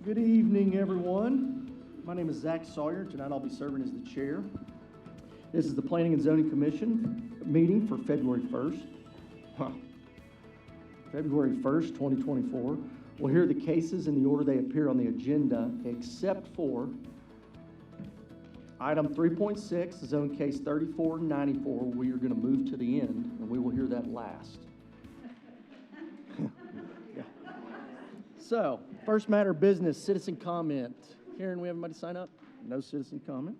Good evening, everyone. My name is Zach Sawyer. Tonight I'll be serving as the chair. This is the Planning and Zoning Commission meeting for February 1st. February 1st, 2024. We'll hear the cases in the order they appear on the agenda, except for item 3.6, zone case 3494. We are going to move to the end, and we will hear that last. Yeah. So, first matter of business, citizen comment. Karen, we have anybody sign up? No citizen comment.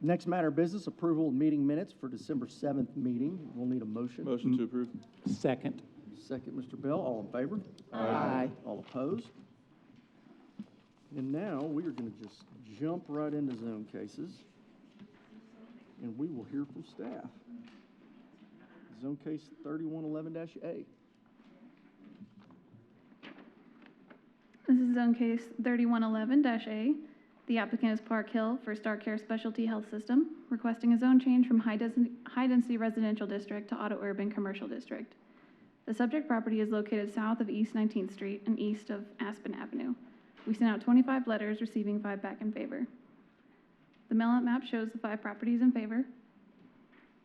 Next matter of business, approval of meeting minutes for December 7th meeting. We'll need a motion. Motion to approve. Second. Second, Mr. Bell. All in favor? Aye. All opposed? And now we are going to just jump right into zone cases, and we will hear from staff. Zone case 3111-A. This is zone case 3111-A. The applicant is Park Hill for Star Care Specialty Health System, requesting a zone change from high-density residential district to auto-urban commercial district. The subject property is located south of East 19th Street and east of Aspen Avenue. We sent out 25 letters, receiving 5 back in favor. The mail-out map shows the 5 properties in favor.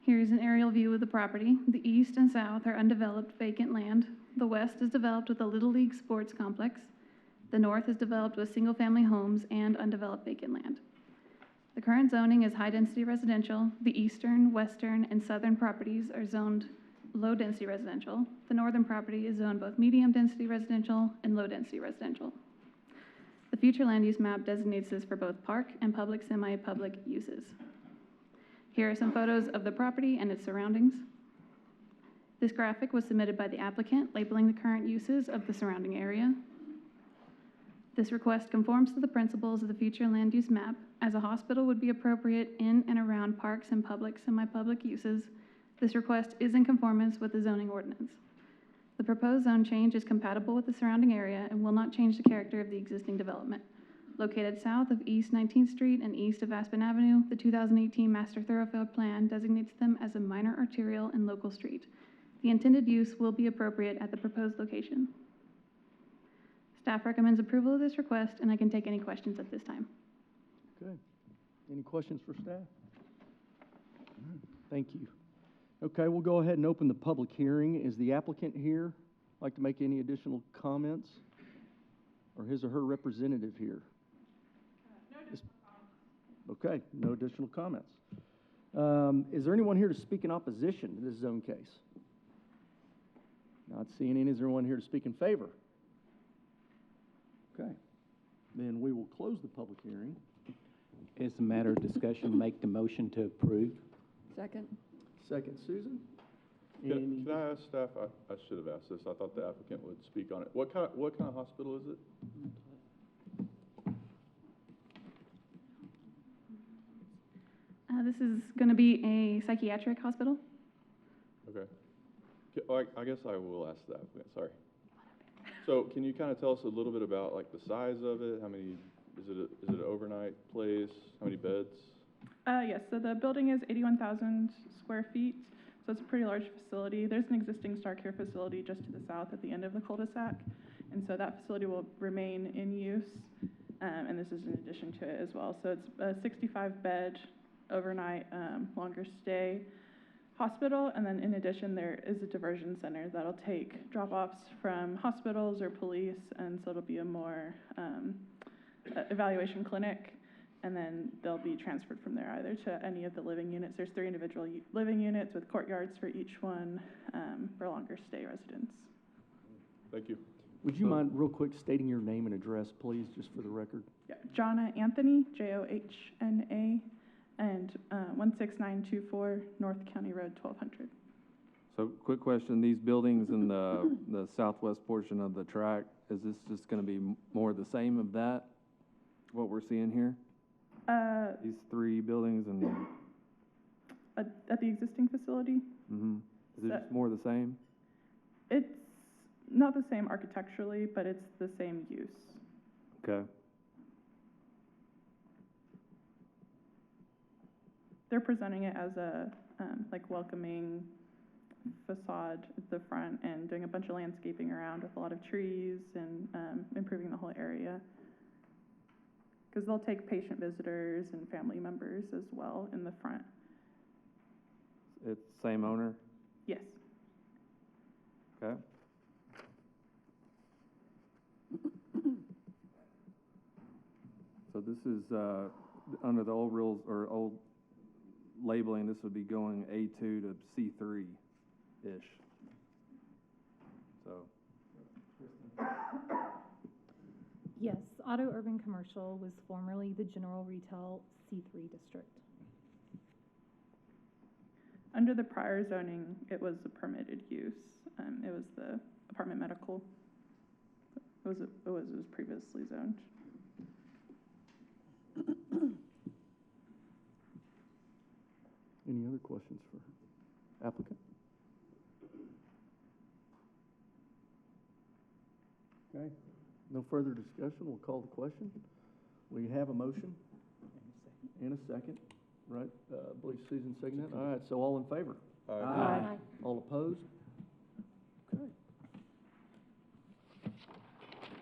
Here is an aerial view of the property. The east and south are undeveloped vacant land. The west is developed with a Little League sports complex. The north is developed with single-family homes and undeveloped vacant land. The current zoning is high-density residential. The eastern, western, and southern properties are zoned low-density residential. The northern property is zoned both medium-density residential and low-density residential. The future land use map designates this for both park and public semi-public uses. Here are some photos of the property and its surroundings. This graphic was submitted by the applicant, labeling the current uses of the surrounding area. This request conforms to the principles of the future land use map, as a hospital would be appropriate in and around parks and public semi-public uses. This request is in conformance with the zoning ordinance. The proposed zone change is compatible with the surrounding area and will not change the character of the existing development. Located south of East 19th Street and east of Aspen Avenue, the 2018 Master Thoroughfare Plan designates them as a minor arterial and local street. The intended use will be appropriate at the proposed location. Staff recommends approval of this request, and I can take any questions at this time. Okay. Any questions for staff? Thank you. Okay, we'll go ahead and open the public hearing. Is the applicant here? Like to make any additional comments? Or his or her representative here? No additional comments. Okay, no additional comments. Is there anyone here to speak in opposition to this zone case? Not seeing any. Is there anyone here to speak in favor? Okay, then we will close the public hearing. As a matter of discussion, make the motion to approve. Second. Second, Susan. Can I ask staff? I should have asked this. I thought the applicant would speak on it. What kind of hospital is it? This is going to be a psychiatric hospital. Okay. I guess I will ask the applicant, sorry. So can you kind of tell us a little bit about like the size of it? How many, is it an overnight place? How many beds? Yes, so the building is 81,000 square feet, so it's a pretty large facility. There's an existing Star Care facility just to the south at the end of the cul-de-sac, and so that facility will remain in use, and this is in addition to it as well. So it's a 65-bed overnight longer stay hospital, and then in addition there is a diversion center that'll take drop-offs from hospitals or police, and so it'll be a more evaluation clinic, and then they'll be transferred from there either to any of the living units. There's 3 individual living units with courtyards for each one for longer stay residents. Thank you. Would you mind real quick stating your name and address, please, just for the record? Yeah, Jonna Anthony, Johna, and 16924 North County Road 1200. So, quick question, these buildings in the southwest portion of the tract, is this just gonna be more the same of that, what we're seeing here? These 3 buildings and, At the existing facility, is it just more the same? it's not the same architecturally, but it's the same use. Okay. They're presenting it as a like welcoming facade at the front and doing a bunch of landscaping around with a lot of trees and improving the whole area. Because they'll take patient visitors and family members as well in the front. It's same owner? Yes. Okay. So this is, under the old rules, or old labeling, this would be going A2 to C3-ish. So. Yes, Auto Urban Commercial was formerly the General Retail C3 district. Under the prior zoning, it was a permitted use. It was the apartment medical. It was previously zoned. Any other questions for applicant? Okay, no further discussion, we'll call the question. We have a motion and a second, right? I believe Susan seconded that. All right, so all in favor? Aye. All opposed? Okay.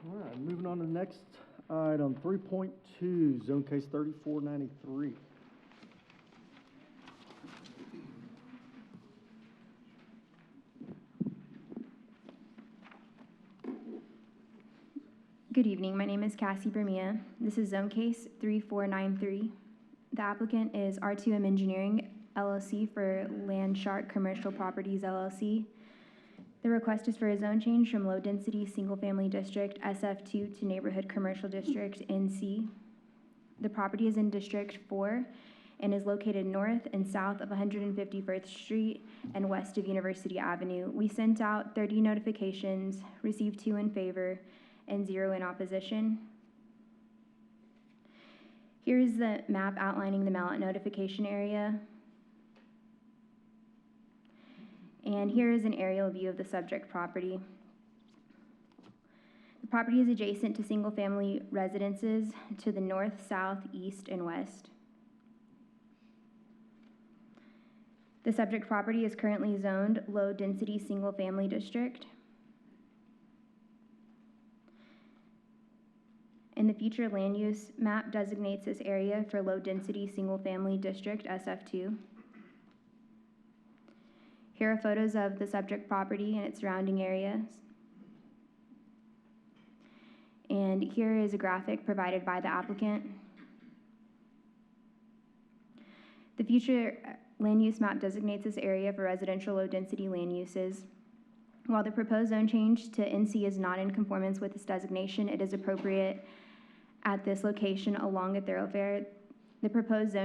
All right, moving on to the next item, 3.2, zone case 3493. Good evening, my name is Cassie Bermia. This is zone case 3493. The applicant is R2M Engineering LLC for Landshark Commercial Properties LLC. The request is for a zone change from low density single family district SF2 to neighborhood commercial district NC. The property is in District 4 and is located north and south of 151st Street and west of University Avenue. We sent out 30 notifications, received 2 in favor, and 0 in opposition. Here is the map outlining the mail-out notification area. And here is an aerial view of the subject property. The property is adjacent to single-family residences to the north, south, east, and west. The subject property is currently zoned low-density single-family district. And the future land use map designates this area for low-density single-family district SF2. Here are photos of the subject property and its surrounding areas. And here is a graphic provided by the applicant. The future land use map designates this area for residential low-density land uses. While the proposed zone change to NC is not in conformance with this designation, it is appropriate at this location along a thoroughfare. The proposed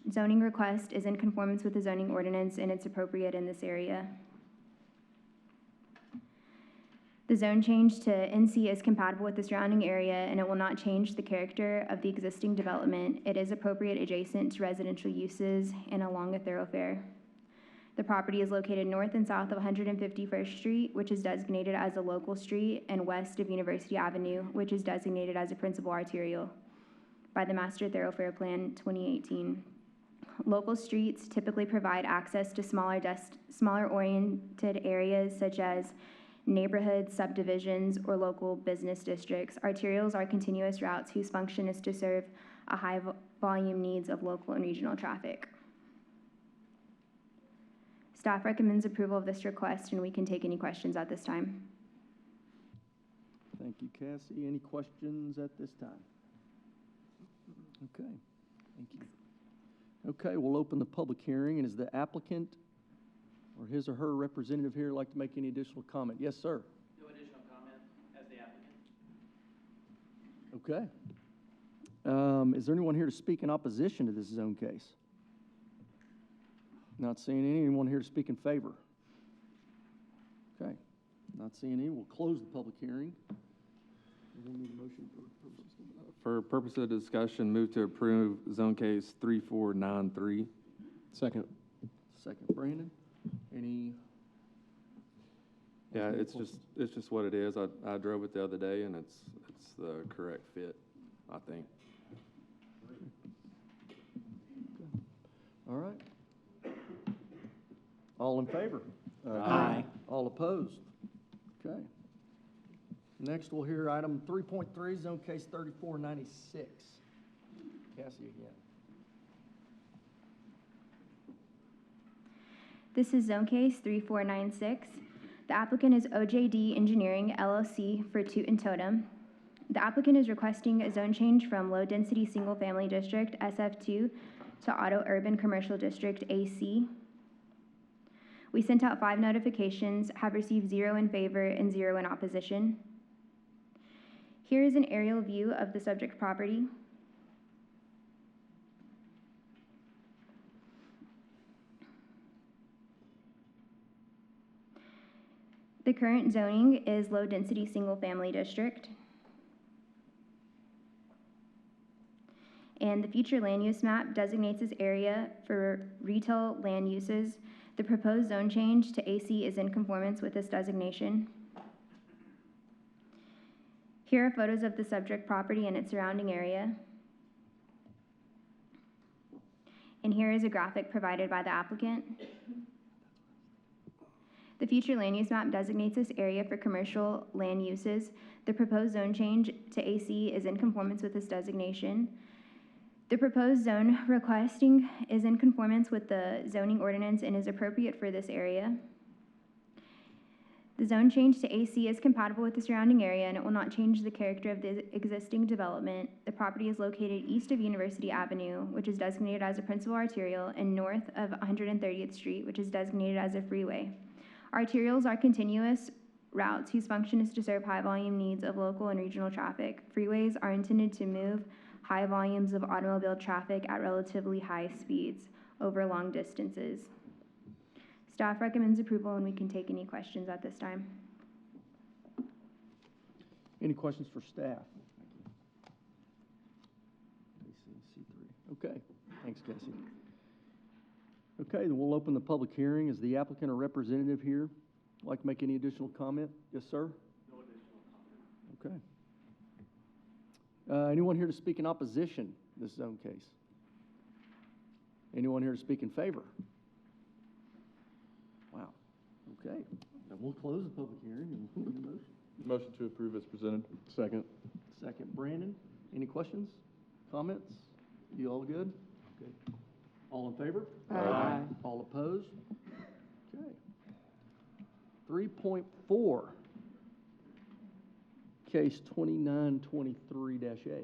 zoning request is in conformance with the zoning ordinance and it's appropriate in this area. The zone change to NC is compatible with the surrounding area, and it will not change the character of the existing development. It is appropriate adjacent to residential uses and along a thoroughfare. The property is located north and south of 151st Street, which is designated as a local street, and west of University Avenue, which is designated as a principal arterial by the Master Thoroughfare Plan 2018. Local streets typically provide access to smaller oriented areas such as neighborhoods, subdivisions, or local business districts. Arterials are continuous routes whose function is to serve a high volume needs of local and regional traffic. Staff recommends approval of this request, and we can take any questions at this time. Thank you, Cassie. Any questions at this time? Okay, thank you. Okay, we'll open the public hearing, and is the applicant or his or her representative here like to make any additional comment? Yes, sir. No additional comment as the applicant. Okay. Is there anyone here to speak in opposition to this zone case? Not seeing any. Anyone here to speak in favor? Okay. Not seeing any. We'll close the public hearing. We'll need a motion For purpose of discussion, move to approve zone case 3493. Second, Brandon. Any? Yeah, it's just what it is. I drove it the other day, and it's the correct fit, I think. All right. All in favor? Aye. All opposed? Okay. Next, we'll hear item 3.3, zone case 3496. Cassie again. This is zone case 3496. The applicant is OJD Engineering LLC for Toot and Totem. The applicant is requesting a zone change from low-density single-family district, SF2, to auto urban commercial district, AC. We sent out 5 notifications, have received 0 in favor and 0 in opposition. Here is an aerial view of the subject property. The current zoning is low-density single-family district. And the future land use map designates this area for retail land uses. The proposed zone change to AC is in conformance with this designation. Here are photos of the subject property and its surrounding area. And here is a graphic provided by the applicant. The future land use map designates this area for commercial land uses. The proposed zone change to AC is in conformance with this designation. The proposed zone requesting is in conformance with the zoning ordinance and is appropriate for this area. The zone change to AC is compatible with the surrounding area, and it will not change the character of the existing development. The property is located east of University Avenue, which is designated as a principal arterial, and north of 130th Street, which is designated as a freeway. Arterials are continuous routes whose function is to serve high-volume needs of local and regional traffic. Freeways are intended to move high volumes of automobile traffic at relatively high speeds over long distances. Staff recommends approval, and we can take any questions at this time. Any questions for staff? Okay, thanks, Cassie. Okay, then we'll open the public hearing. Is the applicant or representative here? Like to make any additional comment? Yes, sir? No additional comment. Okay. Anyone here to speak in opposition to this zone case? Anyone here to speak in favor? Wow. Okay. Now we'll close the public hearing and we'll need a motion. Motion to approve as presented. Second. Brandon. Any questions? Comments? You all good? Okay. All in favor? Aye. All opposed? Okay. 3.4. Case 2923-A.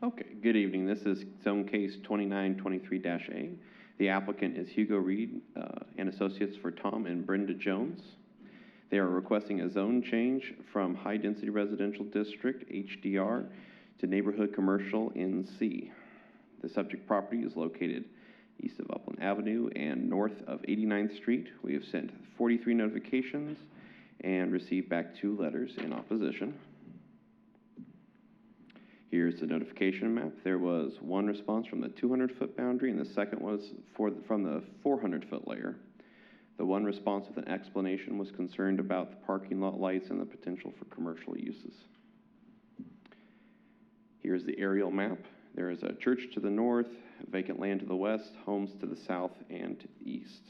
Okay, good evening. This is zone case 2923-A. The applicant is Hugo Reed and Associates for Tom and Brenda Jones. They are requesting a zone change from High Density Residential District, HDR, to Neighborhood Commercial, NC. The subject property is located east of Upland Avenue and north of 89th Street. We have sent 43 notifications and received back 2 letters in opposition. Here's the notification map. There was 1 response from the 200-foot boundary, and the second was from the 400-foot layer. The 1 response with an explanation was concerned about the parking lot lights and the potential for commercial uses. Here's the aerial map. There is a church to the north, vacant land to the west, homes to the south and to the east.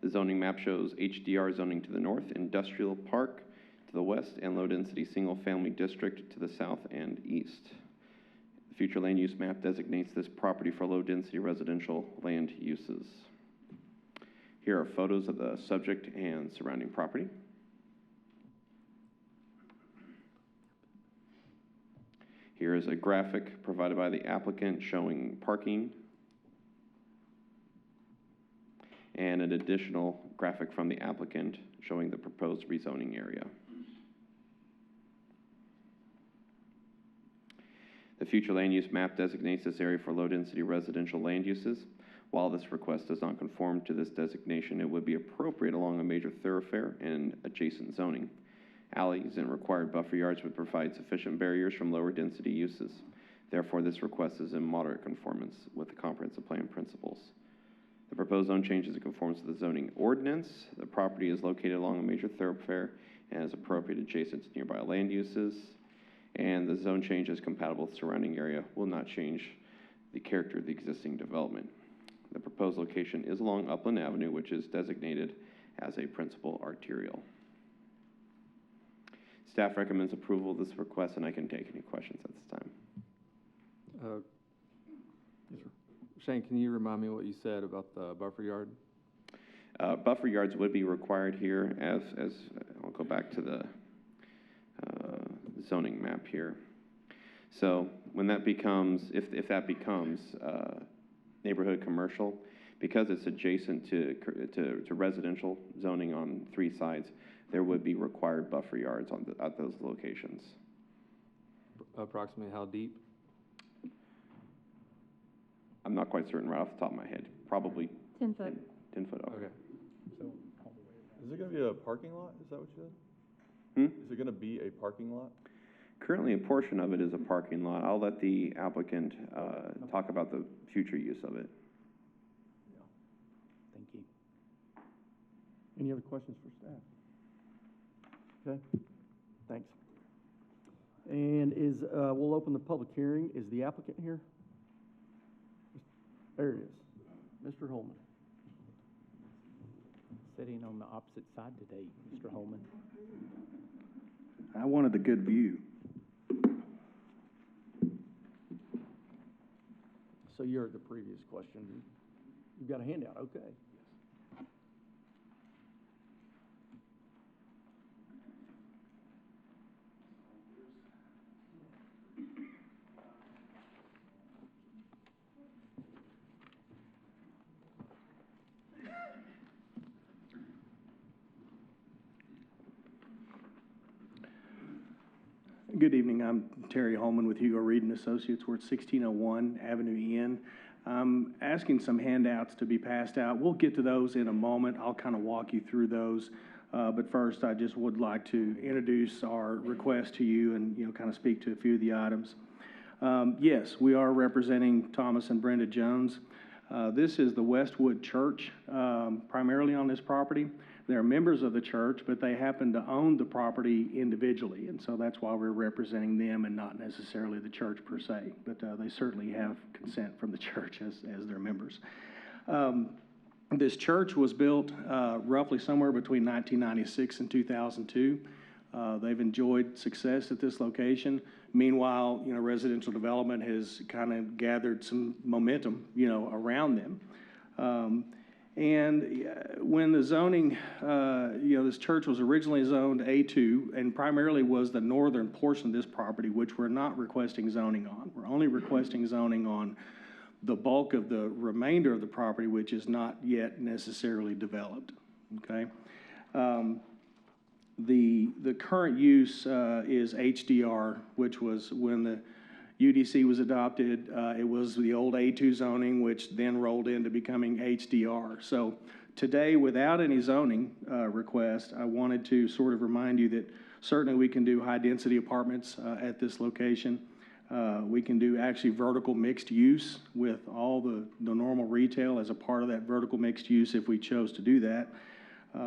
The zoning map shows HDR zoning to the north, industrial park to the west, and low-density single-family district to the south and east. The future land use map designates this property for low-density residential land uses. Here are photos of the subject and surrounding property. Here is a graphic provided by the applicant showing parking, and an additional graphic from the applicant showing the proposed rezoning area. The future land use map designates this area for low-density residential land uses. While this request does not conform to this designation, it would be appropriate along a major thoroughfare and adjacent zoning. Alleys and required buffer yards would provide sufficient barriers from lower density uses. Therefore, this request is in moderate conformance with the comprehensive plan principles. The proposed zone change is in conformance with the zoning ordinance. The property is located along a major thoroughfare and is appropriate adjacent to nearby land uses. And the zone change is compatible with the surrounding area, will not change the character of the existing development. The proposed location is along Upland Avenue, which is designated as a principal arterial. Staff recommends approval of this request, and I can take any questions at this time. Shane, can you remind me what you said about the buffer yard? Buffer yards would be required here as I'll go back to the zoning map here. So when that becomes, if that becomes neighborhood commercial, because it's adjacent to residential zoning on 3 sides, there would be required buffer yards at those locations. Approximately how deep? I'm not quite certain right off the top of my head. Probably 10 foot. 10 foot. Okay. Is it gonna be a parking lot? Is that what you said? Is it gonna be a parking lot? Currently, a portion of it is a parking lot. I'll let the applicant talk about the future use of it. Thank you. Any other questions for staff? Okay, thanks. And we'll open the public hearing. Is the applicant here? There he is, Mr. Holman. Sitting on the opposite side today, Mr. Holman. I wanted the good view. So you're at the previous question. You've got a handout, okay. Good evening. I'm Terry Holman with Hugo Reed and Associates. We're at 1601 Avenue N. I'm asking some handouts to be passed out. We'll get to those in a moment. I'll kind of walk you through those. But first, I just would like to introduce our request to you and, kind of speak to a few of the items. Yes, we are representing Thomas and Brenda Jones. This is the Westwood Church, primarily on this property. They're members of the church, but they happen to own the property individually, and so that's why we're representing them and not necessarily the church per se. But they certainly have consent from the church as their members. This church was built roughly somewhere between 1996 and 2002. They've enjoyed success at this location. Meanwhile, residential development has kind of gathered some momentum, around them. And when the zoning, this church was originally zoned A2 and primarily was the northern portion of this property, which we're not requesting zoning on. We're only requesting zoning on the bulk of the remainder of the property, which is not yet necessarily developed, okay? The current use is HDR, which was when the UDC was adopted, it was the old A2 zoning, which then rolled into becoming HDR. So today, without any zoning request, I wanted to sort of remind you that certainly we can do high-density apartments at this location. We can do actually vertical mixed use with all the normal retail as a part of that vertical mixed use if we chose to do that.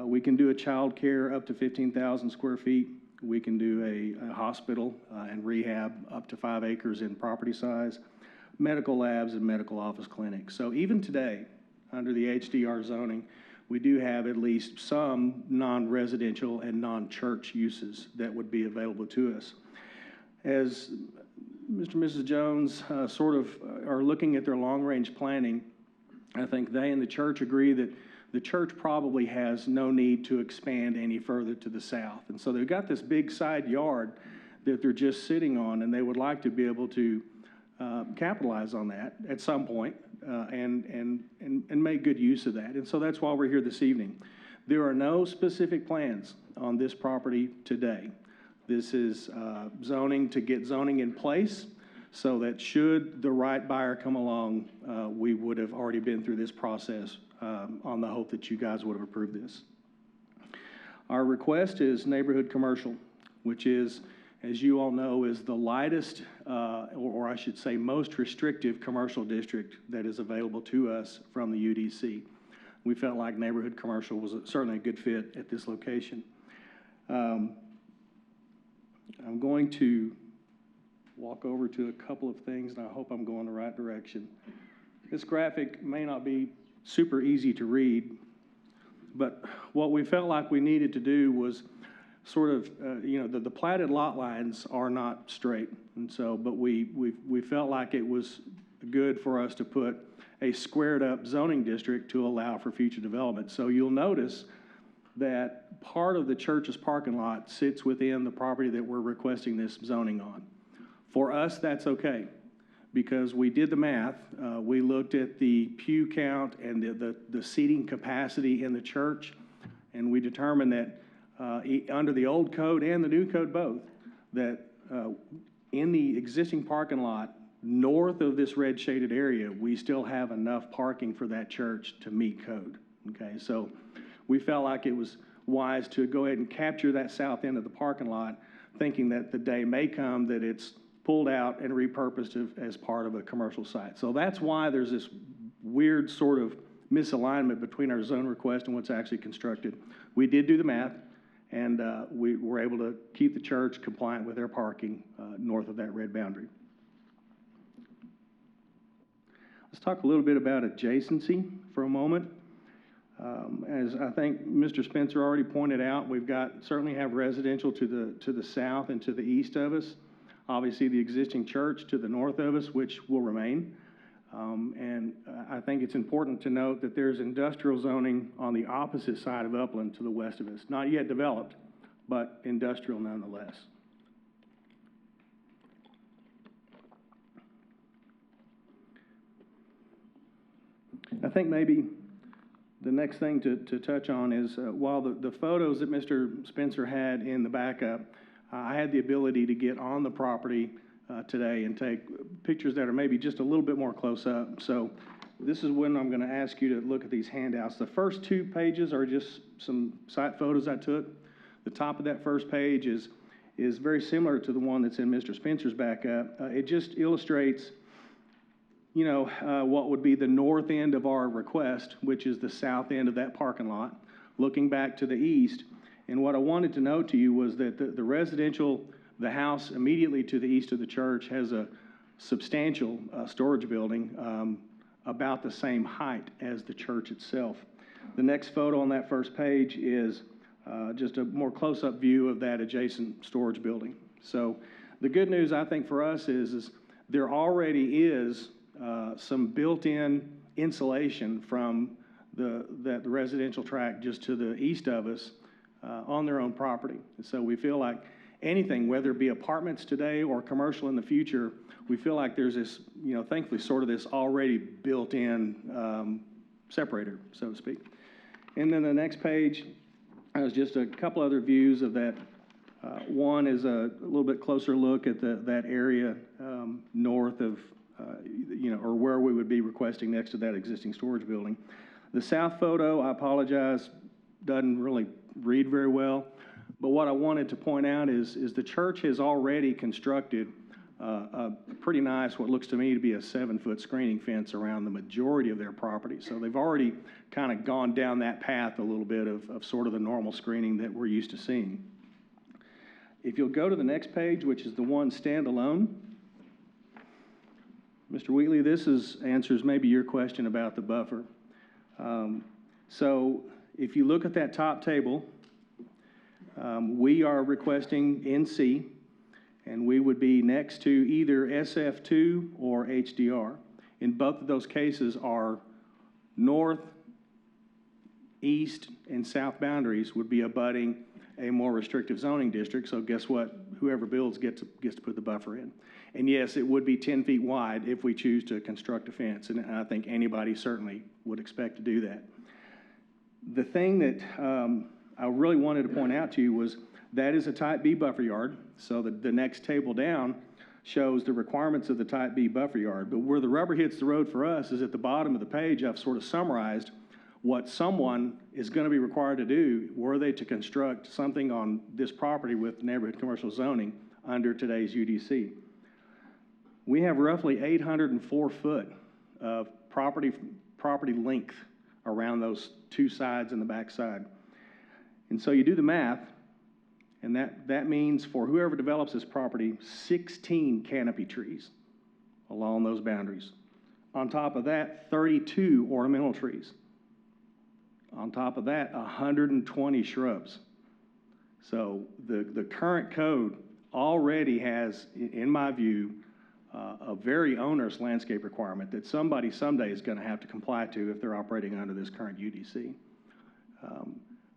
We can do a child care up to 15,000 square feet. We can do a hospital and rehab up to 5 acres in property size, medical labs and medical office clinics. So even today, under the HDR zoning, we do have at least some non-residential and non-church uses that would be available to us. As Mr. and Mrs. Jones sort of are looking at their long-range planning, I think they and the church agree that the church probably has no need to expand any further to the south. And so they've got this big side yard that they're just sitting on, and they would like to be able to capitalize on that at some point and make good use of that. And so that's why we're here this evening. There are no specific plans on this property today. This is zoning to get zoning in place so that should the right buyer come along, we would have already been through this process on the hope that you guys would have approved this. Our request is neighborhood commercial, which is, as you all know, is the lightest, or I should say most restrictive commercial district that is available to us from the UDC. We felt like neighborhood commercial was certainly a good fit at this location. I'm going to walk over to a couple of things, and I hope I'm going the right direction. This graphic may not be super easy to read, but what we felt like we needed to do was sort of, the platted lot lines are not straight, and so, but we felt like it was good for us to put a squared up zoning district to allow for future development. So you'll notice that part of the church's parking lot sits within the property that we're requesting this zoning on. For us, that's okay, because we did the math. We looked at the pew count and the seating capacity in the church, and we determined that under the old code and the new code both, that in the existing parking lot, north of this red shaded area, we still have enough parking for that church to meet code, okay? So we felt like it was wise to go ahead and capture that south end of the parking lot, thinking that the day may come that it's pulled out and repurposed as part of a commercial site. So that's why there's this weird sort of misalignment between our zone request and what's actually constructed. We did do the math, and we were able to keep the church compliant with their parking north of that red boundary. Let's talk a little bit about adjacency for a moment. As I think Mr. Spencer already pointed out, we've certainly have residential to the south and to the east of us. Obviously, the existing church to the north of us, which will remain. And I think it's important to note that there's industrial zoning on the opposite side of Upland to the west of us. Not yet developed, but industrial nonetheless. I think maybe the next thing to touch on is while the photos that Mr. Spencer had in the backup, I had the ability to get on the property today and take pictures that are maybe just a little bit more close up. So this is when I'm going to ask you to look at these handouts. The first 2 pages are just some site photos I took. The top of that first page is very similar to the one that's in Mr. Spencer's backup. It just illustrates, what would be the north end of our request, which is the south end of that parking lot, looking back to the east. And what I wanted to note to you was that the residential, the house immediately to the east of the church has a substantial storage building about the same height as the church itself. The next photo on that first page is just a more close-up view of that adjacent storage building. So the good news, I think, for us is there already is some built-in insulation from the residential tract just to the east of us on their own property. And so we feel like anything, whether it be apartments today or commercial in the future, we feel like there's this, thankfully, sort of this already built-in separator, so to speak. And then the next page is just a couple other views of that. One is a little bit closer look at that area north of, or where we would be requesting next to that existing storage building. The south photo, I apologize, doesn't really read very well. But what I wanted to point out is the church has already constructed a pretty nice, what looks to me to be a 7-foot screening fence around the majority of their property. So they've already kind of gone down that path a little bit of sort of the normal screening that we're used to seeing. If you'll go to the next page, which is the one standalone, Mr. Wheatley, this answers maybe your question about the buffer. So if you look at that top table, we are requesting NC, and we would be next to either SF2 or HDR. In both of those cases, our north, east, and south boundaries would be abutting a more restrictive zoning district. So guess what? Whoever builds gets to put the buffer in. And yes, it would be 10 feet wide if we choose to construct a fence, and I think anybody certainly would expect to do that. The thing that I really wanted to point out to you was that is a type B buffer yard. So the next table down shows the requirements of the type B buffer yard. But where the rubber hits the road for us is at the bottom of the page. I've sort of summarized what someone is going to be required to do were they to construct something on this property with neighborhood commercial zoning under today's UDC. We have roughly 804 foot of property length around those two sides and the back side. And so you do the math, and that means for whoever develops this property, 16 canopy trees along those boundaries. On top of that, 32 ornamental trees. On top of that, 120 shrubs. So the current code already has, in my view, a very onerous landscape requirement that somebody someday is going to have to comply to if they're operating under this current UDC.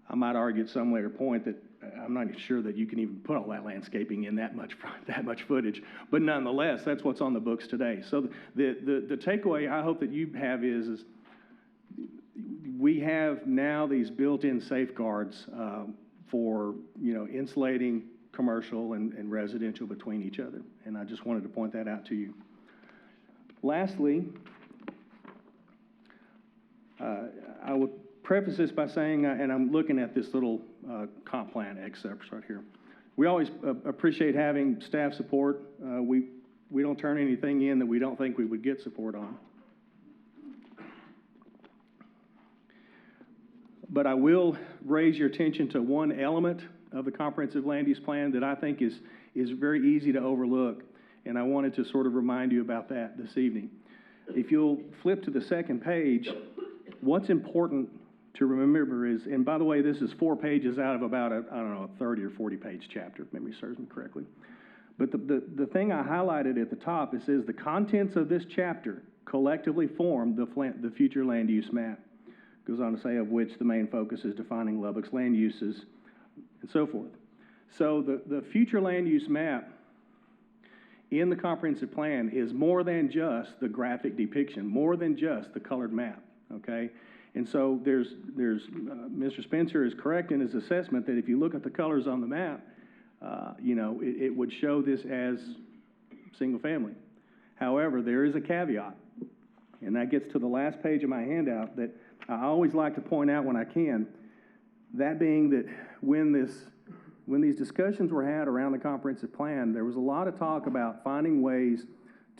I might argue at some later point that I'm not sure that you can even put all that landscaping in that much footage, but nonetheless, that's what's on the books today. So the takeaway I hope that you have is we have now these built-in safeguards for insulating commercial and residential between each other, and I just wanted to point that out to you. Lastly, I will preface this by saying, and I'm looking at this little comp plan excerpt right here. We always appreciate having staff support. We don't turn anything in that we don't think we would get support on. But I will raise your attention to one element of the comprehensive land use plan that I think is very easy to overlook, and I wanted to sort of remind you about that this evening. If you'll flip to the second page, what's important to remember is, and by the way, this is 4 pages out of about a 30 or 40 page chapter, if memory serves me correctly. But the thing I highlighted at the top, it says the contents of this chapter collectively form the future land use map. Goes on to say of which the main focus is defining Lubbock's land uses and so forth. So the future land use map in the comprehensive plan is more than just the graphic depiction, more than just the colored map, okay? And so Mr. Spencer is correct in his assessment that if you look at the colors on the map, it would show this as single family. However, there is a caveat, and that gets to the last page of my handout that I always like to point out when I can, that being that when these discussions were had around the comprehensive plan, there was a lot of talk about finding ways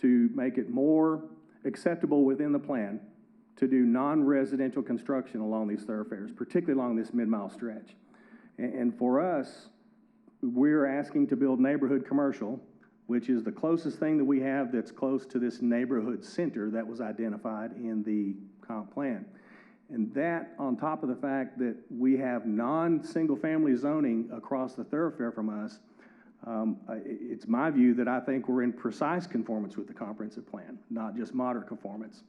to make it more acceptable within the plan to do non-residential construction along these thoroughfares, particularly along this mid-mile stretch. And for us, we're asking to build neighborhood commercial, which is the closest thing that we have that's close to this neighborhood center that was identified in the comp plan. And that, on top of the fact that we have non-single family zoning across the thoroughfare from us, it's my view that I think we're in precise conformance with the comprehensive plan, not just moderate conformance.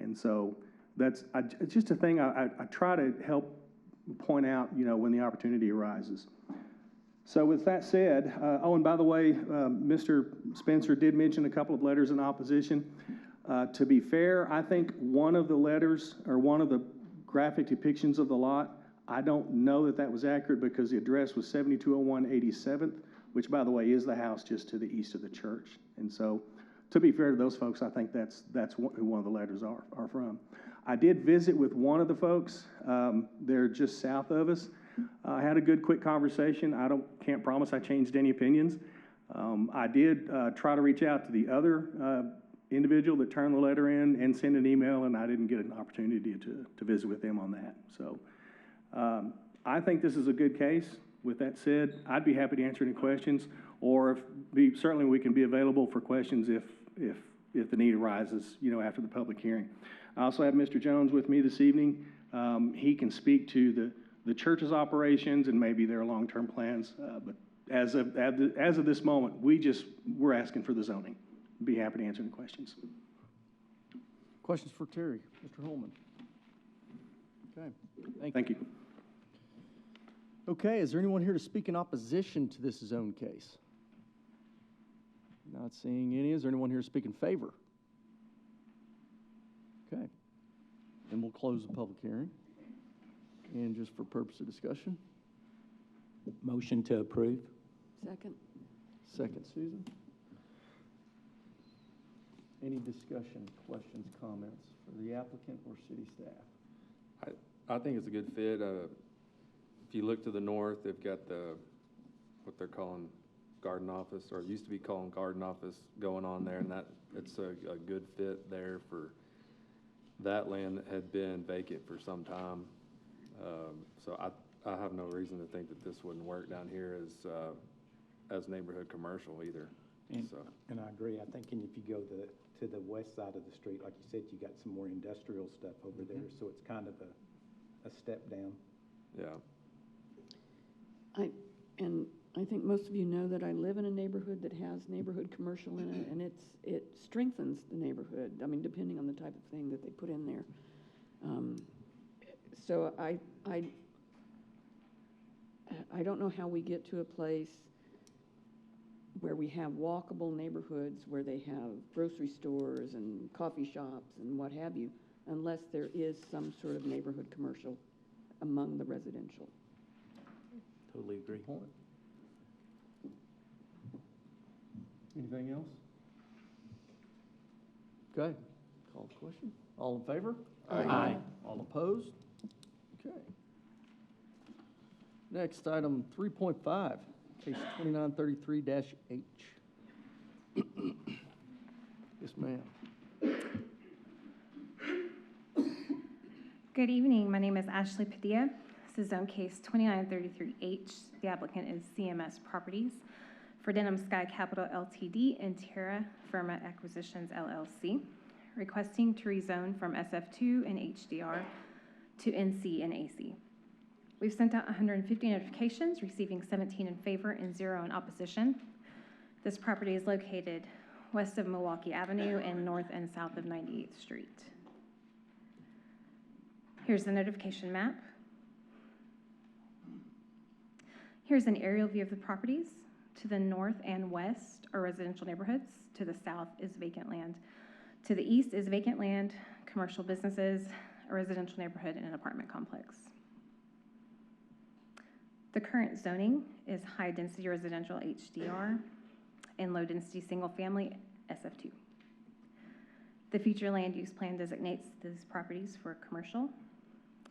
And so it's just a thing I try to help point out, when the opportunity arises. So with that said, oh, and by the way, Mr. Spencer did mention a couple of letters in opposition. To be fair, I think one of the letters or one of the graphic depictions of the lot, I don't know that was accurate because the address was 7201 87th, which by the way is the house just to the east of the church. And so to be fair to those folks, I think that's who one of the letters are from. I did visit with one of the folks. They're just south of us. I had a good, quick conversation. Can't promise I changed any opinions. I did try to reach out to the other individual that turned the letter in and send an email, and I didn't get an opportunity to visit with them on that. So I think this is a good case. With that said, I'd be happy to answer any questions, or certainly we can be available for questions if the need arises, after the public hearing. I also have Mr. Jones with me this evening. He can speak to the church's operations and maybe their long-term plans, but as of this moment, we're asking for the zoning. Be happy to answer any questions. Questions for Terry? Mr. Holman? Okay, Thank you. Okay, is there anyone here to speak in opposition to this zone case? Not seeing any. Is there anyone here to speak in favor? Okay, then we'll close the public hearing. And just for purpose of discussion. Motion to approve. Second. Second, Susan. Any discussion, questions, comments for the applicant or city staff? I think it's a good fit. If you look to the north, they've got what they're calling garden office, or it used to be called garden office, going on there, and it's a good fit there for that land that had been vacant for some time. So I have no reason to think that this wouldn't work down here as neighborhood commercial either. And I agree. I think, and if you go to the west side of the street, like you said, you got some more industrial stuff over there, so it's kind of a step down. Yeah. I think most of you know that I live in a neighborhood that has neighborhood commercial in it, and it strengthens the neighborhood. I mean, depending on the type of thing that they put in there. So I don't know how we get to a place where we have walkable neighborhoods where they have grocery stores and coffee shops and what have you, unless there is some sort of neighborhood commercial among the residential. Totally agree. Anything else? Okay, call the question. All in favor? Aye. All opposed? Okay. Next, item 3.5, case 2933-H. Yes, ma'am. Good evening. My name is Ashley Padilla. This is zone case 2933H. The applicant is CMS Properties for Denim Sky Capital Ltd. and Terra Firma Acquisitions LLC, requesting to rezone from SF2 and HDR to NC and AC. We've sent out 150 notifications, receiving 17 in favor and 0 in opposition. This property is located west of Milwaukee Avenue and north and south of 98th Street. Here's the notification map. Here's an aerial view of the properties. To the north and west are residential neighborhoods. To the south is vacant land. To the east is vacant land, commercial businesses, a residential neighborhood, and an apartment complex. The current zoning is high-density residential HDR and low-density single-family SF2. The future land use plan designates these properties for commercial,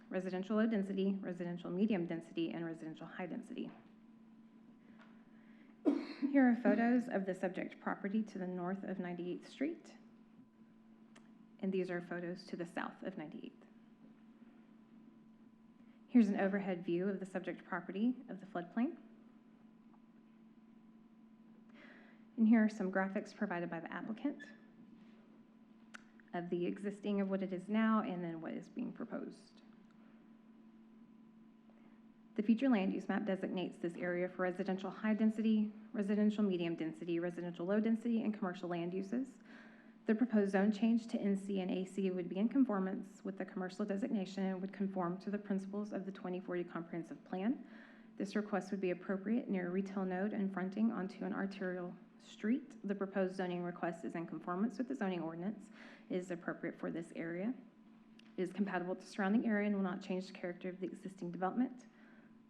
residential low-density, residential medium-density, and residential high-density. Here are photos of the subject property to the north of 98th Street, and these are photos to the south of 98th. Here's an overhead view of the subject property of the floodplain. And here are some graphics provided by the applicant of the existing of what it is now and then what is being proposed. The future land use map designates this area for residential high density, residential medium density, residential low density, and commercial land uses. The proposed zone change to NC and AC would be in conformance with the commercial designation and would conform to the principles of the 2040 Comprehensive Plan. This request would be appropriate near a retail node and fronting onto an arterial street. The proposed zoning request is in conformance with the zoning ordinance. It is appropriate for this area. It is compatible with the surrounding area and will not change the character of the existing development.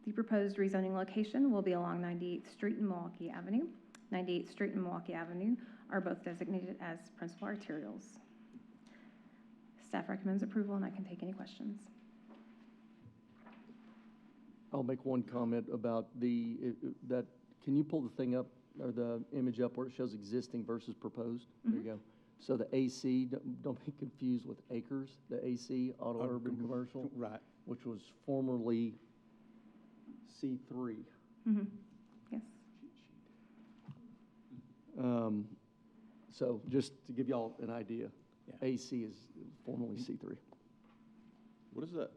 The proposed rezoning location will be along 98th Street and Milwaukee Avenue. 98th Street and Milwaukee Avenue are both designated as principal arterials. Staff recommends approval, and I can take any questions. I'll make one comment about that, can you pull the thing up, or the image up where it shows existing versus proposed? There you go. So the AC, don't be confused with acres, the AC, auto urban commercial. Right. Which was formerly C3. Yes. So just to give y'all an idea, Yeah. AC is formerly C3. What is that?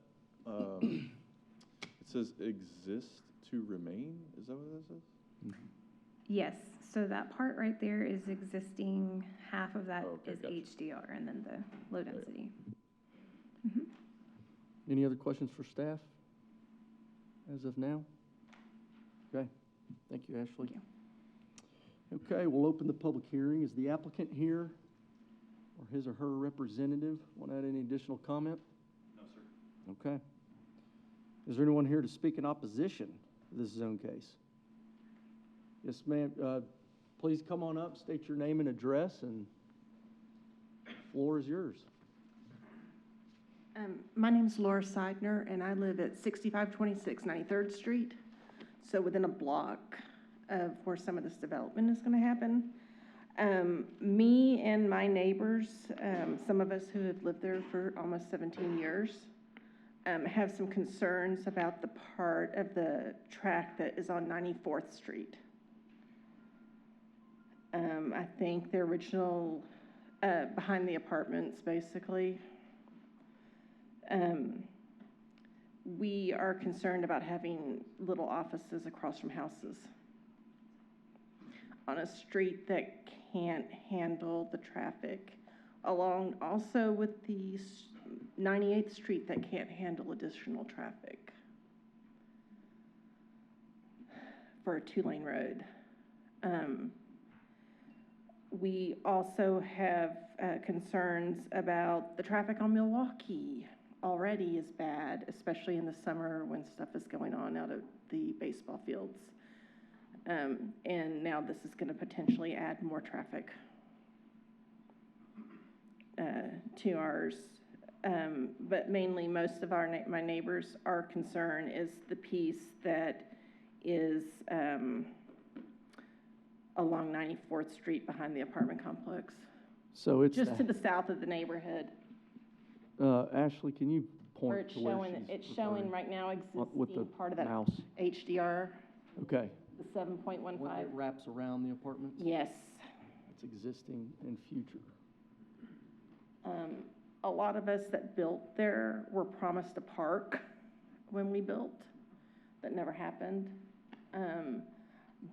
It says exist to remain? Is that what that says? Yes, so that part right there is existing, half of that Oh, okay, is gotcha. HDR, and then the low density. Any other questions for staff as of now? Okay, thank you, Ashley. Thank you. Okay, we'll open the public hearing. Is the applicant here, or his or her representative? Want to add any additional comment? No, sir. Okay. Is there anyone here to speak in opposition to this zone case? Yes, ma'am. Please come on up, state your name and address, and the floor is yours. My name's Laura Seidner, and I live at 6526 93rd Street, so within a block of where some of this development is going to happen. Me and my neighbors, some of us who have lived there for almost 17 years, have some concerns about the part of the track that is on 94th Street. I think the original, behind the apartments, basically. We are concerned about having little offices across from houses on a street that can't handle the traffic, along also with the 98th Street that can't handle additional traffic for a two-lane road. We also have concerns about the traffic on Milwaukee. Already is bad, especially in the summer when stuff is going on out of the baseball fields. And now this is going to potentially add more traffic to ours. But mainly, most of my neighbors' our concern is the piece that is along 94th Street behind the apartment complex, So it's just to the south of the neighborhood. Ashley, can you Where point it's to where showing, she's it's showing referring? right now With the existing part of that mouse. HDR, Okay. the 7.15. When it wraps around the apartments? Yes. It's existing and future. A lot of us that built there were promised a park when we built. That never happened.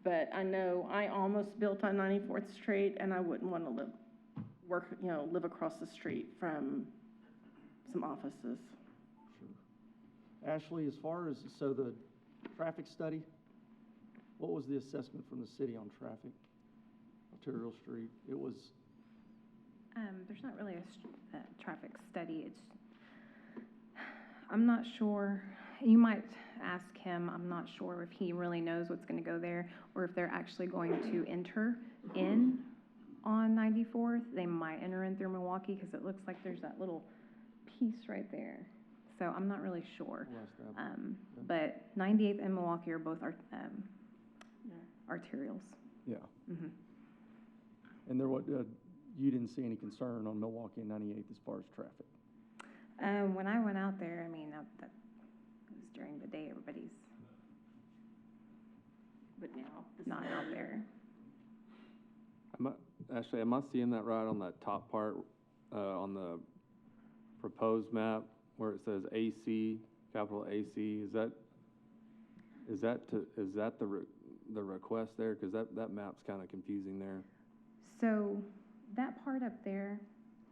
But I know I almost built on 94th Street, and I wouldn't want to live across the street from some offices. Sure. Ashley, as far as, so the traffic study, what was the assessment from the city on traffic? Arterial Street, it was, There's not really a traffic study. I'm not sure. You might ask him. I'm not sure if he really knows what's going to go there, or if they're actually going to enter in on 94th. They might enter in through Milwaukee, because it looks like there's that little piece right there. So I'm not really sure. But 98th and Milwaukee are both arterials. yeah. And there, you didn't see any concern on Milwaukee and 98th as far as traffic? When I went out there, I mean, that was during the day, everybody's But now, this not is- out there. Actually, am I seeing that right on that top part, on the proposed map, where it says AC, capital AC? Is that the request there? Because that map's kind of confusing there. So that part up there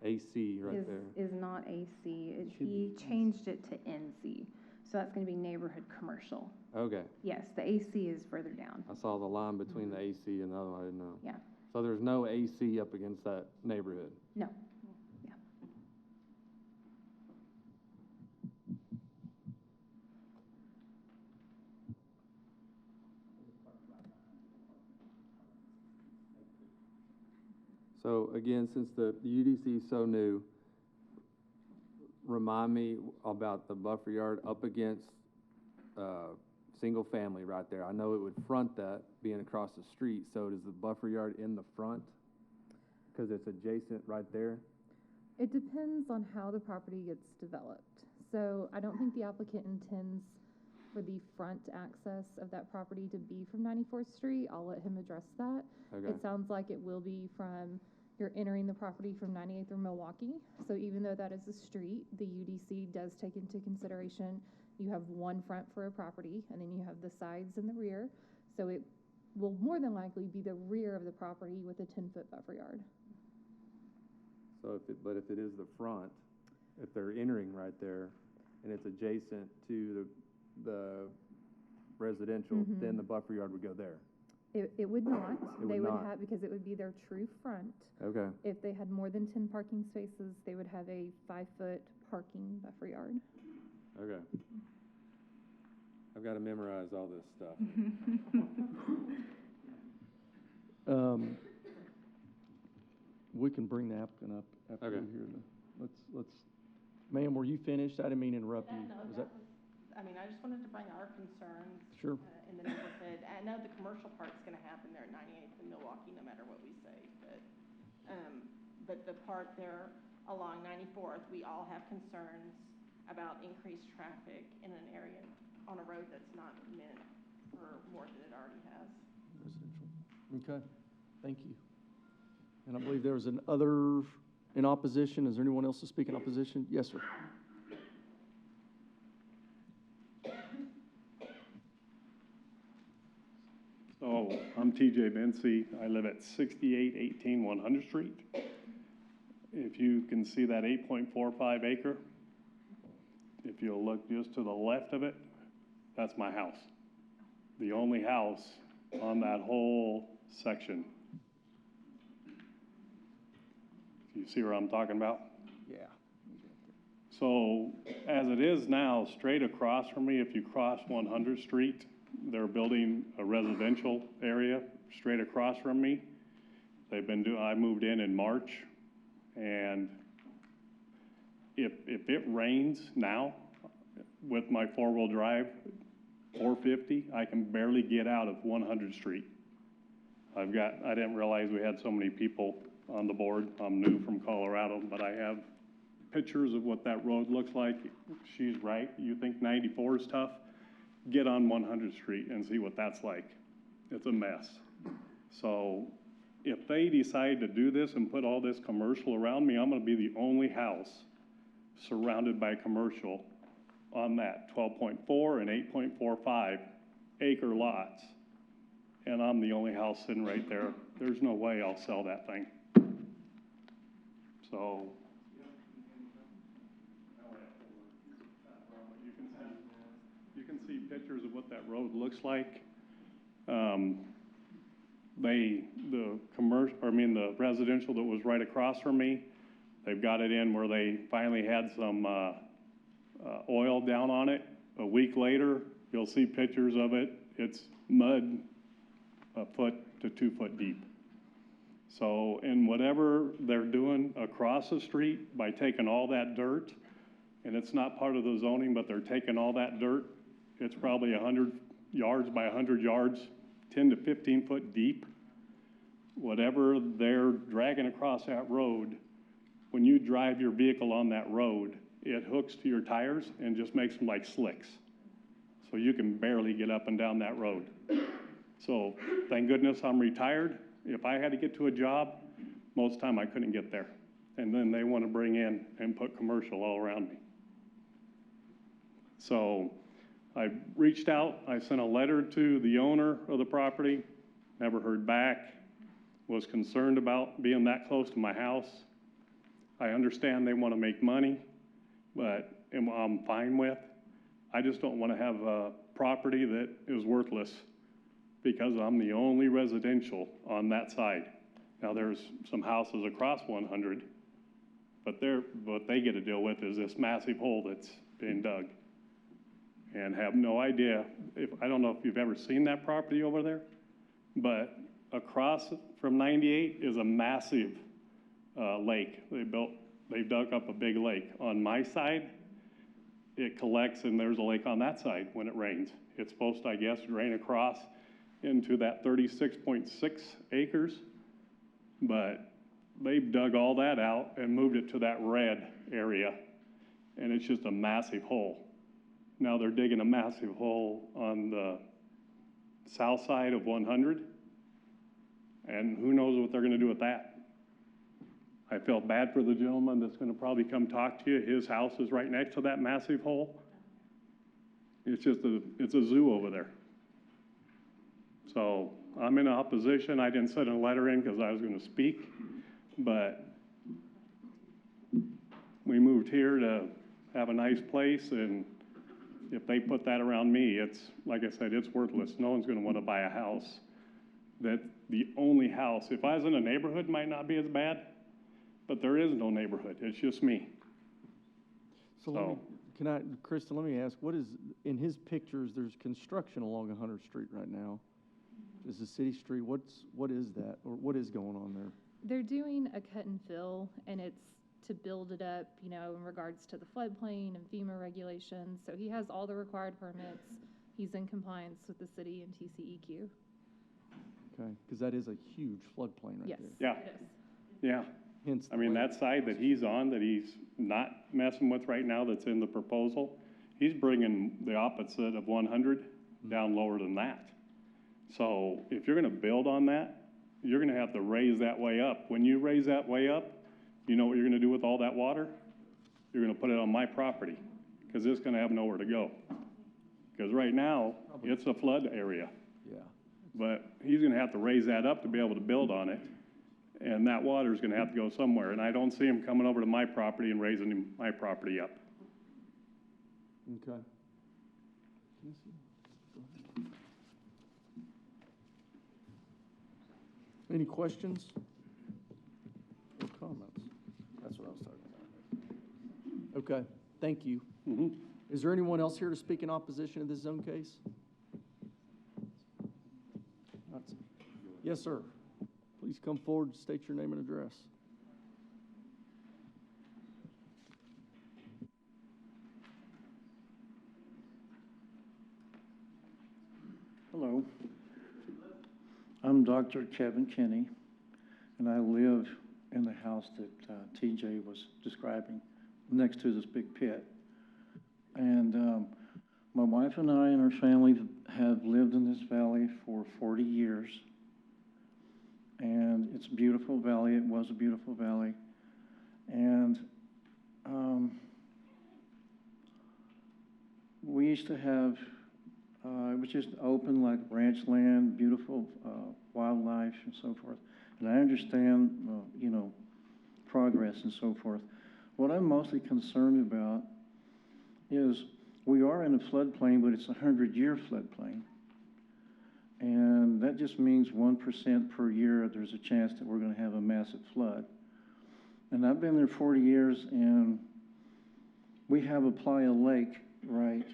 AC right there. is not AC. Should be He changed it to NC. So that's going to be neighborhood commercial. Okay, Yes, the AC is further down. I saw the line between the AC and the other one, I didn't know. Yeah. So there's no AC up against that neighborhood? No. Yeah. So again, since the UDC is so new, remind me about the buffer yard up against, single family right there. I know it would front that being across the street, so does the buffer yard in the front? Because it's adjacent right there? It depends on how the property gets developed. So I don't think the applicant intends for the front access of that property to be from 94th Street. I'll let him address that. Okay. It sounds like it will be from, you're entering the property from 98th or Milwaukee. So even though that is a street, the UDC does take into consideration you have one front for a property, and then you have the sides and the rear. So it will more than likely be the rear of the property with a 10-foot buffer yard. So but if it is the front, if they're entering right there, and it's adjacent to the residential, then the buffer yard would go there. It would not. They would not. have, because it would be their true front. Okay. If they had more than 10 parking spaces, they would have a 5-foot parking buffer yard. Okay. I've got to memorize all this stuff. We can bring the applicant up after Okay. we hear let's, ma'am, were you finished? I didn't mean to interrupt you. No, Was that? I mean, I just wanted to bring our concerns. Sure. In the neighborhood. I know the commercial part's gonna happen there at 98th and Milwaukee, no matter what we say, but the part there along 94th, we all have concerns about increased traffic in an area on a road that's not meant for more than it already has. Residential. Okay, thank you. And I believe there was an other in opposition. Is there anyone else to speak in opposition? Yes, sir. So, I'm TJ Bency. I live at 6818 100th Street. If you can see that 8.45 acre, if you'll look just to the left of it, that's my house. The only house on that whole section. You see where I'm talking about? Yeah. So, as it is now, straight across from me, if you cross 100th Street, they're building a residential area straight across from me. I moved in March, and if it rains now with my four-wheel drive, 450, I can barely get out of 100th Street. I didn't realize we had so many people on the board. I'm new from Colorado, but I have pictures of what that road looks like. She's right. You think 94 is tough? Get on 100th Street and see what that's like. It's a mess. So if they decide to do this and put all this commercial around me, I'm gonna be the only house surrounded by commercial on that 12.4 and 8.45 acre lots. And I'm the only house sitting right there. There's no way I'll sell that thing. So. You can see pictures of what that road looks like. The residential that was right across from me, they've got it in where they finally had some oil down on it. A week later, you'll see pictures of it. It's mud 1 foot to 2 foot deep. So, in whatever they're doing across the street by taking all that dirt, and it's not part of the zoning, but they're taking all that dirt, it's probably 100 yards by 100 yards, 10 to 15 foot deep. Whatever they're dragging across that road, when you drive your vehicle on that road, it hooks to your tires and just makes them like slicks. So you can barely get up and down that road. So thank goodness I'm retired. If I had to get to a job, most of the time I couldn't get there. And then they want to bring in and put commercial all around me. So I reached out, I sent a letter to the owner of the property, never heard back, was concerned about being that close to my house. I understand they want to make money, but I'm fine with. I just don't want to have a property that is worthless because I'm the only residential on that side. Now there's some houses across 100, but what they get to deal with is this massive hole that's being dug. And have no idea, I don't know if you've ever seen that property over there, but across from 98 is a massive lake. They dug up a big lake. On my side, it collects and there's a lake on that side when it rains. It's supposed to, I guess, drain across into that 36.6 acres, but they've dug all that out and moved it to that red area, and it's just a massive hole. Now they're digging a massive hole on the south side of 100, and who knows what they're gonna do with that. I felt bad for the gentleman that's gonna probably come talk to you. His house is right next to that massive hole. It's a zoo over there. So I'm in opposition. I didn't send a letter in because I was gonna speak, but we moved here to have a nice place, and if they put that around me, it's, like I said, it's worthless. No one's gonna wanna buy a house. That the only house, if I was in a neighborhood, it might not be as bad, but there is no neighborhood. It's just me. So Kristen, let me ask, what is, in his pictures, there's construction along 100th Street right now. Is a city street, what is that, or what is going on there? They're doing a cut and fill, and it's to build it up, you know, in regards to the floodplain and FEMA regulations. So he has all the required permits. He's in compliance with the city and TCEQ. Okay, because that is a huge floodplain right Yes, there. Yeah. it is. Yeah. Hence, I mean, that side that he's on, that he's not messing with right now, that's in the proposal, he's bringing the opposite of 100 down lower than that. So if you're gonna build on that, you're gonna have to raise that way up. When you raise that way up, you know what you're gonna do with all that water? You're gonna put it on my property, because it's gonna have nowhere to go. Because right now, it's a flood area. Yeah. But he's gonna have to raise that up to be able to build on it. And that water's gonna have to go somewhere, and I don't see him coming over to my property and raising my property up. Okay. Any questions or comments? That's what I was talking about. Okay, thank you. Mhm. Is there anyone else here to speak in opposition to this zone case? Yes, sir. Please come forward, state your name and address. Hello. I'm Dr. Kevin Kinney, and I live in the house that TJ was describing, next to this big pit. And my wife and I and our family have lived in this valley for 40 years. And it's a beautiful valley. It was a beautiful valley. And we used to have, it was just open like ranch land, beautiful wildlife and so forth. And I understand, you know, progress and so forth. What I'm mostly concerned about is we are in a floodplain, but it's a 100-year floodplain. And that just means 1% per year there's a chance that we're going to have a massive flood. And I've been there 40 years, and we have a Playa Lake right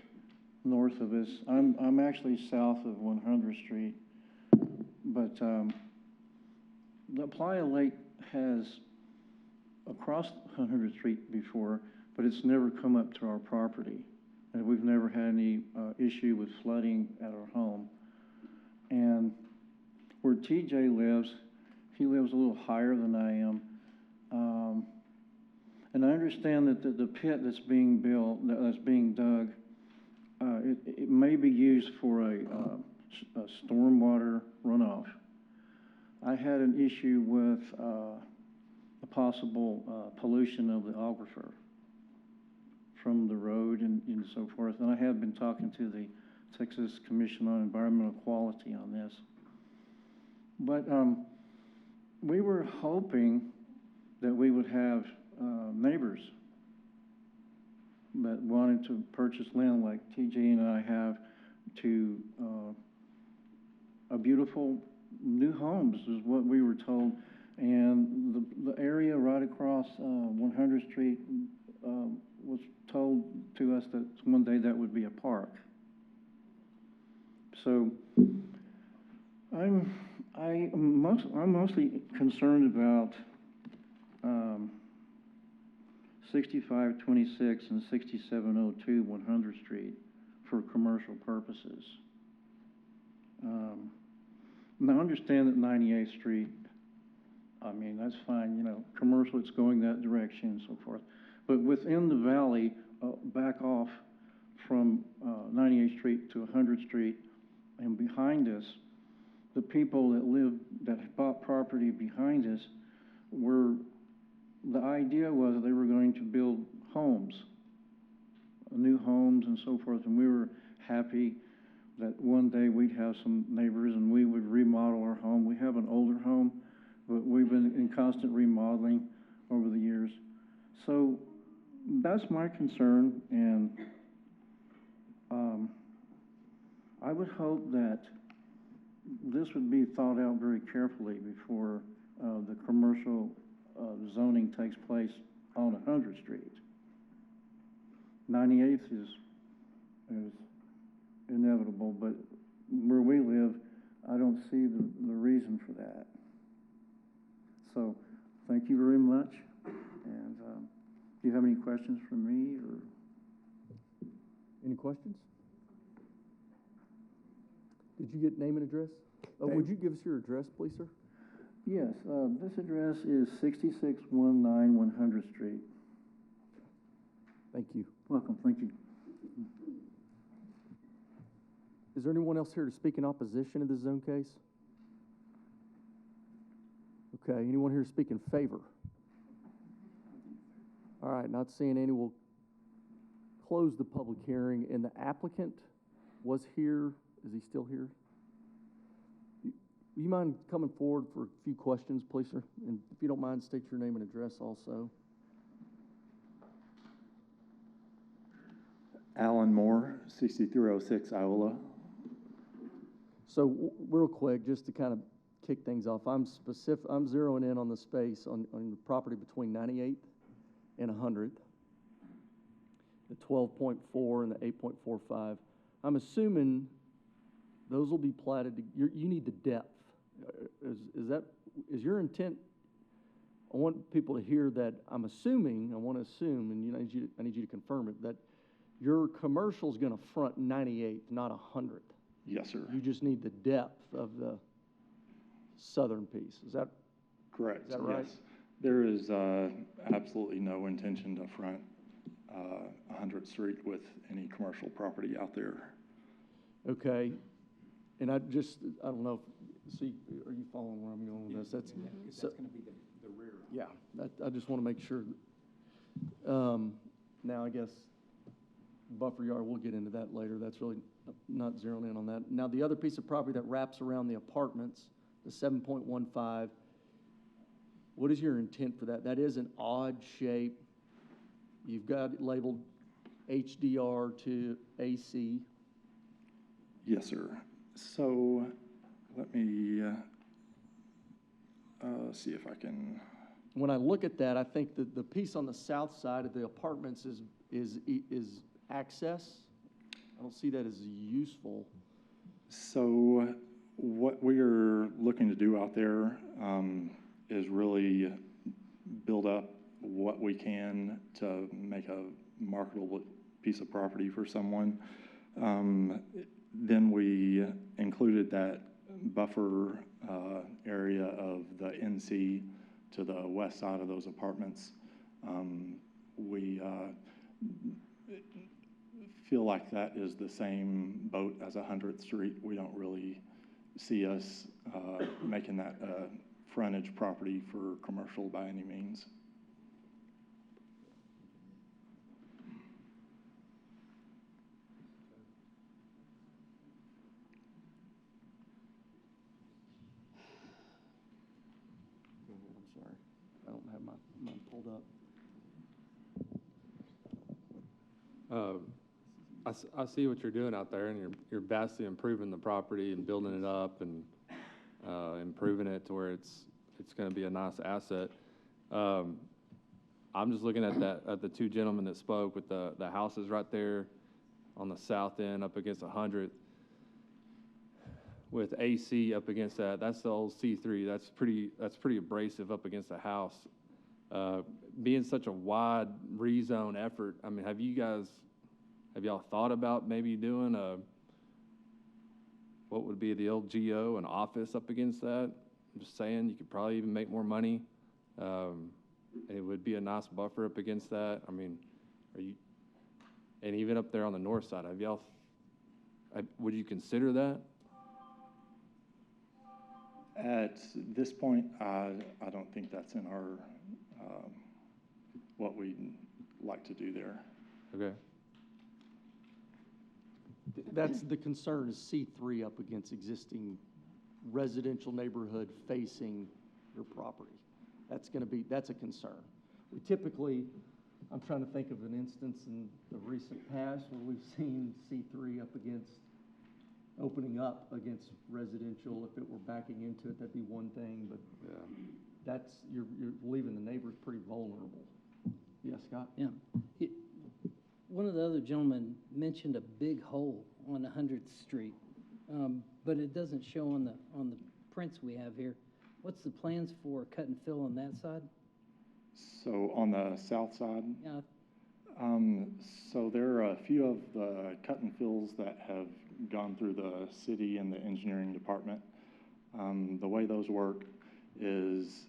north of us. I'm actually south of 100th Street, but the Playa Lake has across 100th Street before, but it's never come up to our property. And we've never had any issue with flooding at our home. And where TJ lives, he lives a little higher than I am. And I understand that the pit that's being built, that's being dug, it may be used for a stormwater runoff. I had an issue with a possible pollution of the aquifer from the road and so forth. And I have been talking to the Texas Commission on Environmental Quality on this. But we were hoping that we would have neighbors that wanted to purchase land like TJ and I have to a beautiful new homes is what we were told. And the area right across 100th Street was told to us that one day that would be a park. So I'm mostly concerned about 6526 and 6702 100th Street for commercial purposes. Now, I understand that 98th Street, I mean, that's fine, you know, commercial, it's going that direction and so forth. But within the valley, back off from 98th Street to 100th Street and behind us, the people that bought property behind us the idea was that they were going to build homes, new homes and so forth, and we were happy that one day we'd have some neighbors and we would remodel our home. We have an older home, but we've been in constant remodeling over the years. So that's my concern, and I would hope that this would be thought out very carefully before the commercial zoning takes place on 100th Street. 98th is inevitable, but where we live, I don't see the reason for that. So, thank you very much. And do you have any questions for me, or? Any questions? Did you get name and address? Would you give us your address, please, sir? Yes, this address is 6619 100th Street. Thank you. Welcome, thank you. Is there anyone else here to speak in opposition to this zone case? Okay, anyone here to speak in favor? All right, not seeing any, we'll close the public hearing. And the applicant was here. Is he still here? You mind coming forward for a few questions, please, sir? And if you don't mind, state your name and address also. Alan Moore, 6306 Iola. So real quick, just to kind of kick things off, I'm zeroing in on the space on the property between 98th and 100th, the 12.4 and the 8.45. I'm assuming those will be platted. You need the depth. Is your intent? I want people to hear that. I want to assume, and I need you to confirm it, that your commercial is going to front 98th, not 100th. Yes, sir. You just need the depth of the southern piece. Is that correct? Is that right? Yes. There is absolutely no intention to front 100th Street with any commercial property out there. Okay. And I don't know, see, are you following where I'm going with this? That's going to be the rear. Yeah, I just want to make sure. Now, I guess buffer yard, we'll get into that later. That's really not zeroing in on that. Now, the other piece of property that wraps around the apartments, the 7.15, what is your intent for that? That is an odd shape. You've got it labeled HDR to AC. Yes, sir. So let me see if I can. When I look at that, I think that the piece on the south side of the apartments is access. I don't see that as useful. So what we are looking to do out there is really build up what we can to make a marketable piece of property for someone. Then we included that buffer area of the NC to the west side of those apartments. We feel like that is the same boat as 100th Street. We don't really see us making that frontage property for commercial by any means. I'm sorry, I don't have mine pulled up. I see what you're doing out there, and you're vastly improving the property and building it up and improving it to where it's going to be a nice asset. I'm just looking at the two gentlemen that spoke with the houses right there on the south end up against 100th with AC up against that. That's the old C3. That's pretty abrasive up against the house. Being such a wide rezone effort, I mean, have y'all thought about maybe doing what would be the LGO, an office up against that? I'm just saying, you could probably even make more money. It would be a nice buffer up against that. I mean, and even up there on the north side, would you consider that? At this point, I don't think that's in our, what we'd like to do there. Okay. That's the concern, is C3 up against existing residential neighborhood facing your property. That's a concern. We typically, I'm trying to think of an instance in the recent past where we've seen C3 up against, opening up against residential. If it were backing into it, that'd be one thing, but you're leaving the neighbors pretty vulnerable. Yeah, Scott? Yeah. One of the other gentlemen mentioned a big hole on 100th Street, but it doesn't show on the prints we have here. What's the plans for cut and fill on that side? So on the south side? Yeah. So there are a few of the cut and fills that have gone through the city and the engineering department. The way those work is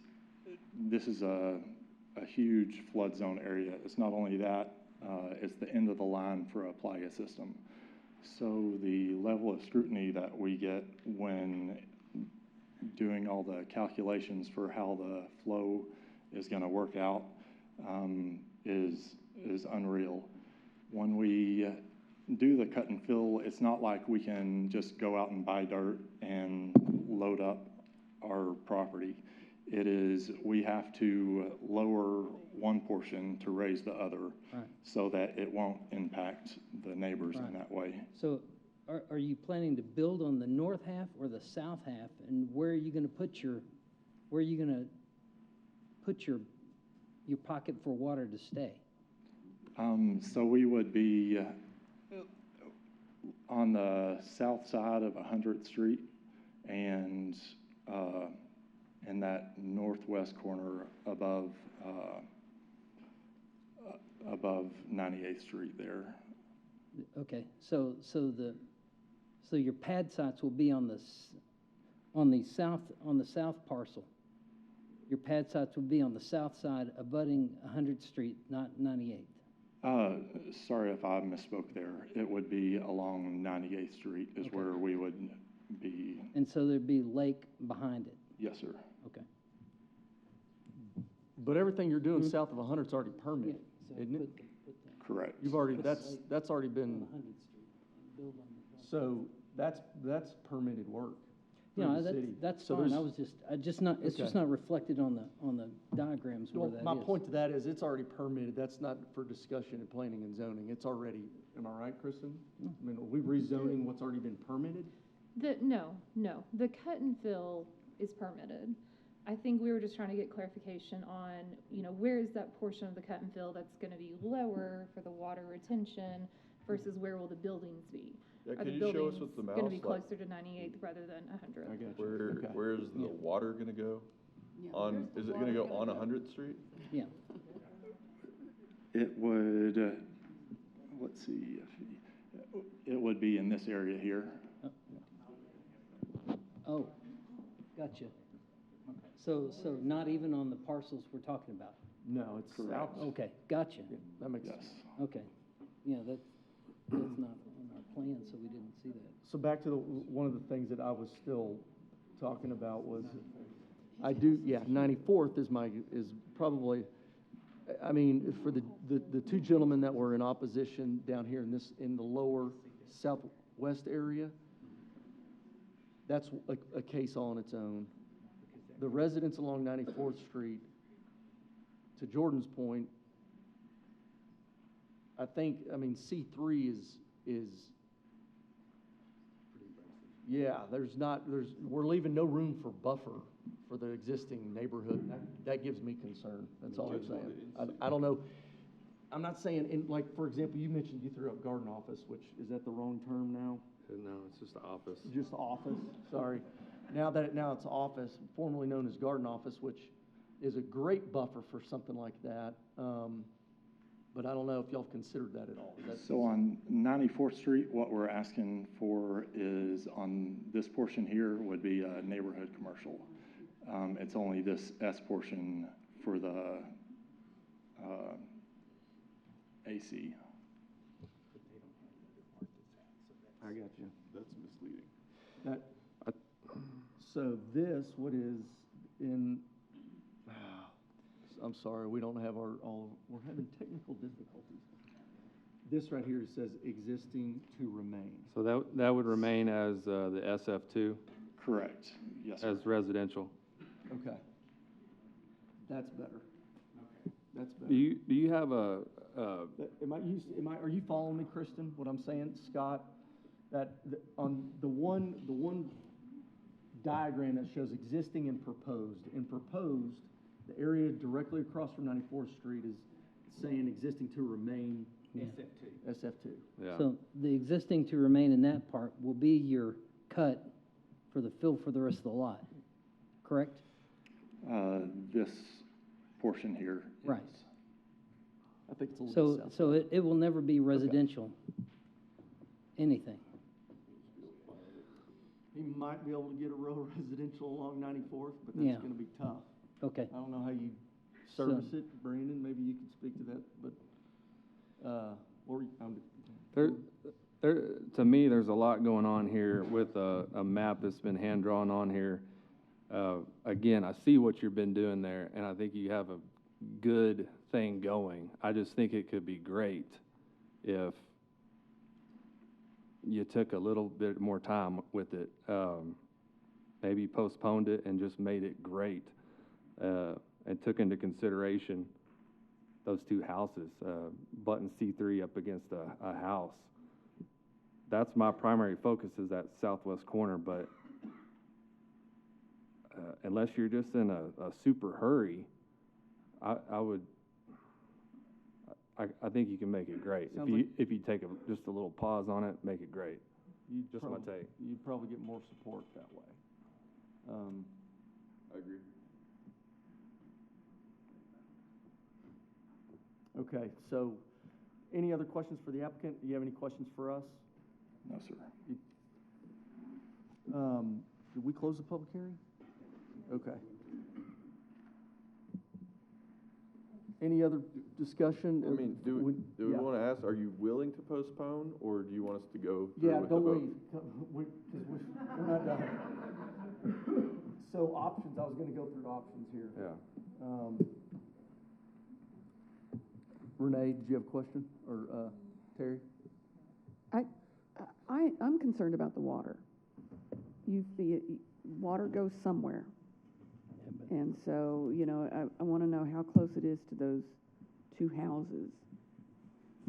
this is a huge flood zone area. It's not only that, it's the end of the line for a playa system. So the level of scrutiny that we get when doing all the calculations for how the flow is going to work out is unreal. When we do the cut and fill, it's not like we can just go out and buy dirt and load up our property. It is, we have to lower one portion to raise the other, right, so that it won't impact the neighbors in that way. So are you planning to build on the north half or the south half? And where are you going to put your pocket for water to stay? So we would be on the south side of 100th Street and in that northwest corner above 98th Street there. Okay, so your pad sites will be on the south parcel. Your pad sites will be on the south side abutting 100th Street, not 98th. Sorry if I misspoke there. It would be along 98th Street is where we would be. And so there'd be lake behind it? Yes, sir. Okay. But everything you're doing south of 100 is already permitted, isn't it? Correct. You've already, that's already been, so that's permitted work. Yeah, that's fine. It's just not reflected on the diagrams where that is. My point to that is it's already permitted. That's not for discussion in planning and zoning. It's already, am I right, Kristen? I mean, are we rezoning what's already been permitted? No. The cut and fill is permitted. I think we were just trying to get clarification on, where is that portion of the cut and fill that's going to be lower for the water retention versus where will the buildings be? Yeah, Are can the you show us buildings with the mouse? going to be closer to 98th rather than 100th? I got you. Where is the water going to go? Is it going to go on 100th Street? Yeah. It would, let's see, it would be in this area here. Oh, gotcha. So not even on the parcels we're talking about? No, it's correct. Okay, gotcha. Yeah, that makes sense. Okay. Yeah, that's not on our plan, so we didn't see that. So back to one of the things that I was still talking about was, 94th is probably, I mean, for the two gentlemen that were in opposition down here in the lower southwest area, that's a case all on its own. The residents along 94th Street, to Jordan's point, I think, C3 is we're leaving no room for buffer for the existing neighborhood. That gives me concern. That's all I'm saying. I don't know. I'm not saying, for example, you mentioned you threw up garden office, which, is that the wrong term now? No, it's just the office. Just office, sorry. Now it's office, formerly known as garden office, which is a great buffer for something like that. But I don't know if y'all have considered that at all. Is that- So on 94th Street, what we're asking for is on this portion here would be a neighborhood commercial. It's only this S portion for the AC. I got you. That's misleading. That, so this, what is in, I'm sorry, we don't have we're having technical difficulties. This right here says existing to remain. So that would remain as the SF2, Correct. Yes, sir. as residential. Okay. That's better. Okay. That's better. Do you have a, Are you following me, Kristen, what I'm saying, Scott? On the one diagram that shows existing and proposed. In proposed, the area directly across from 94th Street is saying existing to remain SF2. yeah. So the existing to remain in that part will be your cut for the fill for the rest of the lot, correct? This portion here. Right. is. I think it's a little bit south. So it will never be residential, anything. He might be able to get a row residential along 94th, but Yeah. that's gonna be tough. Okay. I don't know how you service it, Brandon, maybe you can speak to that, but, To me, there's a lot going on here with a map that's been hand-drawn on here. Again, I see what you've been doing there, and I think you have a good thing going. I just think it could be great if you took a little bit more time with it. Maybe postponed it and just made it great, and took into consideration those two houses, button C3 up against a house. That's my primary focus, is that southwest corner, but unless you're just in a super hurry, I think you can make it great. If you take just a little pause on it, make it great. Just my take. You'd probably get more support that way. I agree. Okay, so any other questions for the applicant? Do you have any questions for us? No, sir. Did we close the public hearing? Okay. Any other discussion? I mean, do we yeah. want to ask, are you willing to postpone, or do you want us to go through Yeah, with the don't vote? leave, because we're not done. So options, I was gonna go through options here. Yeah. Renee, did you have a question? Or Terry? I'm concerned about the water. Water goes somewhere. And so, I want to know how close it is to those two houses.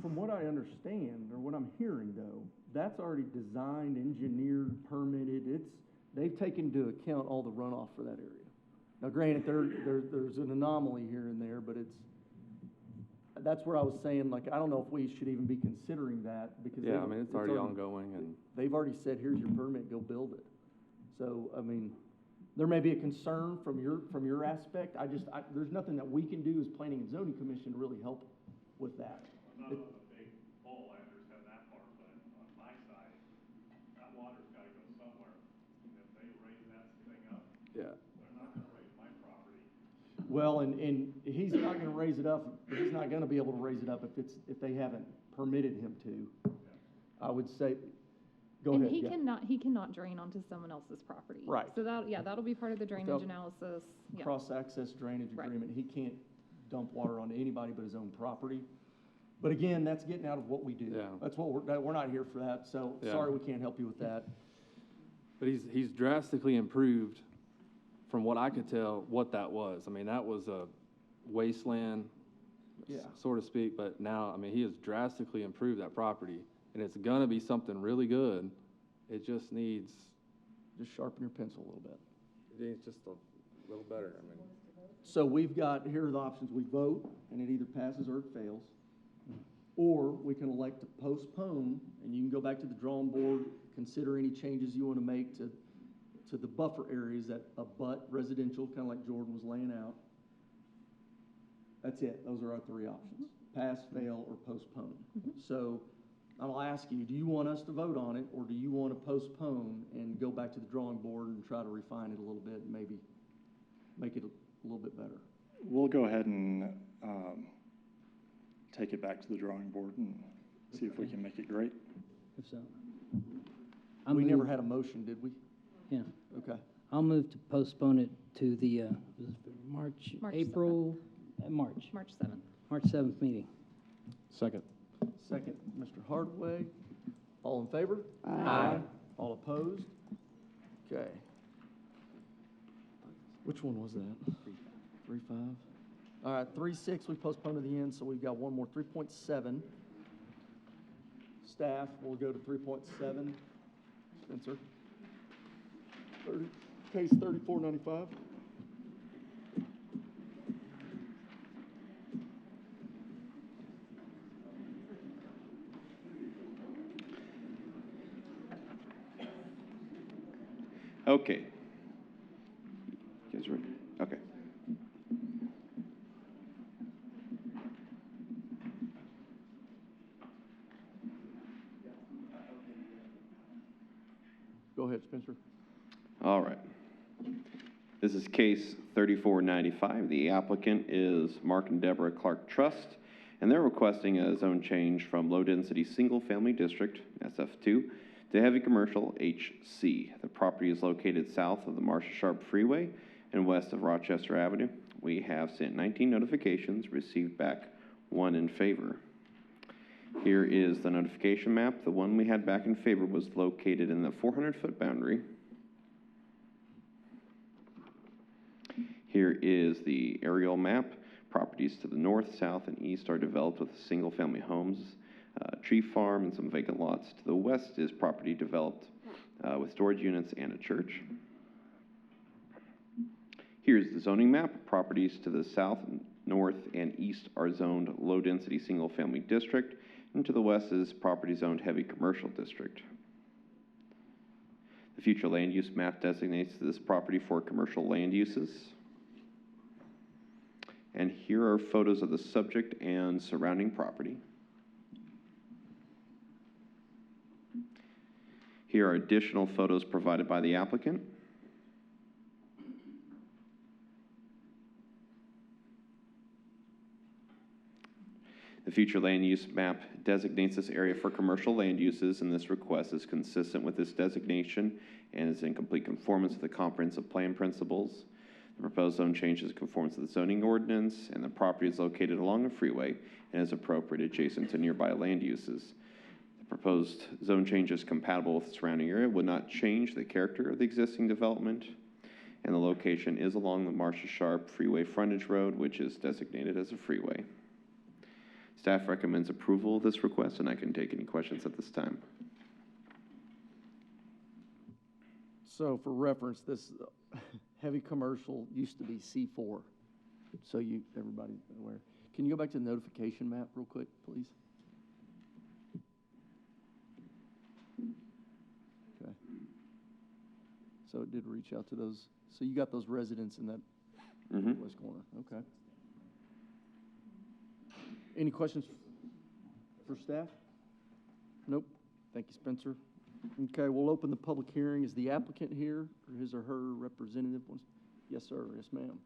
From what I understand, or what I'm hearing though, that's already designed, engineered, permitted. They've taken into account all the runoff for that area. Now granted, there's an anomaly here and there, but that's where I was saying, like, I don't know if we should even be considering that, because Yeah, I mean, it's already ongoing, and they've already said, here's your permit, go build it. So, I mean, there may be a concern from your aspect. There's nothing that we can do as Planning and Zoning Commission to really help with that. Not on the big pole, I understand that part, but on my side, that water's gotta go somewhere. And if they raise that thing up, yeah. they're not gonna raise my property. Well, and he's not gonna raise it up, he's not gonna be able to raise it up if they haven't permitted him to. I would say, go and ahead. he cannot drain onto someone else's property. Right. So that'll be part of the drainage analysis. Yeah. Cross-access drainage Right. agreement, he can't dump water onto anybody but his own property. But again, that's getting out of what we do. Yeah. That's what we're not here for that, so Yeah. sorry we can't help you with that. But he's drastically improved, from what I could tell, what that was. I mean, that was a wasteland, Yeah. so to speak, but now, I mean, he has drastically improved that property, and it's gonna be something really good. It just needs... Just sharpen your pencil a little bit. It needs just a little better, I mean. So we've got, here are the options. We vote, and it either passes or it fails. Or we can elect to postpone, and you can go back to the drawing board, consider any changes you want to make to the buffer areas that abut residential, kind of like Jordan was laying out. That's it. Those are our three options: pass, fail, or postpone. So I'll ask you, do you want us to vote on it, or do you want to postpone and go back to the drawing board and try to refine it a little bit and maybe make it a little bit better? We'll go ahead and take it back to the drawing board and see if we can make it great. If so. We never had a motion, did we? Yeah. Okay. I'll move to postpone it to the, March, March April, March. March 7th. March 7th meeting. Second. Second, Mr. Hardaway. All in favor? Aye. All opposed? Okay. Which one was that? 3.5. All right, 3.6 we postponed to the end, so we've got one more. 3.7. Staff, we'll go to 3.7. Spencer. Case 3495. Okay. You guys ready? Okay. Go ahead, Spencer. All right. This is case 3495. The applicant is Mark and Deborah Clark Trust, and they're requesting a zone change from low-density single-family district, SF2, to heavy commercial, HC. The property is located south of the Marcia Sharp Freeway and west of Rochester Avenue. We have sent 19 notifications, received back 1 in favor. Here is the notification map. The one we had back in favor was located in the 400-foot boundary. Here is the aerial map. Properties to the north, south, and east are developed with single-family homes, tree farm, and some vacant lots. To the west is property developed with storage units and a church. Here's the zoning map. Properties to the south, north, and east are zoned low-density single-family district, and to the west is property zoned heavy commercial district. The future land use map designates this property for commercial land uses. And here are photos of the subject and surrounding property. Here are additional photos provided by the applicant. The future land use map designates this area for commercial land uses, and this request is consistent with this designation and is in complete conformance with the comprehensive plan principles. The proposed zone change is conforms to the zoning ordinance, and the property is located along a freeway and is appropriate adjacent to nearby land uses. The proposed zone change is compatible with the surrounding area, would not change the character of the existing development, and the location is along the Marcia Sharp Freeway frontage road, which is designated as a freeway. Staff recommends approval of this request, and I can take any questions at this time. So for reference, this heavy commercial used to be C4. So everybody's aware. Can you go back to the notification map real quick, please? Okay. So it did reach out to those. So you got those residents in that west corner. Okay. Any questions for staff? Nope. Thank you, Spencer. Okay, we'll open the public hearing. Is the applicant here, or his or her representative? Yes, sir. Yes, ma'am.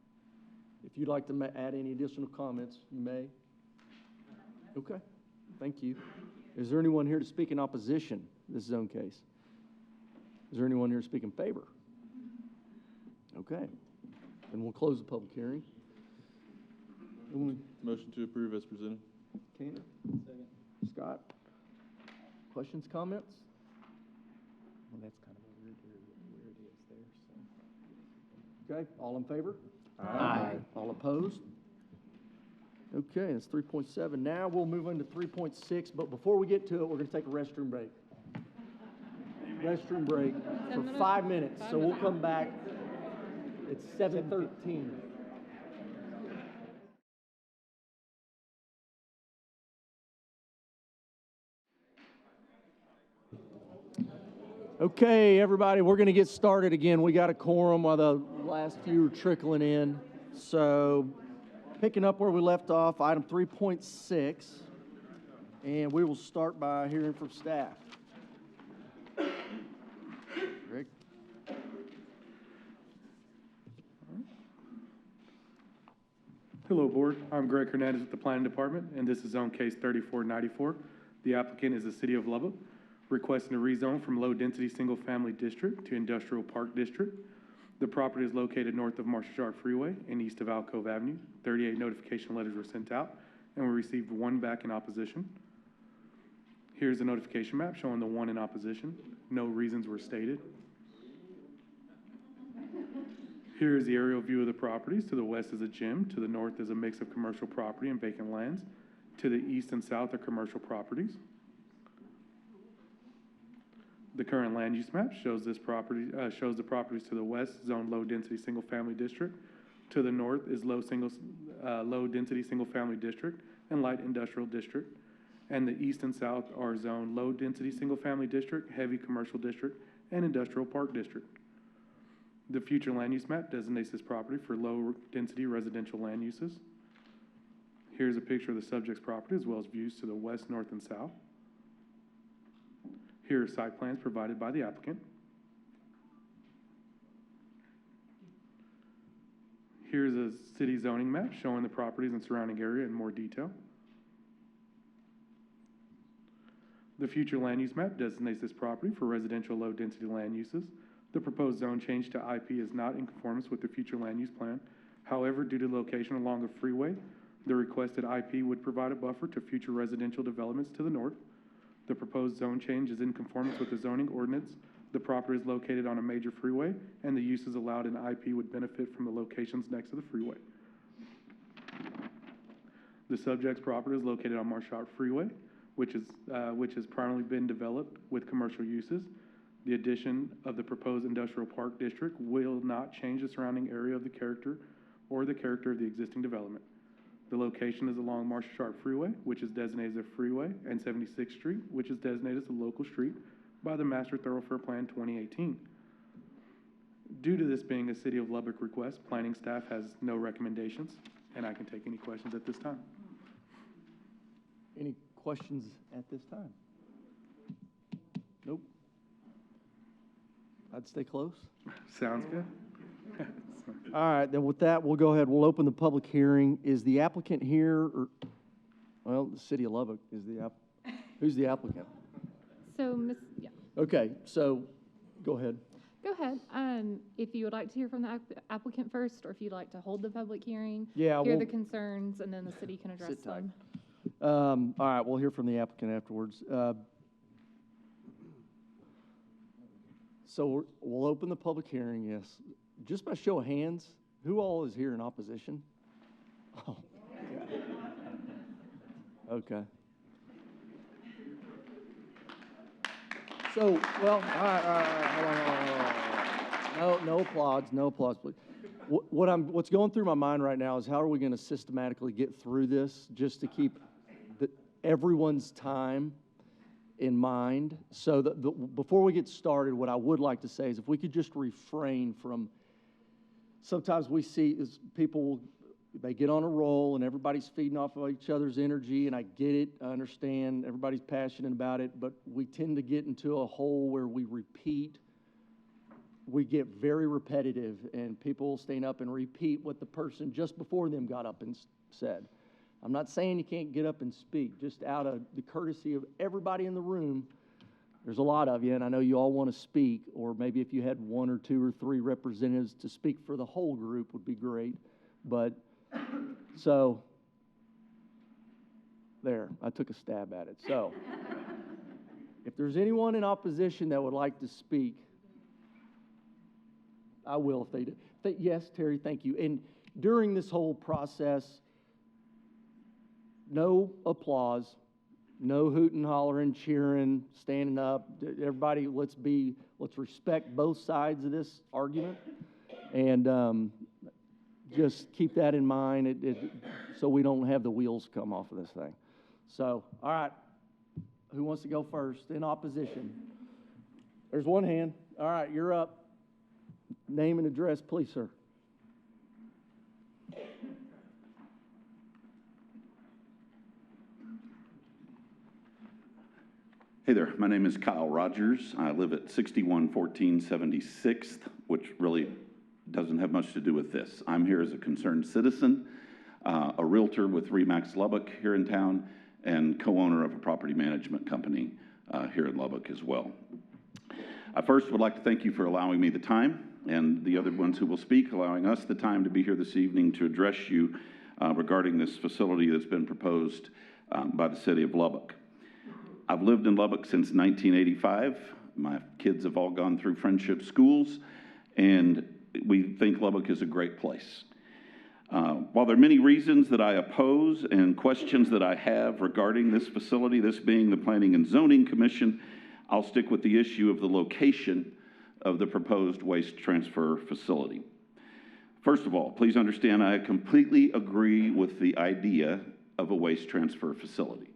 If you'd like to add any additional comments, you may. Okay, thank you. Is there anyone here to speak in opposition to this zone case? Is there anyone here to speak in favor? Okay, then we'll close the public hearing. Motion to approve as presented. Tanner? Second. Scott? Questions, comments? Well, that's kind of a weird where it is there, so. Okay, all in favor? Aye. All opposed? Okay, that's 3.7. Now we'll move on to 3.6, but before we get to it, we're going to take a restroom break. Restroom break for 5 minutes, so we'll come back. It's 7:13. Okay, everybody, we're going to get started again. We got a quorum while the last few are trickling in. So picking up where we left off, item 3.6, and we will start by hearing from staff. Rick? Hello, Board. I'm Greg Hernandez with the Planning Department, and this is zone case 3494. The applicant is the City of Lubbock, requesting a rezone from low-density single-family district to industrial park district. The property is located north of Marshall Sharp Freeway and east of Alcove Avenue. 38 notification letters were sent out, and we received 1 back in opposition. Here's the notification map showing the 1 in opposition. No reasons were stated. Here is the aerial view of the properties. To the west is a gym. To the north is a mix of commercial property and vacant lands. To the east and south are commercial properties. The current land use map shows the properties to the west, zone low density single family district. To the north is low density single family district and light industrial district. And the east and south are zone low density single family district, heavy commercial district, and industrial park district. The future land use map designates this property for low density residential land uses. Here's a picture of the subject's property as well as views to the west, north, and south. Here are site plans provided by the applicant. Here's a city zoning map showing the properties and surrounding area in more detail. The future land use map designates this property for residential low-density land uses. The proposed zone change to IP is not in conformance with the future land use plan. However, due to the location along a freeway, the requested IP would provide a buffer to future residential developments to the north. The proposed zone change is in conformance with the zoning ordinance. The property is located on a major freeway, and the uses allowed in IP would benefit from the locations next to the freeway. The subject's property is located on Marshall Sharp Freeway, which has primarily been developed with commercial uses. The addition of the proposed industrial park district will not change the surrounding area of the character of the existing development. The location is along Marshall Sharp Freeway, which is designated as a freeway, and 76th Street, which is designated as a local street by the Master Thoroughfare Plan 2018. Due to this being a City of Lubbock request, planning staff has no recommendations, and I can take any questions at this time. Any questions at this time? Nope. I'd stay close. Sounds good. All right, then with that, we'll go ahead. We'll open the public hearing. Is the applicant here? Or, well, the City of Lubbock is the who's the applicant? So, yeah. Okay, so go ahead. Go ahead. If you would like to hear from the applicant first, or if you'd like to hold the public hearing, yeah, hear the concerns, and then the city can address them. All right, we'll hear from the applicant afterwards. So we'll open the public hearing, yes. Just by show of hands, who all is here in opposition? Oh, okay. So, well, all right, hold on. No applause, please. What's going through my mind right now is how are we going to systematically get through this just to keep everyone's time in mind. So before we get started, what I would like to say is if we could just refrain from, sometimes we see is people, they get on a roll and everybody's feeding off of each other's energy, and I get it, I understand, everybody's passionate about it, but we tend to get into a hole where we repeat, we get very repetitive, and people stand up and repeat what the person just before them got up and said. I'm not saying you can't get up and speak, just out of the courtesy of everybody in the room. There's a lot of you, and I know you all want to speak, or maybe if you had 1 or 2 or 3 representatives to speak for the whole group would be great. But, so, there, I took a stab at it. So, if there's anyone in opposition that would like to speak, I will if they do. Yes, Terry, thank you. And during this whole process, no applause, no hooting, hollering, cheering, standing up. Everybody, let's respect both sides of this argument, and just keep that in mind so we don't have the wheels come off of this thing. So, all right, who wants to go first in opposition? There's one hand. All right, you're up. Name and address, please, sir. Hey there, my name is Kyle Rogers. I live at 6114 76th, which really doesn't have much to do with this. I'm here as a concerned citizen, a realtor with Remax Lubbock here in town, and co-owner of a property management company here in Lubbock as well. I first would like to thank you for allowing me the time, and the other ones who will speak, allowing us the time to be here this evening to address you regarding this facility that's been proposed by the city of Lubbock. I've lived in Lubbock since 1985. My kids have all gone through Friendship schools, and we think Lubbock is a great place. While there are many reasons that I oppose and questions that I have regarding this facility, this being the Planning and Zoning Commission, I'll stick with the issue of the location of the proposed waste transfer facility. First of all, please understand I completely agree with the idea of a waste transfer facility.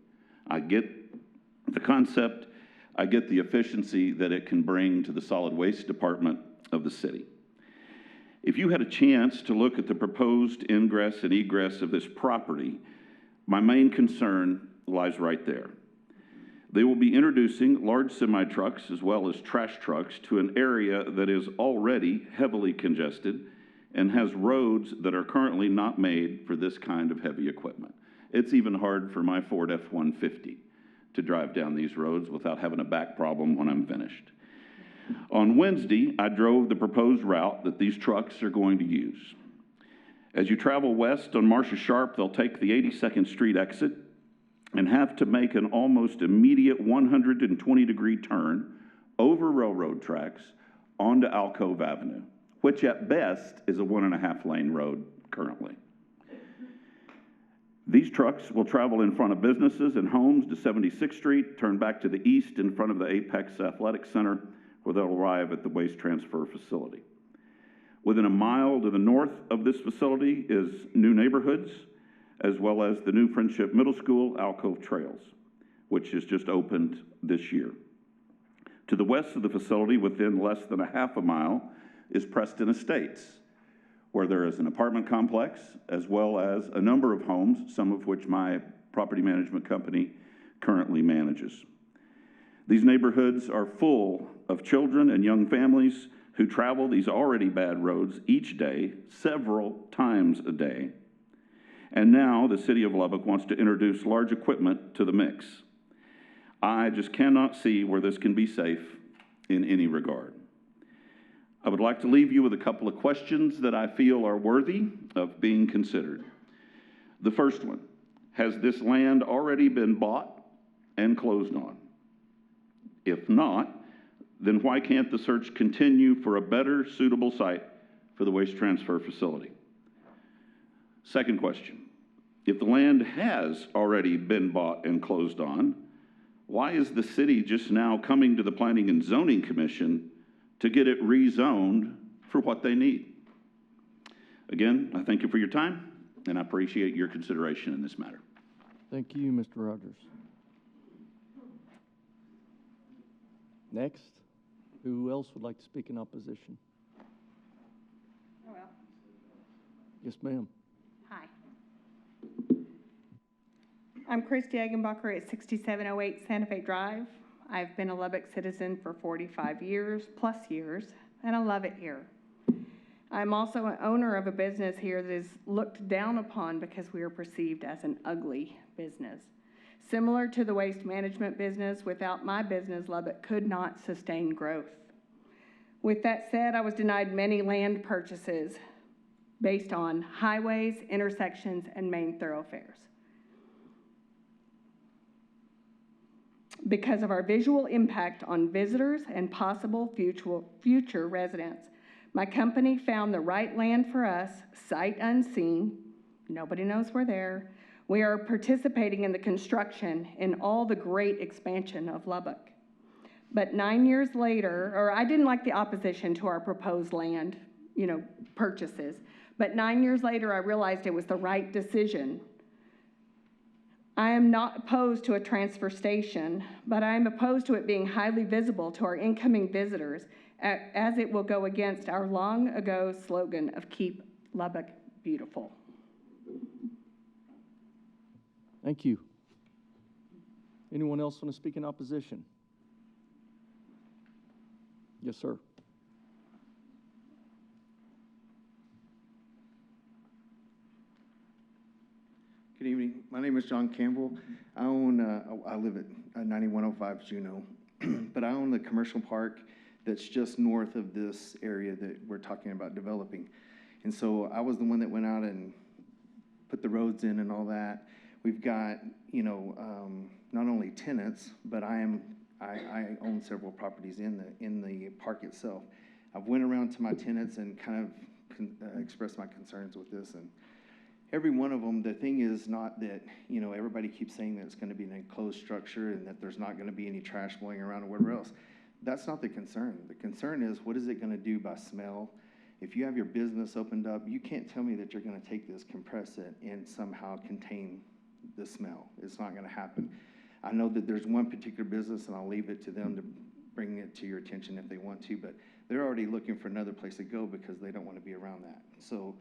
I get the concept, I get the efficiency that it can bring to the solid waste department of the city. If you had a chance to look at the proposed ingress and egress of this property, my main concern lies right there. They will be introducing large semi-trucks as well as trash trucks to an area that is already heavily congested and has roads that are currently not made for this kind of heavy equipment. It's even hard for my Ford F-150 to drive down these roads without having a back problem when I'm finished. On Wednesday, I drove the proposed route that these trucks are going to use. As you travel west on Marcia Sharp, they'll take the 82nd Street exit and have to make an almost immediate 120-degree turn over railroad tracks onto Alcove Avenue, which at best is a 1.5-lane road currently. These trucks will travel in front of businesses and homes to 76th Street, turn back to the east in front of the Apex Athletic Center, where they'll arrive at the waste transfer facility. Within a mile to the north of this facility is new neighborhoods, as well as the new Friendship Middle School Alcove Trails, which has just opened this year. To the west of the facility, within less than a half a mile, is Preston Estates, where there is an apartment complex, as well as a number of homes, some of which my property management company currently manages. These neighborhoods are full of children and young families who travel these already bad roads each day, several times a day. And now the city of Lubbock wants to introduce large equipment to the mix. I just cannot see where this can be safe in any regard. I would like to leave you with a couple of questions that I feel are worthy of being considered. The first one, has this land already been bought and closed on? If not, then why can't the search continue for a better suitable site for the waste transfer facility? Second question, if the land has already been bought and closed on, why is the city just now coming to the Planning and Zoning Commission to get it rezoned for what they need? Again, I thank you for your time, and I appreciate your consideration in this matter. Thank you, Mr. Rogers. Next, who else would like to speak in opposition? Oh, well. Yes, ma'am. Hi. I'm Christy Eggenbacher at 6708 Santa Fe Drive. I've been a Lubbock citizen for 45 years, and I love it here. I'm also an owner of a business here that is looked down upon because we are perceived as an ugly business. Similar to the waste management business, without my business, Lubbock could not sustain growth. With that said, I was denied many land purchases based on highways, intersections, and main thoroughfares. Because of our visual impact on visitors and possible future residents. My company found the right land for us, sight unseen. Nobody knows we're there. We are participating in the construction in all the great expansion of Lubbock. But 9 years later, or I didn't like the opposition to our proposed land, purchases. But 9 years later, I realized it was the right decision. I am not opposed to a transfer station, but I am opposed to it being highly visible to our incoming visitors, as it will go against our long ago slogan of Keep Lubbock Beautiful. Thank you. Anyone else want to speak in opposition? Yes, sir. Good evening. My name is John Campbell. I live at 9105 Juneau, but I own the commercial park that's just north of this area that we're talking about developing. And so I was the one that went out and put the roads in and all that. We've got, not only tenants, but I own several properties in the park itself. I've went around to my tenants and kind of expressed my concerns with this, and every one of them, the thing is not that, everybody keeps saying that it's going to be an enclosed structure and that there's not going to be any trash blowing around or whatever else. That's not the concern. The concern is, what is it going to do by smell? If you have your business opened up, you can't tell me that you're going to take this, compress it, and somehow contain the smell. It's not going to happen. I know that there's one particular business, and I'll leave it to them to bring it to your attention if they want to, but they're already looking for another place to go because they don't want to be around that. So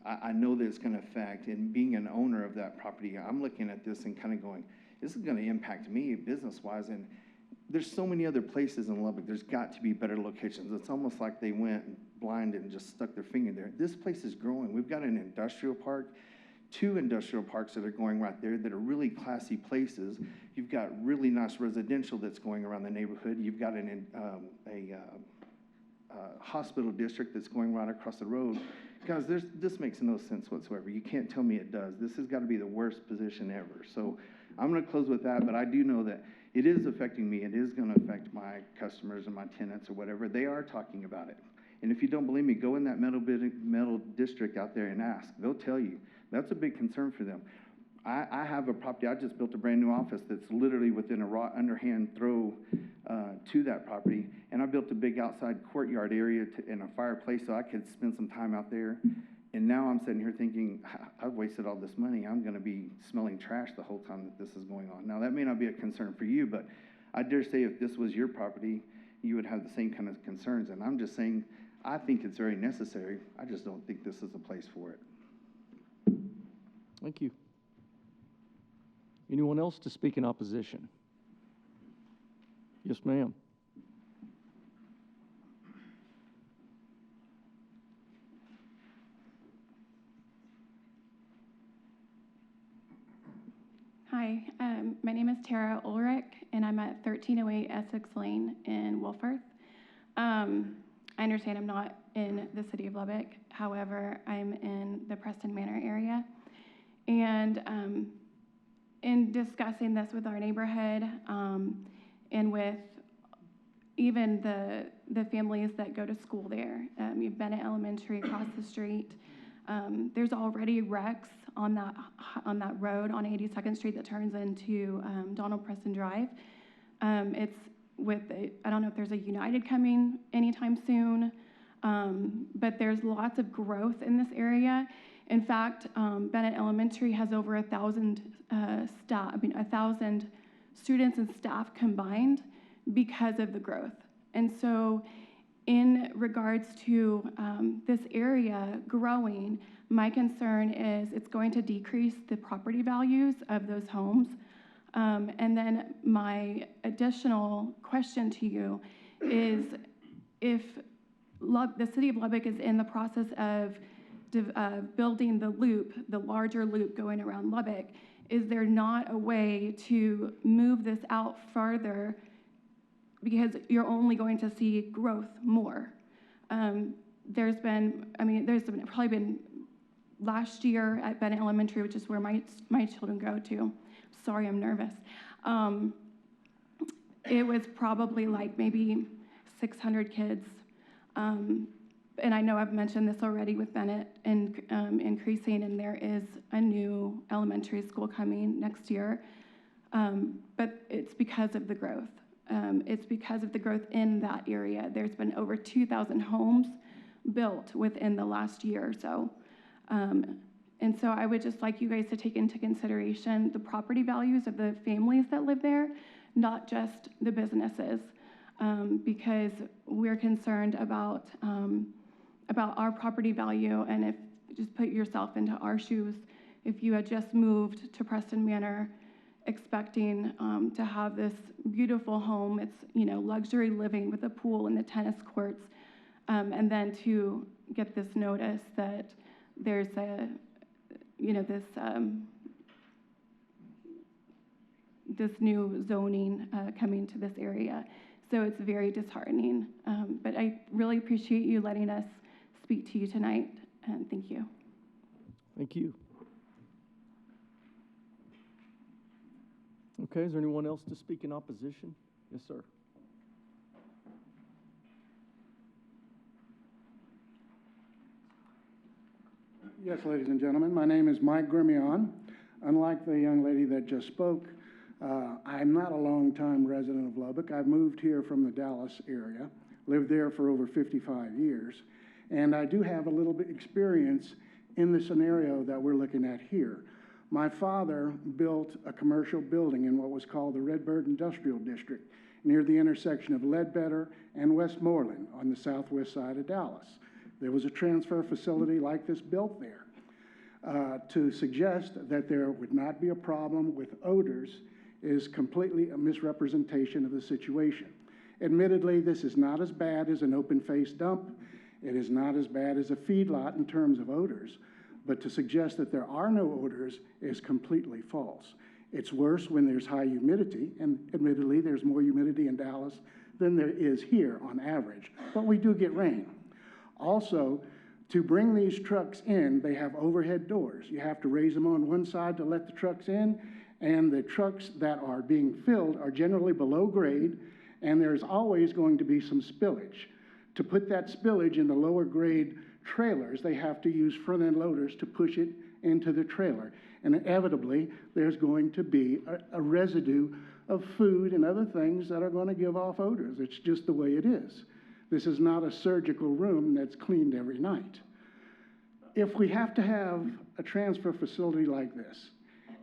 I know that it's going to affect, and being an owner of that property, I'm looking at this and kind of going, this is going to impact me business-wise, and there's so many other places in Lubbock. There's got to be better locations. It's almost like they went blind and just stuck their finger there. This place is growing. We've got an industrial park, 2 industrial parks that are going right there that are really classy places. You've got really nice residential that's going around the neighborhood. You've got a hospital district that's going right across the road. Guys, this makes no sense whatsoever. You can't tell me it does. This has got to be the worst position ever. So I'm going to close with that, but I do know that it is affecting me. It is going to affect my customers and my tenants or whatever. They are talking about it. And if you don't believe me, go in that metal district out there and ask. They'll tell you. That's a big concern for them. I have a property. I just built a brand new office that's literally within a underhand throw to that property. And I built a big outside courtyard area and a fireplace so I could spend some time out there. And now I'm sitting here thinking, I've wasted all this money. I'm going to be smelling trash the whole time that this is going on. Now, that may not be a concern for you, but I dare say if this was your property, you would have the same kind of concerns. And I'm just saying, I think it's very necessary. I just don't think this is the place for it. Thank you. Anyone else to speak in opposition? Yes, ma'am. Hi, my name is Tara Ulrich, and I'm at 1308 Essex Lane in Wolfforth. I understand I'm not in the city of Lubbock. However, I'm in the Preston Manor area. And in discussing this with our neighborhood and with even the families that go to school there, you've been at elementary across the street. There's already wrecks on that road on 82nd Street that turns into Donald Preston Drive. It's with I don't know if there's a United coming anytime soon, but there's lots of growth in this area. In fact, Bennett Elementary has over 1,000 1,000 students and staff combined because of the growth. And so in regards to this area growing, my concern is it's going to decrease the property values of those homes. And then my additional question to you is, if the city of Lubbock is in the process of building the loop, the larger loop going around Lubbock, is there not a way to move this out farther, because you're only going to see growth more? There's probably been last year at Bennett Elementary, which is where my children go to. Sorry, I'm nervous. It was probably like maybe 600 kids. And I know I've mentioned this already with Bennett and increasing, and there is a new elementary school coming next year. But it's because of the growth. It's because of the growth in that area. There's been over 2,000 homes built within the last year or so. And so I would just like you guys to take into consideration the property values of the families that live there, not just the businesses, because we're concerned about our property value. And if just put yourself into our shoes, if you had just moved to Preston Manor expecting to have this beautiful home. It's, you know, luxury living with a pool and the tennis courts. And then to get this notice that there's a, you know, this new zoning coming to this area. So it's very disheartening. But I really appreciate you letting us speak to you tonight, and thank you. Thank you. Okay, is there anyone else to speak in opposition? Yes, sir. Yes, ladies and gentlemen, my name is Mike Grimion. Unlike the young lady that just spoke, I'm not a long-time resident of Lubbock. I've moved here from the Dallas area, lived there for over 55 years, and I do have a little bit experience in the scenario that we're looking at here. My father built a commercial building in what was called the Redbird Industrial District near the intersection of Ledbetter and Westmoreland on the southwest side of Dallas. There was a transfer facility like this built there. To suggest that there would not be a problem with odors is completely a misrepresentation of the situation. Admittedly, this is not as bad as an open-faced dump. It is not as bad as a feedlot in terms of odors, but to suggest that there are no odors is completely false. It's worse when there's high humidity, and admittedly, there's more humidity in Dallas than there is here on average, but we do get rain. Also, to bring these trucks in, they have overhead doors. You have to raise them on one side to let the trucks in, and the trucks that are being filled are generally below grade, and there's always going to be some spillage. To put that spillage in the lower grade trailers, they have to use front-end loaders to push it into the trailer. And inevitably, there's going to be a residue of food and other things that are going to give off odors. It's just the way it is. This is not a surgical room that's cleaned every night. If we have to have a transfer facility like this,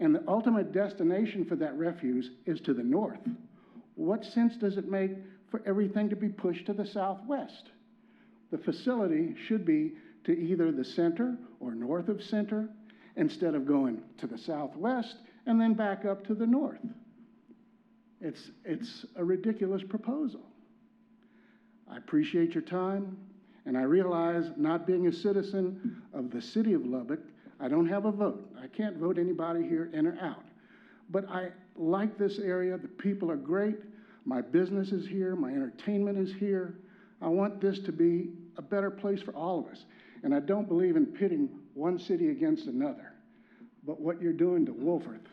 and the ultimate destination for that refuse is to the north, what sense does it make for everything to be pushed to the southwest? The facility should be to either the center or north of center instead of going to the southwest and then back up to the north. It's a ridiculous proposal. I appreciate your time, and I realize, not being a citizen of the city of Lubbock, I don't have a vote. I can't vote anybody here in or out. But I like this area. The people are great. My business is here. My entertainment is here. I want this to be a better place for all of us. And I don't believe in pitting one city against another. But what you're doing to Wolforth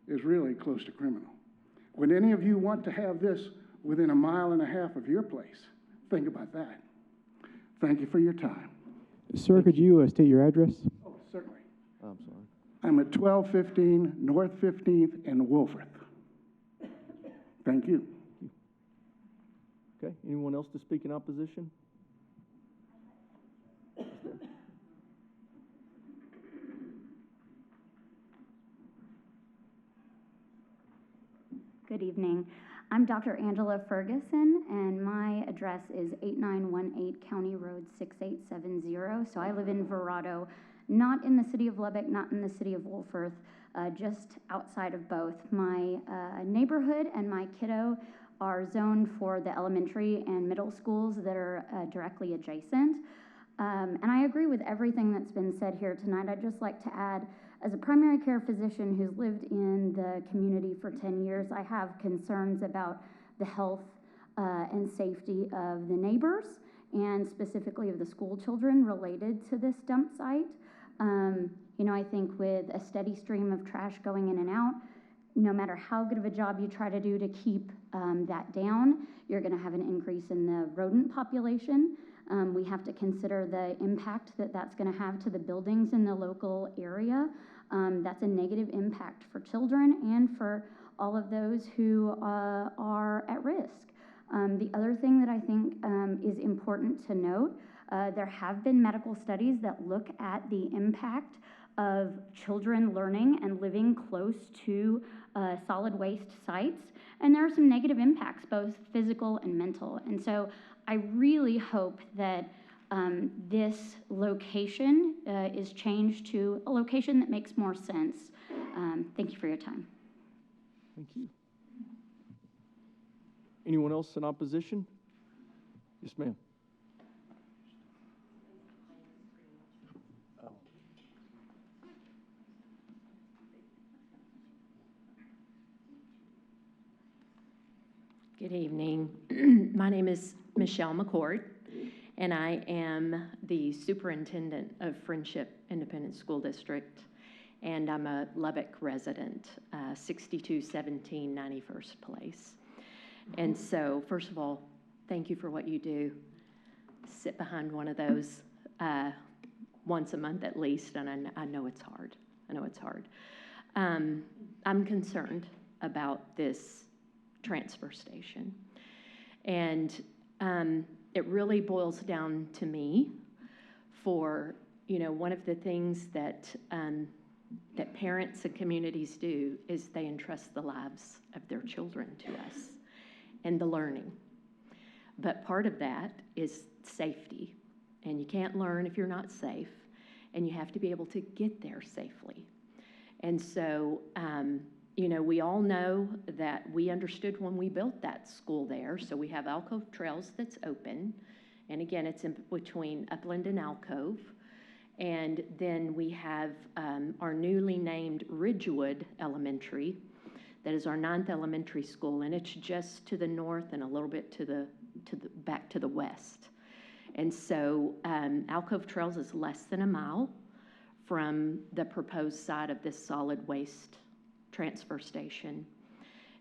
is really close to criminal. Would any of you want to have this within a mile and a half of your place? Think about that. Thank you for your time. Sir, could you state your address? Oh, certainly. I'm sorry. I'm at 1215 North 15th in Wolforth. Thank you. Okay, anyone else to speak in opposition? Good evening. I'm Dr. Angela Ferguson, and my address is 8918 County Road 6870. So I live in Verrado, not in the city of Lubbock, not in the city of Wolforth, just outside of both. My neighborhood and my kiddo are zoned for the elementary and middle schools that are directly adjacent. And I agree with everything that's been said here tonight. I'd just like to add, as a primary care physician who's lived in the community for 10 years, I have concerns about the health and safety of the neighbors, and specifically of the school children related to this dump site. You know, I think with a steady stream of trash going in and out, no matter how good of a job you try to do to keep that down, you're going to have an increase in the rodent population. We have to consider the impact that that's going to have to the buildings in the local area. That's a negative impact for children and for all of those who are at risk. The other thing that I think is important to note, there have been medical studies that look at the impact of children learning and living close to solid waste sites, and there are some negative impacts, both physical and mental. And so I really hope that this location is changed to a location that makes more sense. Thank you for your time. Thank you. Anyone else in opposition? Yes, ma'am. Good evening. My name is Michelle McCord, and I am the superintendent of Friendship Independent School District, and I'm a Lubbock resident, 6217 91st Place. And so, first of all, thank you for what you do. Sit behind one of those once a month at least, and I know it's hard. I know it's hard. I'm concerned about this transfer station. And it really boils down to me for, one of the things that parents and communities do is they entrust the lives of their children to us and the learning. But part of that is safety. And you can't learn if you're not safe, and you have to be able to get there safely. And so, we all know that we understood when we built that school there. So we have Alcove Trails that's open. And again, it's in between Upland and Alcove. And then we have our newly named Ridgewood Elementary. That is our 9th elementary school. And it's just to the north and a little bit back to the west. And so Alcove Trails is less than a mile from the proposed site of this solid waste transfer station.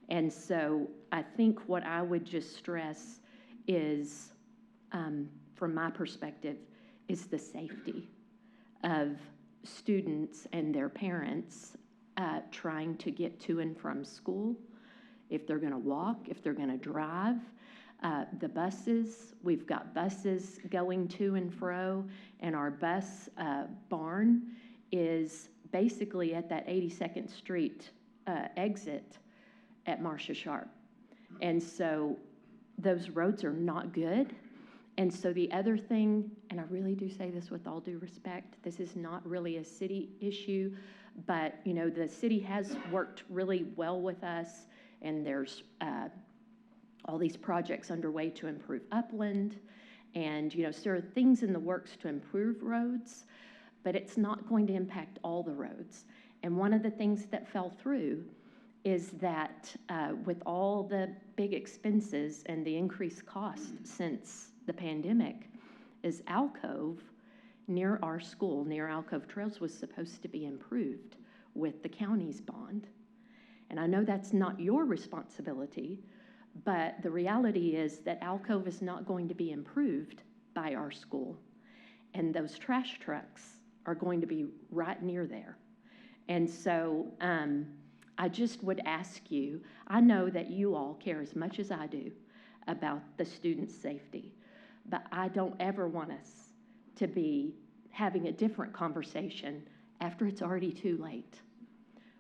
And so I think what I would just stress is, from my perspective, is the safety of students and their parents trying to get to and from school, if they're going to walk, if they're going to drive. The buses, we've got buses going to and fro, and our bus barn is basically at that 82nd Street exit at Marcia Sharp. And so those roads are not good. And so the other thing, and I really do say this with all due respect, this is not really a city issue, but the city has worked really well with us, and there's all these projects underway to improve Upland, and so there are things in the works to improve roads, but it's not going to impact all the roads. And one of the things that fell through is that with all the big expenses and the increased cost since the pandemic, is Alcove near our school, near Alcove Trails, was supposed to be improved with the county's bond. And I know that's not your responsibility, but the reality is that Alcove is not going to be improved by our school. And those trash trucks are going to be right near there. And so I just would ask you, I know that you all care as much as I do about the students' safety, but I don't ever want us to be having a different conversation after it's already too late.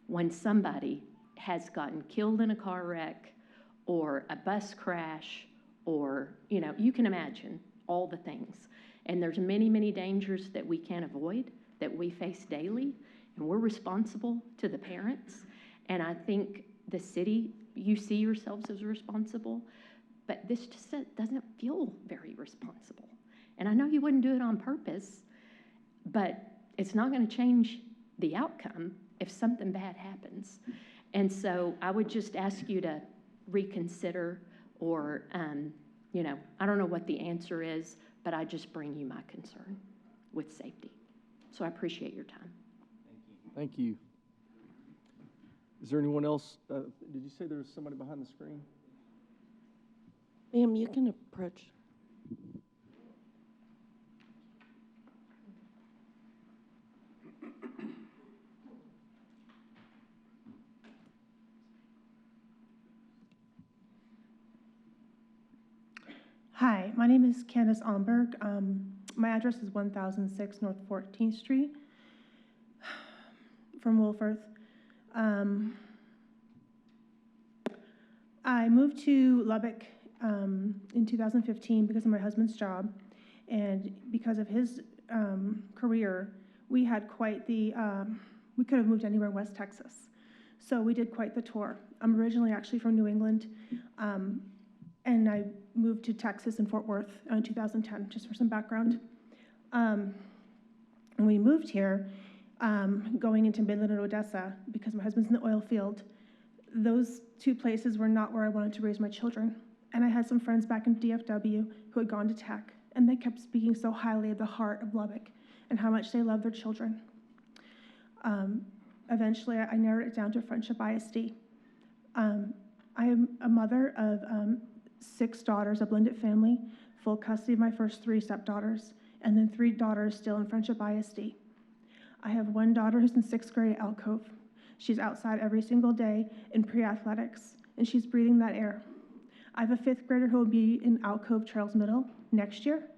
When somebody has gotten killed in a car wreck or a bus crash, or, you can imagine all the things. And there's many, many dangers that we can't avoid, that we face daily, and we're responsible to the parents. And I think the city, you see yourselves as responsible, but this just doesn't feel very responsible. And I know you wouldn't do it on purpose, but it's not going to change the outcome if something bad happens. And so I would just ask you to reconsider, or, I don't know what the answer is, but I just bring you my concern with safety. So I appreciate your time. Thank you. Is there anyone else? Did you say there was somebody behind the screen? Ma'am, you can approach. Hi, my name is Candace Omberg. My address is 1006 North 14th Street from Wolford. I moved to Lubbock in 2015 because of my husband's job, and because of his career, we had quite the, we could have moved anywhere in West Texas. So we did quite the tour. I'm originally actually from New England, and I moved to Texas and Fort Worth in 2010, just for some background. When we moved here, going into Midland and Odessa, because my husband's in the oil field, those two places were not where I wanted to raise my children. And I had some friends back in DFW who had gone to tech, and they kept speaking so highly of the heart of Lubbock and how much they love their children. Eventually, I narrowed it down to Friendship ISD. I am a mother of 6 daughters, a blended family, full custody of my first 3 stepdaughters, and then 3 daughters still in Friendship ISD. I have one daughter who's in 6th grade at Alcove. She's outside every single day in pre-athletics, and she's breathing that air. I have a 5th grader who will be in Alcove Trails Middle next year.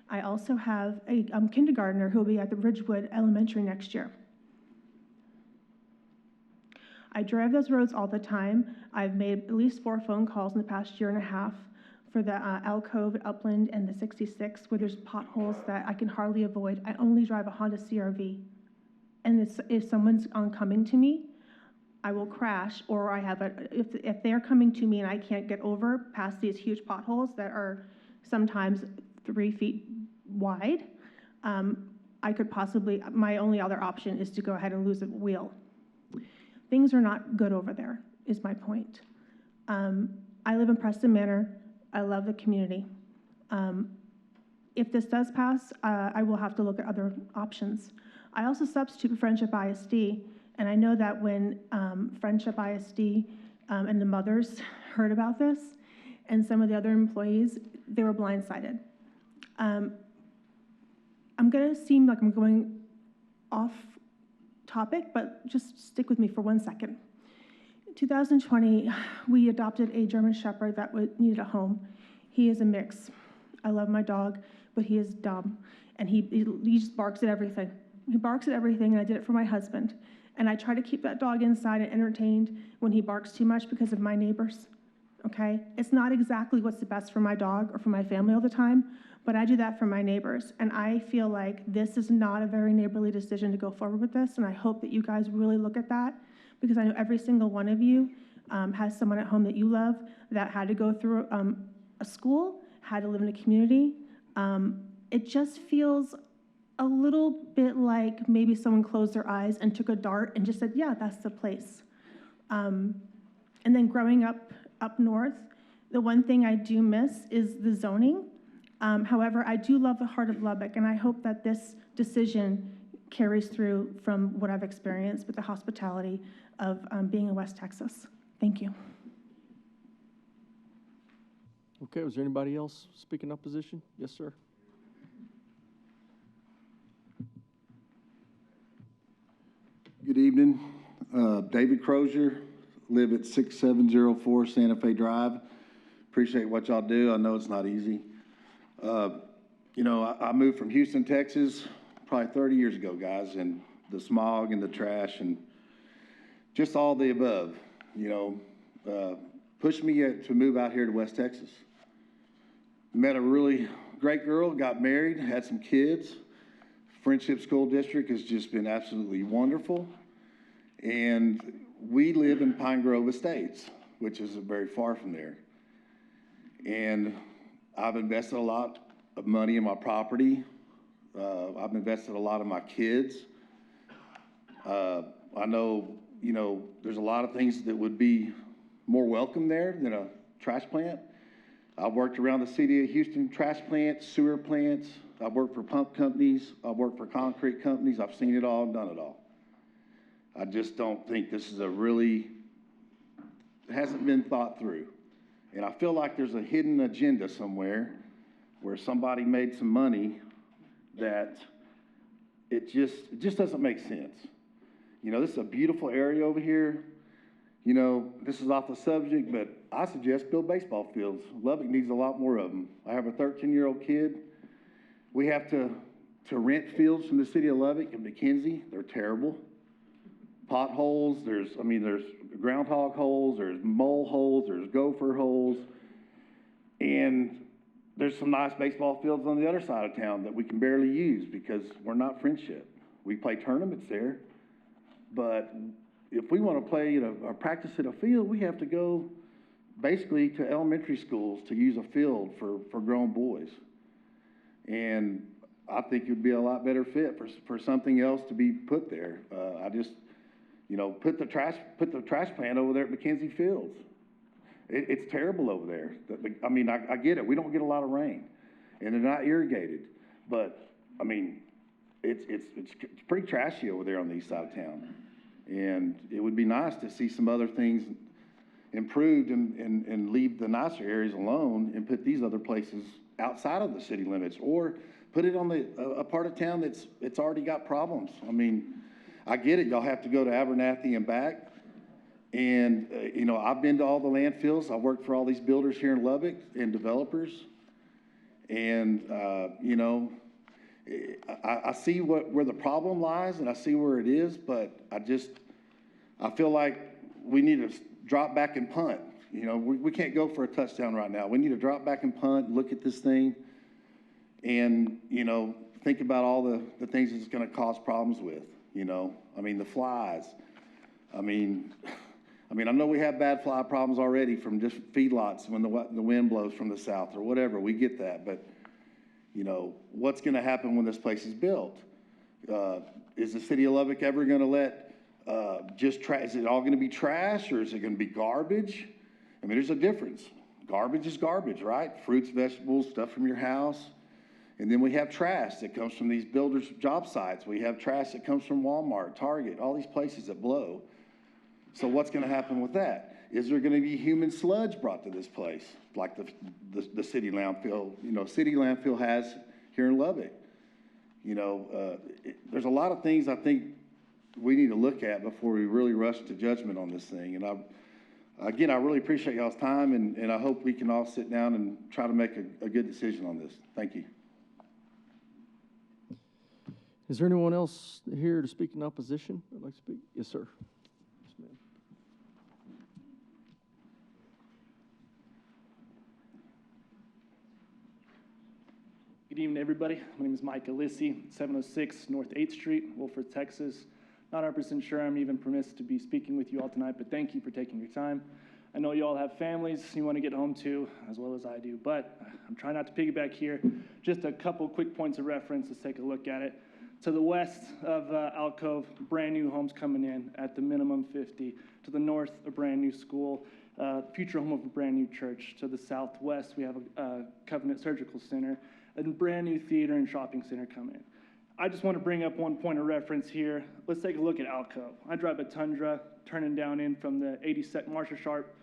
I also have a kindergartner who will be at the Ridgewood Elementary next year. I drive those roads all the time. I've made at least 4 phone calls in the past year and a half for the Alcove, Upland, and the 66, where there's potholes that I can hardly avoid. I only drive a Honda CR-V. And if someone's oncoming to me, I will crash, or I have if they're coming to me and I can't get over past these huge potholes that are sometimes 3 feet wide, I could possibly, my only other option is to go ahead and lose a wheel. Things are not good over there, is my point. I live in Preston Manor. I love the community. If this does pass, I will have to look at other options. I also substitute for Friendship ISD, and I know that when Friendship ISD and the mothers heard about this, and some of the other employees, they were blindsided. I'm gonna seem like I'm going off topic, but just stick with me for 1 second. In 2020, we adopted a German Shepherd that needed a home. He is a mix. I love my dog, but he is dumb, and he just barks at everything. He barks at everything, and I did it for my husband. And I try to keep that dog inside and entertained when he barks too much because of my neighbors, okay? It's not exactly what's the best for my dog or for my family all the time, but I do that for my neighbors. And I feel like this is not a very neighborly decision to go forward with this, and I hope that you guys really look at that, because I know every single one of you has someone at home that you love that had to go through a school, had to live in a community. It just feels a little bit like maybe someone closed their eyes and took a dart and just said, yeah, that's the place. And then growing up north, the one thing I do miss is the zoning. However, I do love the heart of Lubbock, and I hope that this decision carries through from what I've experienced with the hospitality of being in West Texas. Thank you. Okay, was there anybody else speaking opposition? Yes, sir. Good evening. David Crozier, live at 6704 Santa Fe Drive. Appreciate what y'all do. I know it's not easy. You know, I moved from Houston, Texas, probably 30 years ago, guys, and the smog and the trash and just all the above, you know, pushed me to move out here to West Texas. Met a really great girl, got married, had some kids. Friendship School District has just been absolutely wonderful. And we live in Pine Grove Estates, which is very far from there. And I've invested a lot of money in my property. I've invested a lot in my kids. I know, you know, there's a lot of things that would be more welcome there than a trash plant. I've worked around the city of Houston trash plants, sewer plants. I've worked for pump companies. I've worked for concrete companies. I've seen it all, done it all. I just don't think this is it hasn't been thought through. And I feel like there's a hidden agenda somewhere where somebody made some money that it just doesn't make sense. You know, this is a beautiful area over here. You know, this is off the subject, but I suggest build baseball fields. Lubbock needs a lot more of them. I have a 13-year-old kid. We have to rent fields from the city of Lubbock and McKenzie. They're terrible. Potholes, there's groundhog holes, there's mole holes, there's gopher holes. And there's some nice baseball fields on the other side of town that we can barely use because we're not Friendship. We play tournaments there, but if if we want to play or practice at a field, we have to go basically to elementary schools to use a field for grown boys. And I think it would be a lot better fit for something else to be put there. I just, put the trash plant over there at McKenzie Fields. It's terrible over there. I mean, I get it. We don't get a lot of rain, and they're not irrigated. But I mean, it's pretty trashy over there on the east side of town. And it would be nice to see some other things improved and leave the nicer areas alone and put these other places outside of the city limits, or put it on a part of town that's already got problems. I mean, I get it. Y'all have to go to Abernathy and back. And, I've been to all the landfills. I worked for all these builders here in Lubbock and developers. And, I see where the problem lies, and I see where it is, but I feel like we need to drop back and punt. We can't go for a touchdown right now. We need to drop back and punt, look at this thing, and, think about all the things it's going to cause problems with, I mean, the flies. I mean, I know we have bad fly problems already from just feedlots when the wind blows from the south or whatever. We get that, but what's going to happen when this place is built? Is the city of Lubbock ever going to let is it all going to be trash, or is it going to be garbage? I mean, there's a difference. Garbage is garbage, right? Fruits, vegetables, stuff from your house. And then we have trash that comes from these builders' job sites. We have trash that comes from Walmart, Target, all these places that blow. So what's going to happen with that? Is there going to be human sludge brought to this place, like the city landfill? City landfill has here in Lubbock. There's a lot of things I think we need to look at before we really rush to judgment on this thing. And I really appreciate y'all's time, and I hope we can all sit down and try to make a good decision on this. Thank you. Is there anyone else here to speak in opposition? I'd like to speak. Yes, sir. Yes, ma'am. Good evening, everybody. My name is Mike Alissi, 706 North 8th Street, Wolford, Texas. Not 100% sure I'm even permitted to be speaking with you all tonight, but thank you for taking your time. I know you all have families you want to get home to, as well as I do, but I'm trying not to piggyback here. Just a couple quick points of reference. Let's take a look at it. To the west of Alcove, brand new homes coming in at the minimum 50. To the north, a brand new school, future home of a brand new church. To the southwest, we have a Covenant Surgical Center, a brand new theater and shopping center coming in. I just want to bring up one point of reference here. Let's take a look at Alcove. I drive a Tundra, turning down in from the 82nd Marshall Sharp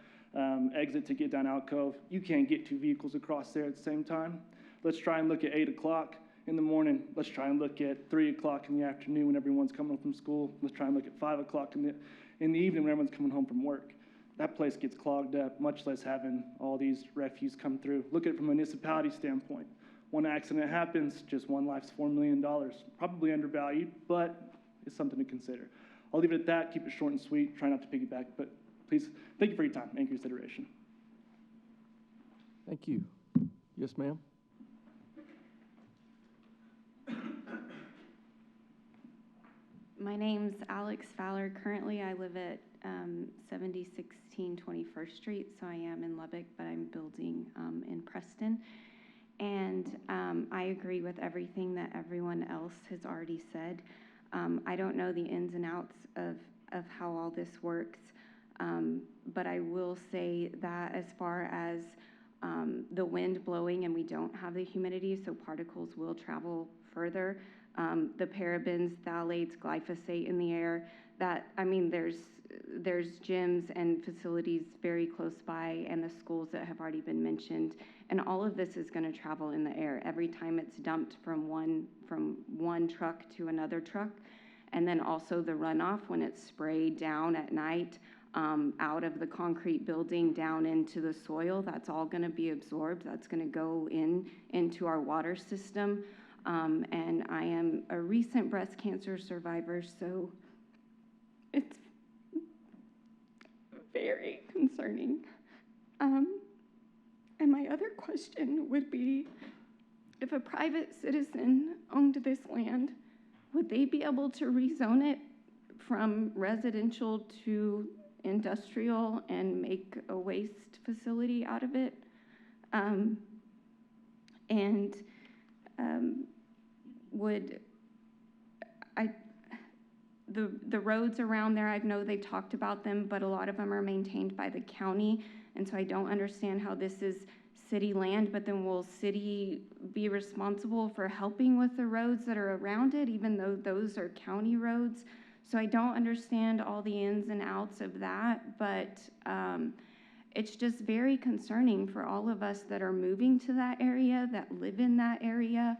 exit to get down Alcove. You can't get two vehicles across there at the same time. Let's try and look at 8 o'clock in the morning. Let's try and look at 3 o'clock in the afternoon when everyone's coming home from school. Let's try and look at 5 o'clock in the evening when everyone's coming home from work. That place gets clogged up, much less having all these refuse come through. Look at it from a municipality standpoint. One accident happens, just one life's $4 million. Probably undervalued, but it's something to consider. I'll leave it at that, keep it short and sweet, try not to piggyback, but please, thank you for your time and consideration. Thank you. Yes, ma'am. My name's Alex Fowler. Currently, I live at 7016 21st Street, so I am in Lubbock, but I'm building in Preston. And I agree with everything that everyone else has already said. I don't know the ins and outs of how all this works, but I will say that as far as the wind blowing and we don't have the humidity, so particles will travel further. The parabens, phthalates, glyphosate in the air, there's gyms and facilities very close by and the schools that have already been mentioned. And all of this is going to travel in the air every time it's dumped from one truck to another truck. And then also the runoff when it's sprayed down at night out of the concrete building down into the soil, that's all going to be absorbed. That's going to go into our water system. And I am a recent breast cancer survivor, so it's very concerning. And my other question would be, if a private citizen owned this land, would they be able to rezone it from residential to industrial and make a waste facility out of it. The roads around there, I know they've talked about them, but a lot of them are maintained by the county, and so I don't understand how this is city land, but then will city be responsible for helping with the roads that are around it, even though those are county roads? So I don't understand all the ins and outs of that, but it's just very concerning for all of us that are moving to that area, that live in that area.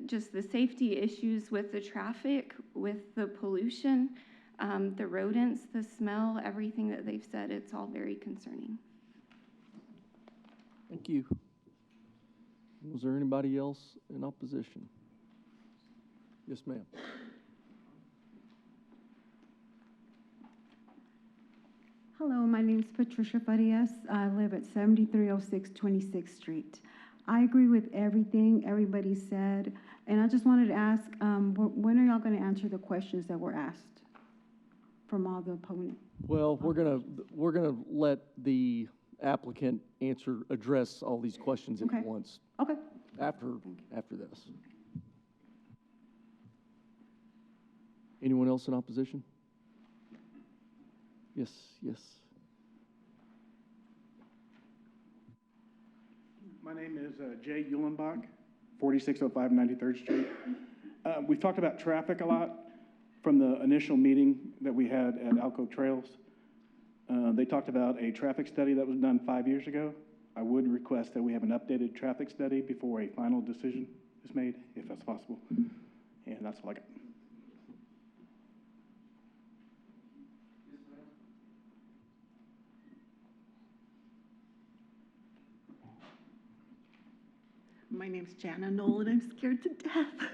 Just the safety issues with the traffic, with the pollution, the rodents, the smell, everything that they've said, it's all very concerning. Thank you. Was there anybody else in opposition? Yes, ma'am. Hello, my name is Patricia Farias. I live at 7306 26th Street. I agree with everything everybody said, and I just wanted to ask, when are y'all going to answer the questions that were asked from all the opponents? Well, we're gonna let the applicant address all these questions at once. Okay. After this. Anyone else in opposition? Yes, yes. My name is Jay Eulenbach, 4605 93rd Street. We've talked about traffic a lot from the initial meeting that we had at Alco Trails. They talked about a traffic study that was done 5 years ago. I would request that we have an updated traffic study before a final decision is made, if that's possible. And that's all I got. My name's Jana Nolan. I'm scared to death.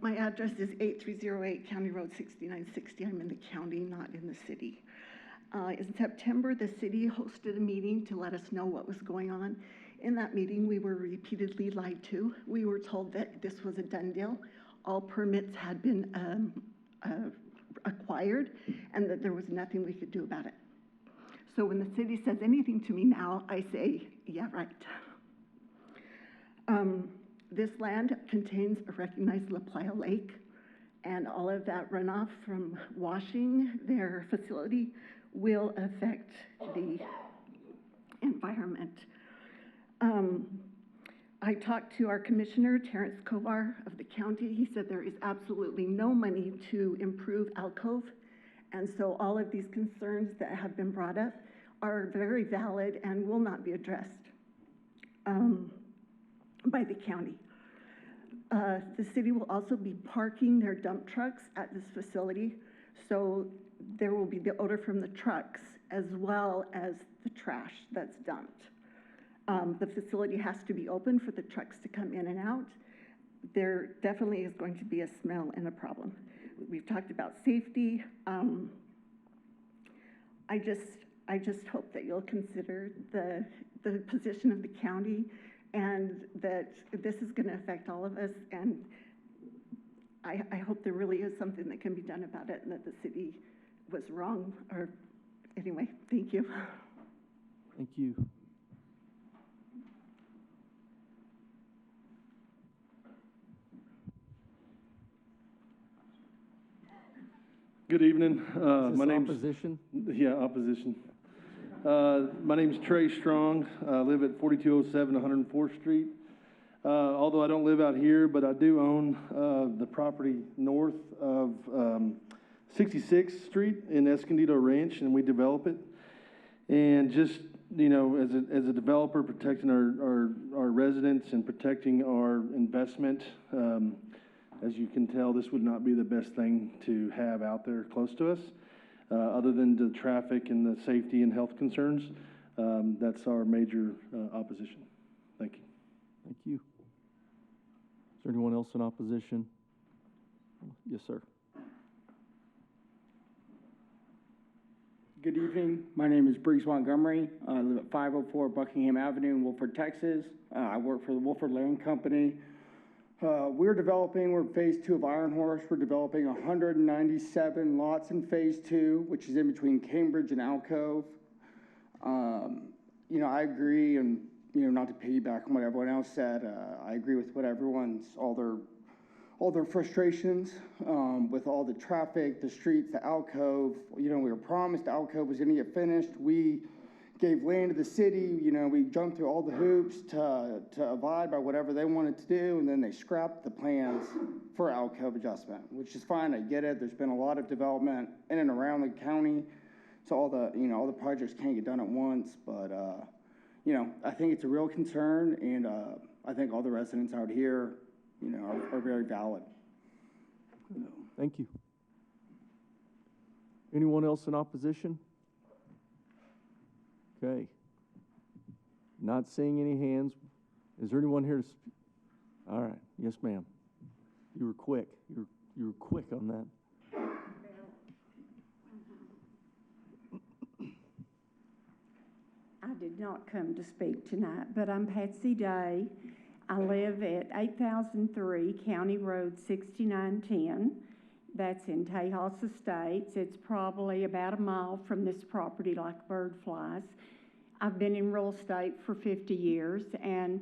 My address is 8308 County Road 6960. I'm in the county, not in the city. In September, the city hosted a meeting to let us know what was going on. In that meeting, we were repeatedly lied to. We were told that this was a done deal. All permits had been acquired, and that there was nothing we could do about it. So when the city says anything to me now, I say, yeah, right. This land contains a recognized La Playa Lake, and all of that runoff from washing their facility will affect the environment. I talked to our commissioner, Terrence Kovar of the county. He said there is absolutely no money to improve Alcove, and so all of these concerns that have been brought up are very valid and will not be addressed by the county. The city will also be parking their dump trucks at this facility, so there will be the odor from the trucks as well as the trash that's dumped. The facility has to be open for the trucks to come in and out. There definitely is going to be a smell and a problem. We've talked about safety. I just hope that you'll consider the position of the county, and that this is going to affect all of us, and I hope there really is something that can be done about it, and that the city was wrong, or anyway, thank you. Thank you. Good evening. My name's opposition? Yeah, opposition. My name's Trey Strong. I live at 4207 104th Street. Although I don't live out here, but I do own the property north of 66th Street in Escondido Ranch, and we develop it. And just, you know, as a developer, protecting our residents and protecting our investment, as you can tell, this would not be the best thing to have out there close to us. Other than the traffic and the safety and health concerns, that's our major opposition. Thank you. Thank you. Is there anyone else in opposition? Yes, sir. Good evening. My name is Brees Montgomery. I live at 504 Buckingham Avenue in Wolford, Texas. I work for the Wolford Land Company. We're developing, we're phase 2 of Iron Horse. We're developing 197 lots in phase 2, which is in between Cambridge and Alcove. You know, I agree, and, you know, not to piggyback on what everyone else said, I agree with what all their frustrations with all the traffic, the streets, the Alcove. You know, we were promised the Alcove was gonna get finished. We gave land to the city, you know, we jumped through all the hoops to abide by whatever they wanted to do, and then they scrapped the plans for Alcove adjustment, which is fine, I get it. There's been a lot of development in and around the county, so all the projects can't get done at once, but, you know, I think it's a real concern, and I think all the residents out here, you know, are very valid. Thank you. Anyone else in opposition? Okay. Not seeing any hands. Is there anyone here to speak? All right. Yes, ma'am. You were quick. You were quick on that. I did not come to speak tonight, but I'm Patsy Day. I live at 8003 County Road 6910. That's in Tejas Estates. It's probably about a mile from this property like bird flies. I've been in real estate for 50 years, and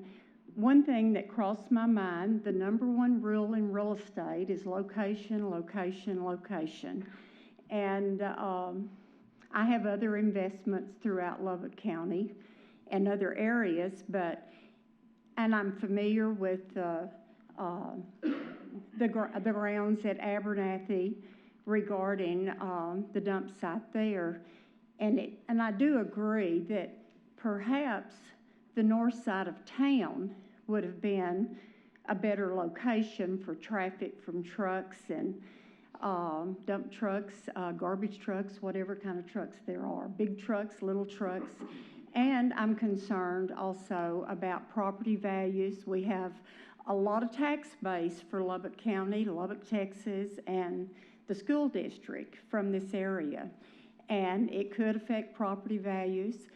one thing that crossed my mind, the number one rule in real estate is location, location, location. And I have other investments throughout Lubbock County and other areas, and I'm familiar with the grounds at Abernathy regarding the dump site there. And I do agree that perhaps the north side of town would have been a better location for traffic from trucks and dump trucks, garbage trucks, whatever kind of trucks there are, big trucks, little trucks. And I'm concerned also about property values. We have a lot of tax base for Lubbock County, Lubbock, Texas, and the school district from this area. And it could affect property values.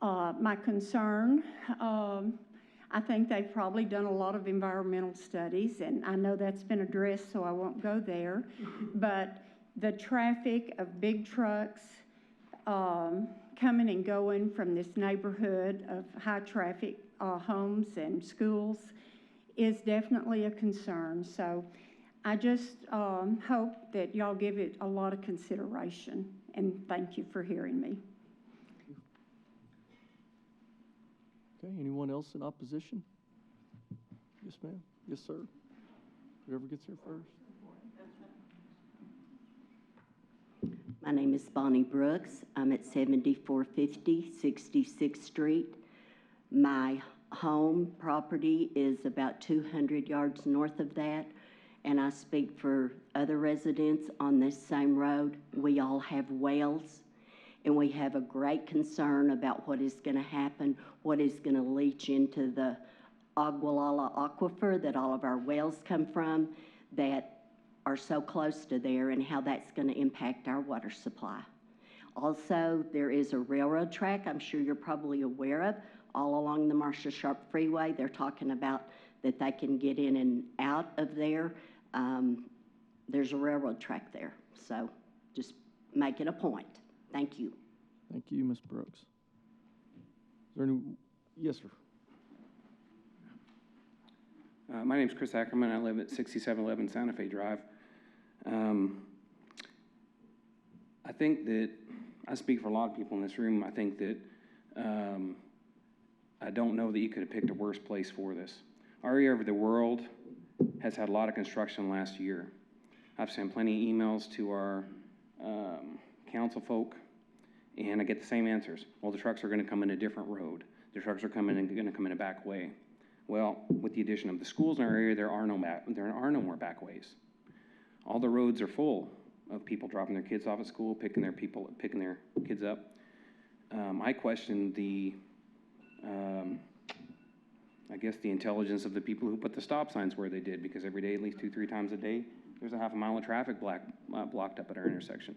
My concern, I think they've probably done a lot of environmental studies, and I know that's been addressed, so I won't go there. But the traffic of big trucks coming and going from this neighborhood of high traffic homes and schools is definitely a concern. So I just hope that y'all give it a lot of consideration, and thank you for hearing me. Okay, anyone else in opposition? Yes, ma'am. Yes, sir. Whoever gets here first. My name is Bonnie Brooks. I'm at 7450 66th Street. My home property is about 200 yards north of that, and I speak for other residents on this same road. We all have wells, and we have a great concern about what is going to happen, what is going to leach into the Agualala aquifer that all of our wells come from that are so close to there, and how that's going to impact our water supply. Also, there is a railroad track I'm sure you're probably aware of all along the Marcia Sharp Freeway. They're talking about that they can get in and out of there. There's a railroad track there, so just making a point. Thank you. Thank you, Ms. Brooks. Is there any? Yes, sir. My name is Chris Ackerman. I live at 6711 Santa Fe Drive. I think that, I speak for a lot of people in this room, I think that I don't know that you could have picked a worse place for this. Our area of the world has had a lot of construction last year. I've sent plenty of emails to our council folk, and I get the same answers. Well, the trucks are going to come in a different road. The trucks are going to come in a back way. Well, with the addition of the schools in our area, there are no more back ways. All the roads are full of people dropping their kids off at school, picking their kids up. I question the, I guess, the intelligence of the people who put the stop signs where they did, because every day, at least 2-3 times a day, there's a half a mile of traffic blocked up at our intersection.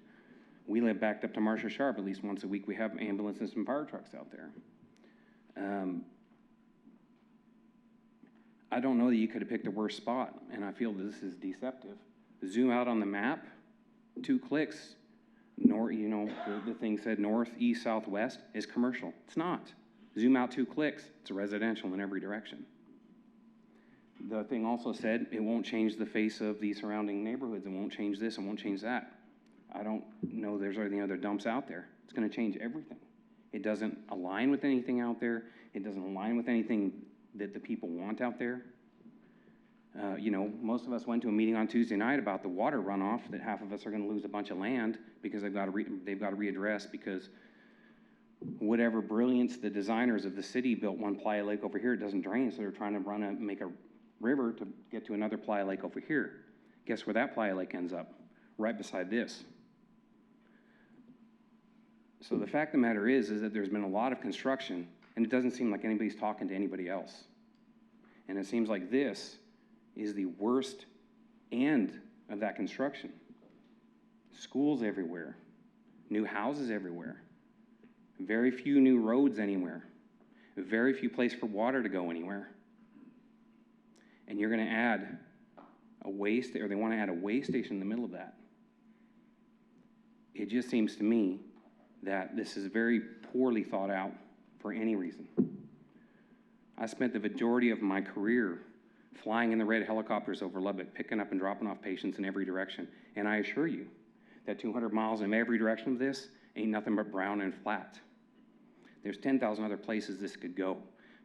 We live backed up to Marcia Sharp. At least once a week we have ambulances and fire trucks out there. I don't know that you could have picked a worse spot, and I feel this is deceptive. Zoom out on the map, 2 clicks, the thing said north, east, southwest is commercial. It's not. Zoom out 2 clicks, it's residential in every direction. The thing also said it won't change the face of the surrounding neighborhoods. It won't change this, it won't change that. I don't know there's any other dumps out there. It's gonna change everything. It doesn't align with anything out there. It doesn't align with anything that the people want out there. Most of us went to a meeting on Tuesday night about the water runoff, that half of us are gonna lose a bunch of land because they've got to readdress, because whatever brilliance the designers of the city built one playa lake over here, it doesn't drain, so they're trying to make a river to get to another playa lake over here. Guess where that playa lake ends up? Right beside this. So the fact of the matter is that there's been a lot of construction, and it doesn't seem like anybody's talking to anybody else. And it seems like this is the worst end of that construction. Schools everywhere, new houses everywhere, very few new roads anywhere, very few places for water to go anywhere. And you're gonna add they wanna add a way station in the middle of that. It just seems to me that this is very poorly thought out for any reason. I spent the majority of my career flying in the red helicopters over Lubbock, picking up and dropping off patients in every direction. And I assure you that 200 miles in every direction of this ain't nothing but brown and flat. There's 10,000 other places this could go,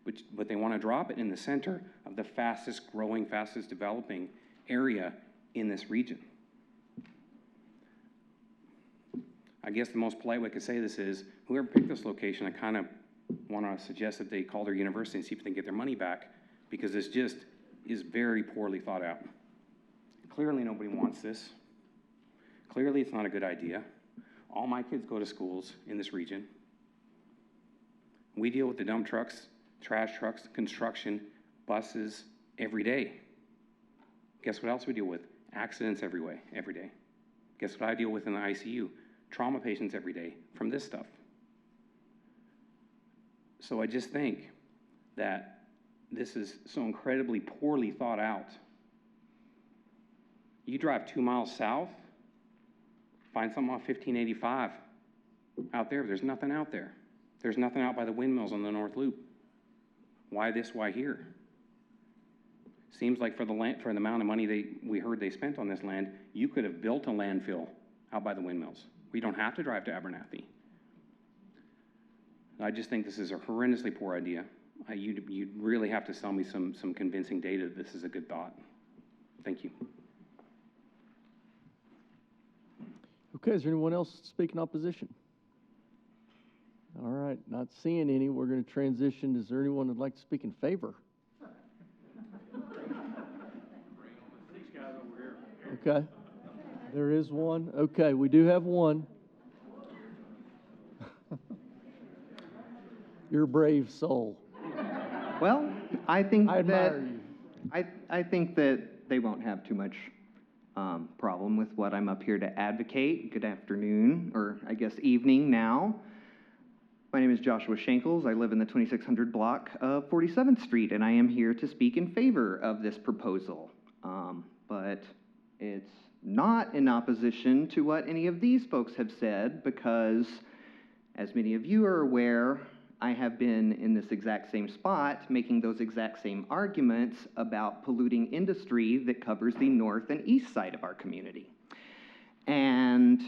but they want to drop it in the center of the fastest growing, fastest developing area in this region. I guess the most polite way I could say this is, whoever picked this location, I kind of want to suggest that they call their university and see if they can get their money back, because this just is very poorly thought out. Clearly nobody wants this. Clearly it's not a good idea. All my kids go to schools in this region. We deal with the dump trucks, trash trucks, construction, buses every day. Guess what else we deal with? Accidents every day. Guess what I deal with in the ICU? Trauma patients every day from this stuff. So I just think that this is so incredibly poorly thought out. You drive 2 miles south, find something off 1585 out there. There's nothing out there. There's nothing out by the windmills on the North Loop. Why this, why here? Seems like for the amount of money we heard they spent on this land, you could have built a landfill out by the windmills. We don't have to drive to Abernathy. I just think this is a horrendously poor idea. You'd really have to sell me some convincing data that this is a good thought. Thank you. Okay, is there anyone else speaking opposition? All right, not seeing any, we're going to transition. Is there anyone who'd like to speak in favor? Okay, there is one. Okay, we do have one. You're a brave soul. Well, I think I admire you. I think that they won't have too much problem with what I'm up here to advocate. Good afternoon, or I guess evening now. My name is Joshua Shankles. I live in the 2600 block of 47th Street, and I am here to speak in favor of this proposal. But it's not in opposition to what any of these folks have said, because, as many of you are aware, I have been in this exact same spot making those exact same arguments about polluting industry that covers the north and east side of our community. And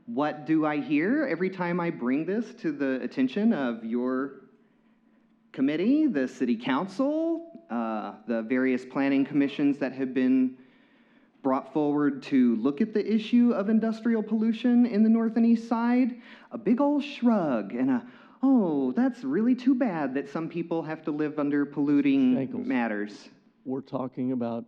what do I hear every time I bring this to the attention of your committee, the city council, the various planning commissions that have been brought forward to look at the issue of industrial pollution in the north and east side? A big old shrug and a, oh, that's really too bad that some people have to live under polluting matters. We're talking about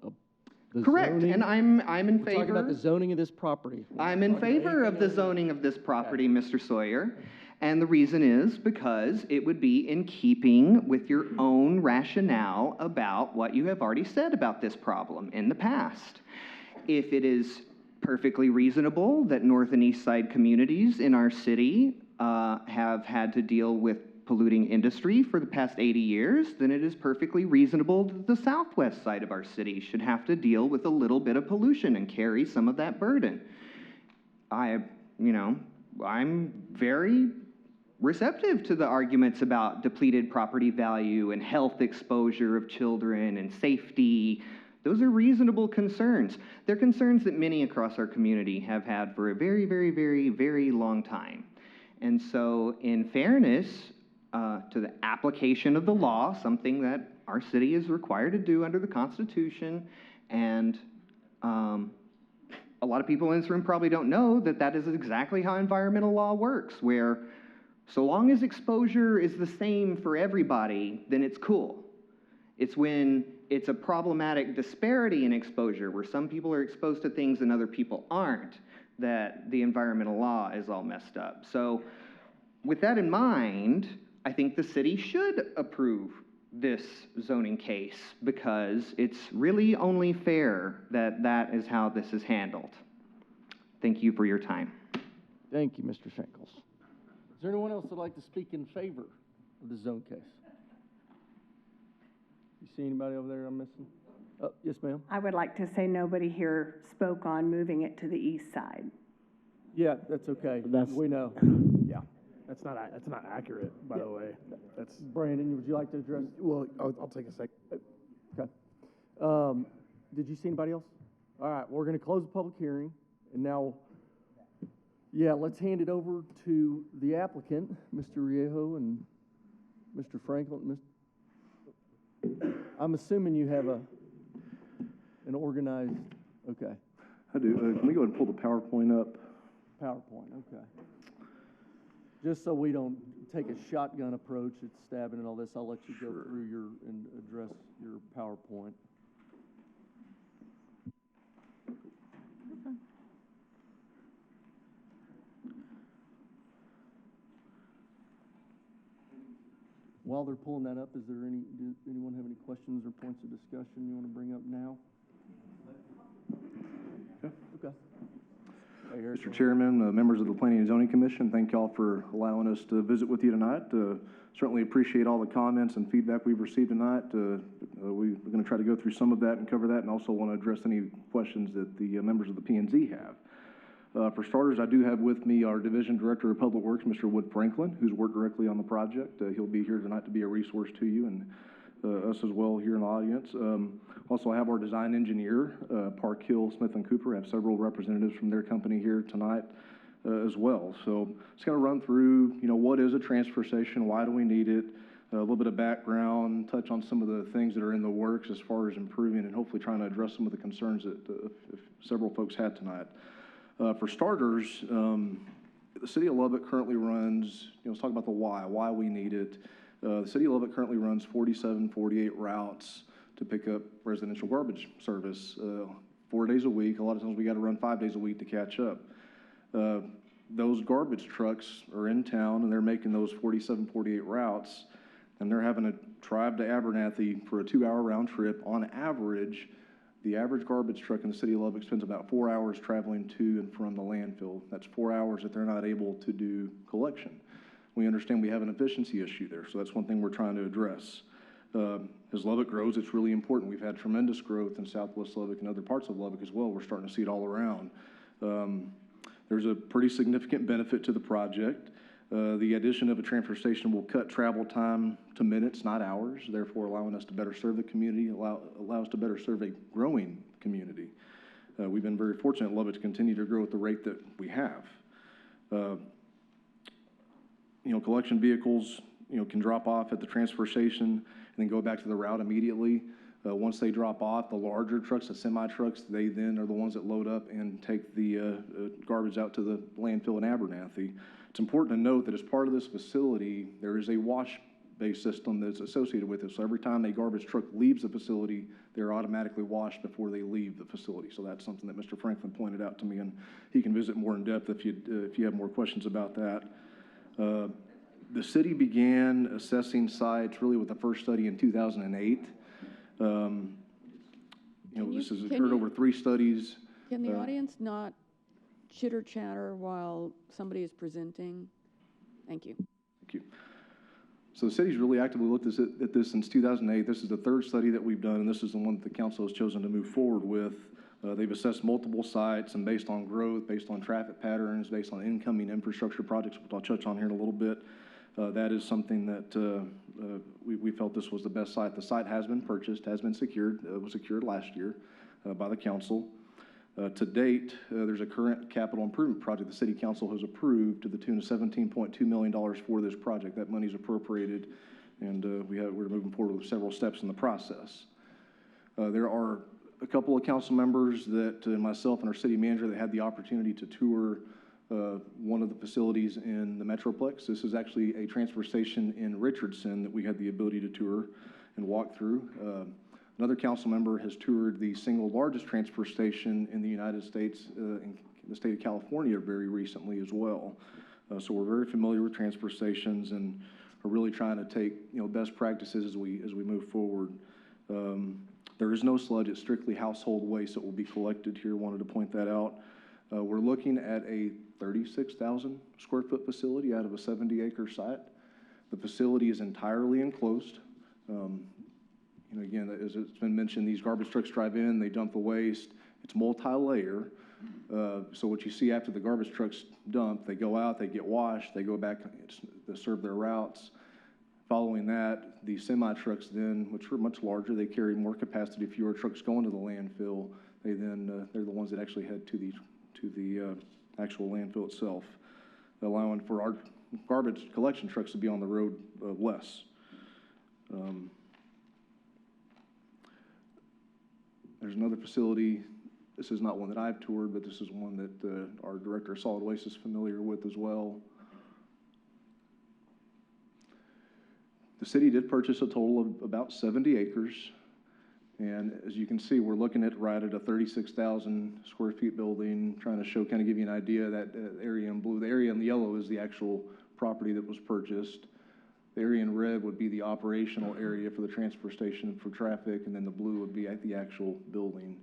the correct, zoning. and I'm in We're favor. talking about the zoning of this property. I'm in favor of the zoning of this property, Mr. Sawyer. And the reason is because it would be in keeping with your own rationale about what you have already said about this problem in the past. If it is perfectly reasonable that north and east side communities in our city have had to deal with polluting industry for the past 80 years, then it is perfectly reasonable that the southwest side of our city should have to deal with a little bit of pollution and carry some of that burden. I'm very receptive to the arguments about depleted property value and health exposure of children and safety. Those are reasonable concerns. They're concerns that many across our community have had for a very, very, very, very long time. And so in fairness to the application of the law, something that our city is required to do under the Constitution, and a lot of people in this room probably don't know that that is exactly how environmental law works, where so long as exposure is the same for everybody, then it's cool. It's when it's a problematic disparity in exposure, where some people are exposed to things and other people aren't, that the environmental law is all messed up. So with that in mind, I think the city should approve this zoning case, because it's really only fair that that is how this is handled. Thank you for your time. Thank you, Mr. Shankles. Is there anyone else that'd like to speak in favor of the zone case? You see anybody over there I'm missing? Oh, yes, ma'am. I would like to say nobody here spoke on moving it to the east side. Yeah, that's okay. We know. Yeah, that's not accurate, by the way. That's Brandon, would you like to address? Well, I'll take a second. Okay. Did you see anybody else? All right, we're going to close the public hearing, and now, let's hand it over to the applicant, Mr. Riejo and Mr. Franklin. I'm assuming you have an organized, okay. I do. Can we go ahead and pull the PowerPoint up? PowerPoint, okay. Just so we don't take a shotgun approach at stabbing and all this, I'll let you go through and address your PowerPoint. While they're pulling that up, does anyone have any questions or points of discussion you want to bring up now? Okay. Mr. Chairman, members of the Planning and Zoning Commission, thank y'all for allowing us to visit with you tonight. Certainly appreciate all the comments and feedback we've received tonight. We're going to try to go through some of that and cover that, and also want to address any questions that the members of the P&Z have. For starters, I do have with me our Division Director of Public Works, Mr. Wood Franklin, who's worked directly on the project. He'll be here tonight to be a resource to you and us as well here in the audience. Also, I have our design engineer, Park Hill, Smith & Cooper. I have several representatives from their company here tonight as well. So just going to run through, what is a transfer station? Why do we need it? A little bit of background, touch on some of the things that are in the works as far as improving, and hopefully trying to address some of the concerns that several folks had tonight. For starters, the City of Lubbock currently runs, let's talk about the why we need it. The City of Lubbock currently runs 47, 48 routes to pick up residential garbage service 4 days a week. A lot of times we got to run 5 days a week to catch up. Those garbage trucks are in town, and they're making those 47, 48 routes, and they're having to drive to Abernathy for a 2-hour round trip. On average, the average garbage truck in the City of Lubbock spends about 4 hours traveling to and from the landfill. That's 4 hours that they're not able to do collection. We understand we have an efficiency issue there, so that's one thing we're trying to address. As Lubbock grows, it's really important. We've had tremendous growth in Southwest Lubbock and other parts of Lubbock as well. We're starting to see it all around. There's a pretty significant benefit to the project. The addition of a transfer station will cut travel time to minutes, not hours, therefore allowing us to better serve the community, allow us to better serve a growing community. We've been very fortunate in Lubbock to continue to grow at the rate that we have. Collection vehicles, can drop off at the transfer station and then go back to the route immediately. Once they drop off, the larger trucks, the semi-trucks, they then are the ones that load up and take the garbage out to the landfill in Abernathy. It's important to note that as part of this facility, there is a wash-based system that's associated with it. So every time a garbage truck leaves the facility, they're automatically washed before they leave the facility. So that's something that Mr. Franklin pointed out to me, and he can visit more in depth if you have more questions about that. The city began assessing sites really with the first study in 2008. This has occurred over 3 studies. Can the audience not chitter chatter while somebody is presenting? Thank you. Thank you. So the city's really actively looked at this since 2008. This is the third study that we've done, and this is the one that the council has chosen to move forward with. They've assessed multiple sites, and based on growth, based on traffic patterns, based on incoming infrastructure projects, which I'll touch on here in a little bit, that is something that we felt this was the best site. The site has been purchased, has been secured. It was secured last year by the council. To date, there's a current capital improvement project the city council has approved to the tune of $17.2 million for this project. That money's appropriated, and we're moving forward with several steps in the process. There are a couple of council members that, myself and our city manager, that had the opportunity to tour one of the facilities in the Metroplex. This is actually a transfer station in Richardson that we had the ability to tour and walk through. Another council member has toured the single largest transfer station in the United States, in the state of California, very recently as well. So we're very familiar with transfer stations and are really trying to take best practices as we move forward. There is no sludge; it's strictly household waste that will be collected here. Wanted to point that out. We're looking at a 36,000 square foot facility out of a 70-acre site. The facility is entirely enclosed. Again, as it's been mentioned, these garbage trucks drive in, they dump the waste. It's multi-layer. So what you see after the garbage trucks dump, they go out, they get washed, they go back, they serve their routes. Following that, the semi-trucks then, which are much larger, they carry more capacity, fewer trucks going to the landfill. They then, they're the ones that actually head to the actual landfill itself, allowing for our garbage collection trucks to be on the road less. There's another facility. This is not one that I've toured, but this is one that our Director of Solid Waste is familiar with as well. The city did purchase a total of about 70 acres. And as you can see, we're looking at right at a 36,000 square feet building, trying to show, kind of give you an idea of that area in blue. The area in yellow is the actual property that was purchased. The area in red would be the operational area for the transfer station for traffic, and then the blue would be at the actual building.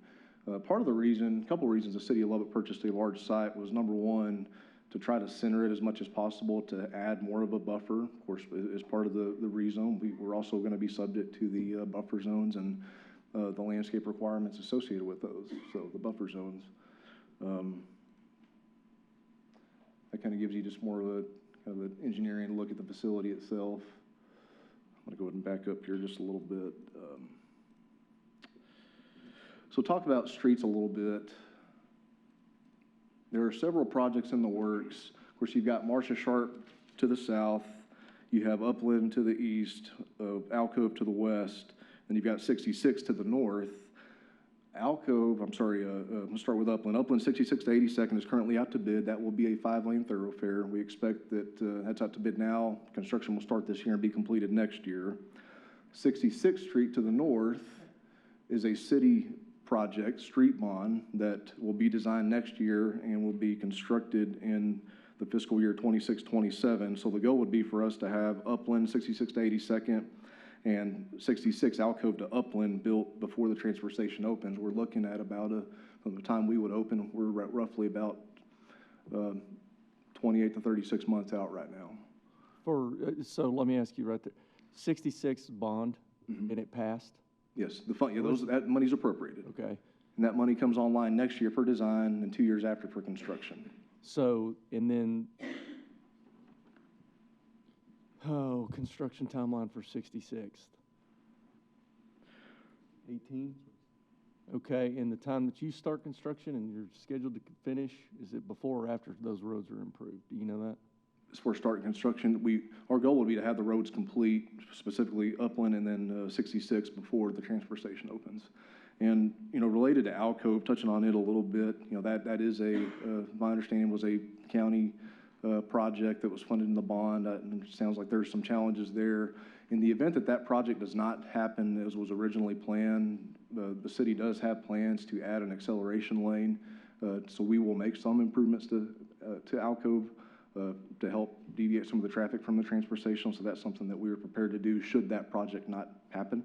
Part of the reason, a couple of reasons the city of Lubbock purchased a large site was, number one, to try to center it as much as possible to add more of a buffer. Of course, as part of the rezone, we're also going to be subject to the buffer zones and the landscape requirements associated with those, so the buffer zones. That kind of gives you just more of a kind of an engineering look at the facility itself. I'm going to go ahead and back up here just a little bit. So talk about streets a little bit. There are several projects in the works. Of course, you've got Marcia Sharp to the south. You have Upland to the east, Alcove to the west. Then you've got 66 to the north. Alcove, I'm sorry, let's start with Upland. Upland 66 to 82nd is currently out to bid. That will be a 5-lane thoroughfare. We expect that that's out to bid now. Construction will start this year and be completed next year. 66th Street to the north is a city project, street bond, that will be designed next year and will be constructed in the fiscal year 26-27. So the goal would be for us to have Upland 66 to 82nd and 66 Alcove to Upland built before the transfer station opens. We're looking at about, from the time we would open, we're at roughly about 28 to 36 months out right now. So let me ask you right there, 66 bond, and it passed? Yes, that money's appropriated. Okay. And that money comes online next year for design and 2 years after for construction. So, and then, construction timeline for 66th? 18? Okay, and the time that you start construction and you're scheduled to finish, is it before or after those roads are improved? Do you know that? As far as starting construction, our goal would be to have the roads complete, specifically Upland and then 66 before the transfer station opens. And, related to Alcove, touching on it a little bit, that is my understanding was a county project that was funded in the bond. And it sounds like there's some challenges there. In the event that that project does not happen as was originally planned, the city does have plans to add an acceleration lane. So we will make some improvements to Alcove to help deviate some of the traffic from the transfer station. So that's something that we were prepared to do should that project not happen.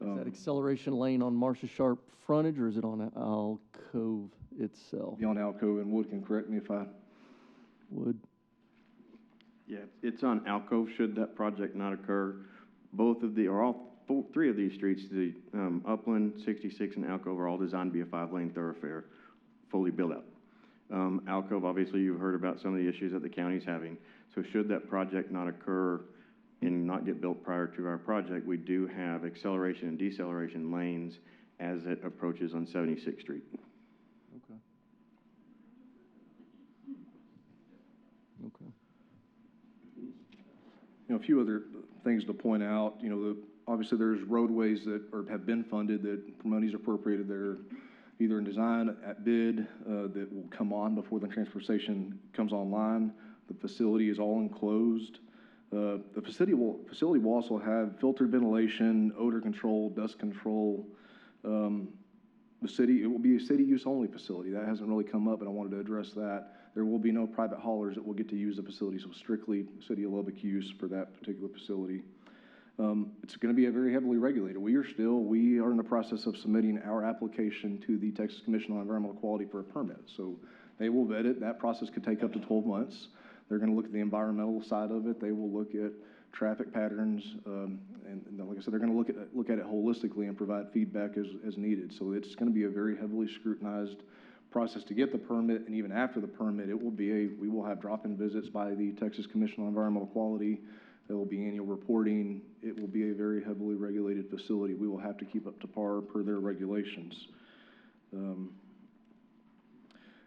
Is that acceleration lane on Marcia Sharp frontage, or is it on Alcove itself? Be on Alcove, and Wood can correct me if I would. Yeah, It's on Alcove, should that project not occur. Three of these streets, the Upland, 66, and Alcove are all designed to be a 5-lane thoroughfare, fully built out. Alcove, obviously, you've heard about some of the issues that the county's having. So should that project not occur and not get built prior to our project, we do have acceleration and deceleration lanes as it approaches on 76th Street. Okay. Okay. A few other things to point out. Obviously there's roadways that have been funded that money's appropriated. They're either in design at bid that will come on before the transfer station comes online. The facility is all enclosed. The facility will also have filtered ventilation, odor control, dust control. It will be a city use only facility. That hasn't really come up, but I wanted to address that. There will be no private haulers that will get to use the facility, so strictly City of Lubbock use for that particular facility. It's going to be very heavily regulated. We are in the process of submitting our application to the Texas Commission on Environmental Quality for a permit. So they will vet it. That process could take up to 12 months. They're going to look at the environmental side of it. They will look at traffic patterns, and like I said, they're going to look at it holistically and provide feedback as needed. So it's going to be a very heavily scrutinized process to get the permit, and even after the permit, we will have drop-in visits by the Texas Commission on Environmental Quality. There will be annual reporting. It will be a very heavily regulated facility. We will have to keep up to par per their regulations. The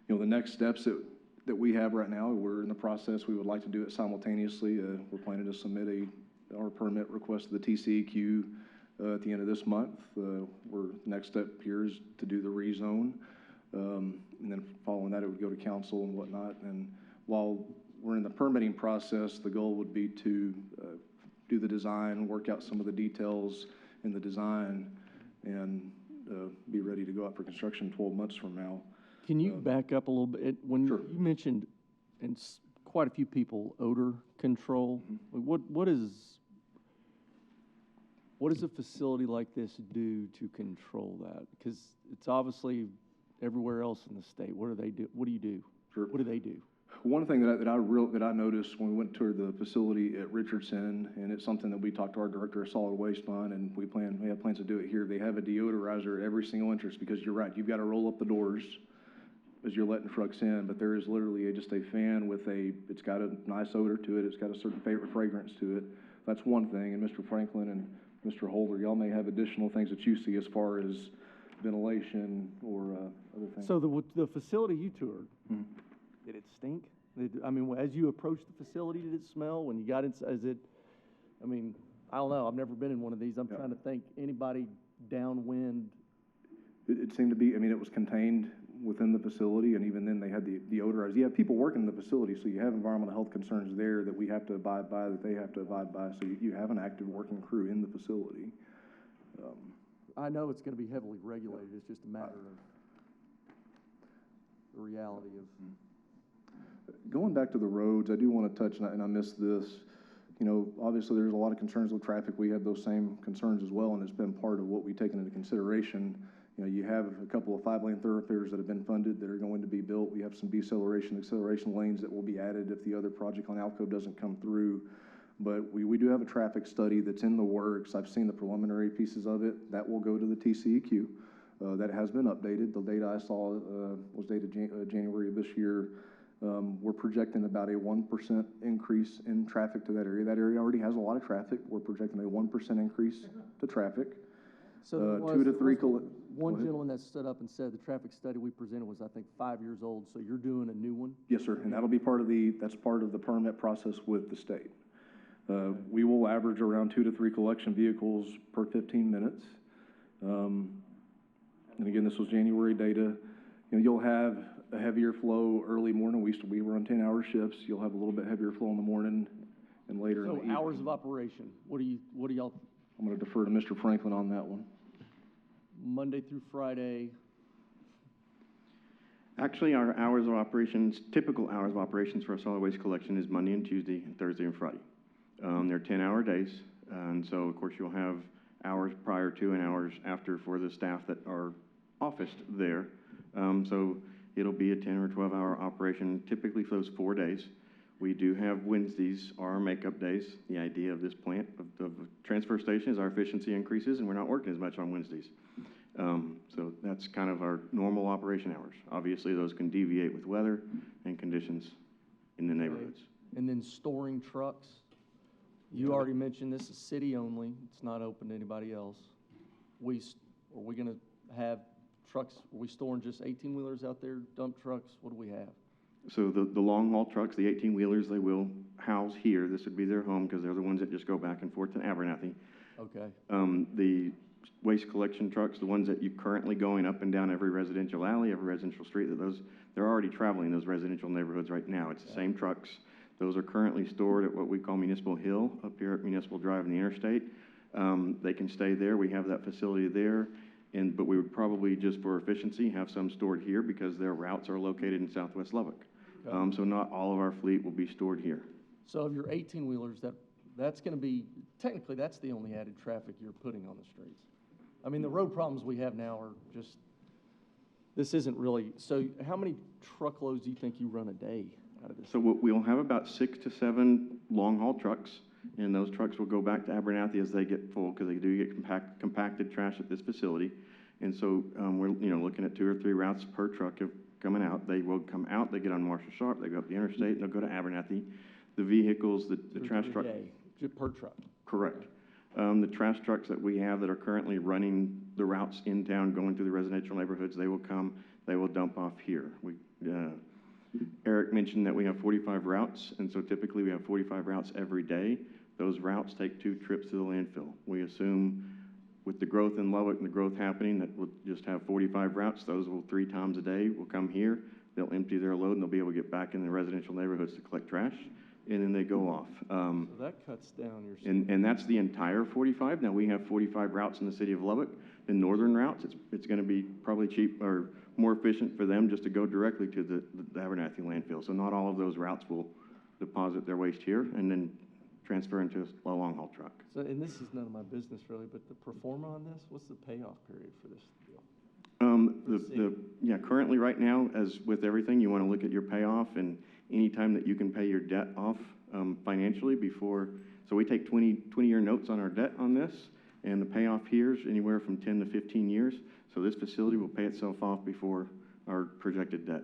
next steps that we have right now, we're in the process. We would like to do it simultaneously. We're planning to submit our permit request to the TCEQ at the end of this month. Next step here is to do the rezone. And then following that, it would go to council and whatnot. And while we're in the permitting process, the goal would be to do the design, work out some of the details in the design, and be ready to go out for construction 12 months from now. Can you back up a little bit? When Sure. you mentioned, and quite a few people, odor control, what does a facility like this do to control that? Because it's obviously everywhere else in the state. What do they do? What do you do? Sure. What do they do? One thing that I noticed when we went to the facility at Richardson, and it's something that we talked to our director of solid waste on, and we have plans to do it here. They have a deodorizer at every single entrance, because you're right, you've got to roll up the doors as you're letting trucks in, but there is literally just a fan with it's got a nice odor to it. It's got a certain favorite fragrance to it. That's one thing. And Mr. Franklin and Mr. Holder, y'all may have additional things that you see as far as ventilation or other things. So the facility you toured, did it stink? I mean, as you approached the facility, did it smell? When you got inside, I don't know. I've never been in one of these. I'm trying to think, anybody downwind? It seemed to be, it was contained within the facility, and even then they had the odorizer. You have people working in the facility, so you have environmental health concerns there that we have to abide by, that they have to abide by. So you have an active working crew in the facility. I know it's going to be heavily regulated. It's just a matter of the reality of. Going back to the roads, I do want to touch, and I missed this. Obviously there's a lot of concerns with traffic. We have those same concerns as well, and it's been part of what we've taken into consideration. You have a couple of 5-lane thoroughfares that have been funded that are going to be built. We have some deceleration, acceleration lanes that will be added if the other project on Alcove doesn't come through. But we do have a traffic study that's in the works. I've seen the preliminary pieces of it. That will go to the TCEQ. That has been updated. The data I saw was dated January of this year. We're projecting about a 1% increase in traffic to that area. That area already has a lot of traffic. We're projecting a 1% increase to traffic. So one gentleman that stood up and said the traffic study we presented was, I think, 5 years old. So you're doing a new one? Yes, sir. And that'll be part of the permit process with the state. We will average around 2 to 3 collection vehicles per 15 minutes. And again, this was January data. You'll have a heavier flow early morning. We were on 10-hour shifts. You'll have a little bit heavier flow in the morning and later in the evening. So hours of operation, what do y'all? I'm going to defer to Mr. Franklin on that one. Monday through Friday. Actually, our hours of operations, typical hours of operations for a solid waste collection is Monday and Tuesday, and Thursday and Friday. They're 10-hour days, and so of course you'll have hours prior to and hours after for the staff that are officed there. So it'll be a 10 or 12-hour operation, typically for those 4 days. We do have Wednesdays are our makeup days. The idea of this plant, of transfer station, is our efficiency increases, and we're not working as much on Wednesdays. So that's kind of our normal operation hours. Obviously, those can deviate with weather and conditions in the neighborhoods. And then storing trucks. You already mentioned this is city only. It's not open to anybody else. Are we going to have trucks? Are we storing just 18-wheelers out there, dump trucks? What do we have? So the long-haul trucks, the 18-wheelers, they will house here. This would be their home because they're the ones that just go back and forth to Abernathy. Okay. The waste collection trucks, the ones that you're currently going up and down every residential alley, every residential street, they're already traveling those residential neighborhoods right now. It's the same trucks. Those are currently stored at what we call Municipal Hill up here at Municipal Drive and the interstate. They can stay there. We have that facility there. But we would probably, just for efficiency, have some stored here because their routes are located in Southwest Lubbock. So not all of our fleet will be stored here. So of your 18-wheelers, that's going to be, technically, that's the only added traffic you're putting on the streets. I mean, the road problems we have now are just, this isn't really, so how many truckloads do you think you run a day out of this? So we'll have about 6 to 7 long-haul trucks, and those trucks will go back to Abernathy as they get full, because they do get compacted trash at this facility. And so we're looking at 2 or 3 routes per truck coming out. They will come out, they get on Marshall Sharp, they go up the interstate, and they'll go to Abernathy. The vehicles, the trash truck. Per truck? Correct. The trash trucks that we have that are currently running the routes in town, going through the residential neighborhoods, they will come, they will dump off here. Eric mentioned that we have 45 routes, and so typically we have 45 routes every day. Those routes take 2 trips to the landfill. We assume with the growth in Lubbock and the growth happening that we'll just have 45 routes. Those will 3 times a day will come here. They'll empty their load, and they'll be able to get back in the residential neighborhoods to collect trash, and then they go off. So that cuts down your... And that's the entire 45. Now, we have 45 routes in the city of Lubbock. The northern routes, it's going to be probably cheap or more efficient for them just to go directly to the Abernathy landfill. So not all of those routes will deposit their waste here and then transfer into a long-haul truck. So, and this is none of my business really, but the pro forma on this, what's the payoff period for this deal? Currently right now, as with everything, you want to look at your payoff, and any time that you can pay your debt off financially before. So we take 20-year notes on our debt on this, and the payoff here is anywhere from 10 to 15 years. So this facility will pay itself off before our projected debt.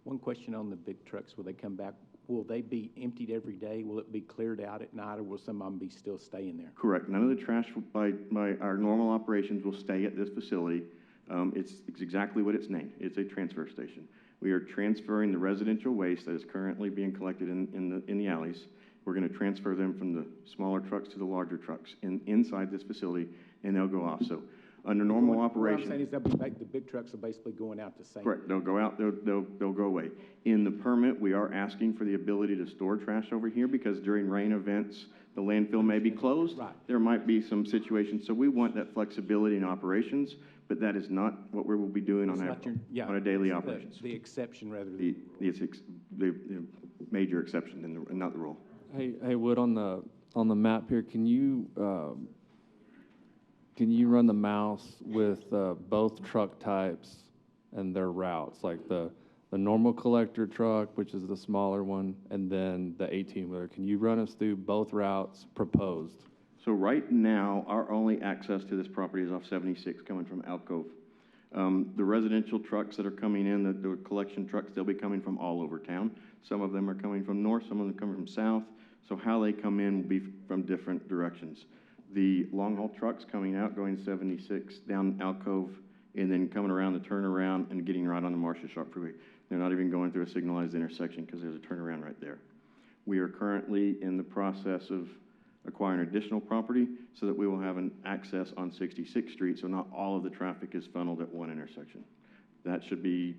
One question on the big trucks, will they come back? Will they be emptied every day? Will it be cleared out at night, or will some of them be still staying there? Correct. None of the trash by our normal operations will stay at this facility. It's exactly what it's named. It's a transfer station. We are transferring the residential waste that is currently being collected in the alleys. We're going to transfer them from the smaller trucks to the larger trucks inside this facility, and they'll go off. So under normal operation. What I'm saying is the big trucks are basically going out the same. Correct. They'll go out, they'll go away. In the permit, we are asking for the ability to store trash over here because during rain events, the landfill may be closed. Right. There might be some situations. So we want that flexibility in operations, but that is not what we will be doing on a daily operations. The exception rather than the major exception and not the rule. Hey, Wood, on the map here, can you run the mouse with both truck types and their routes, like the normal collector truck, which is the smaller one, and then the 18-wheeler? Can you run us through both routes proposed? So right now, our only access to this property is off 76 coming from Alcove. The residential trucks that are coming in, the collection trucks, they'll be coming from all over town. Some of them are coming from north, some of them are coming from south. So how they come in will be from different directions. The long-haul trucks coming out, going 76 down Alcove, and then coming around the turnaround and getting right on the Marshall Sharp Freeway. They're not even going through a signalized intersection because there's a turnaround right there. We are currently in the process of acquiring additional property so that we will have an access on 66th Street, so not all of the traffic is funneled at one intersection. That should be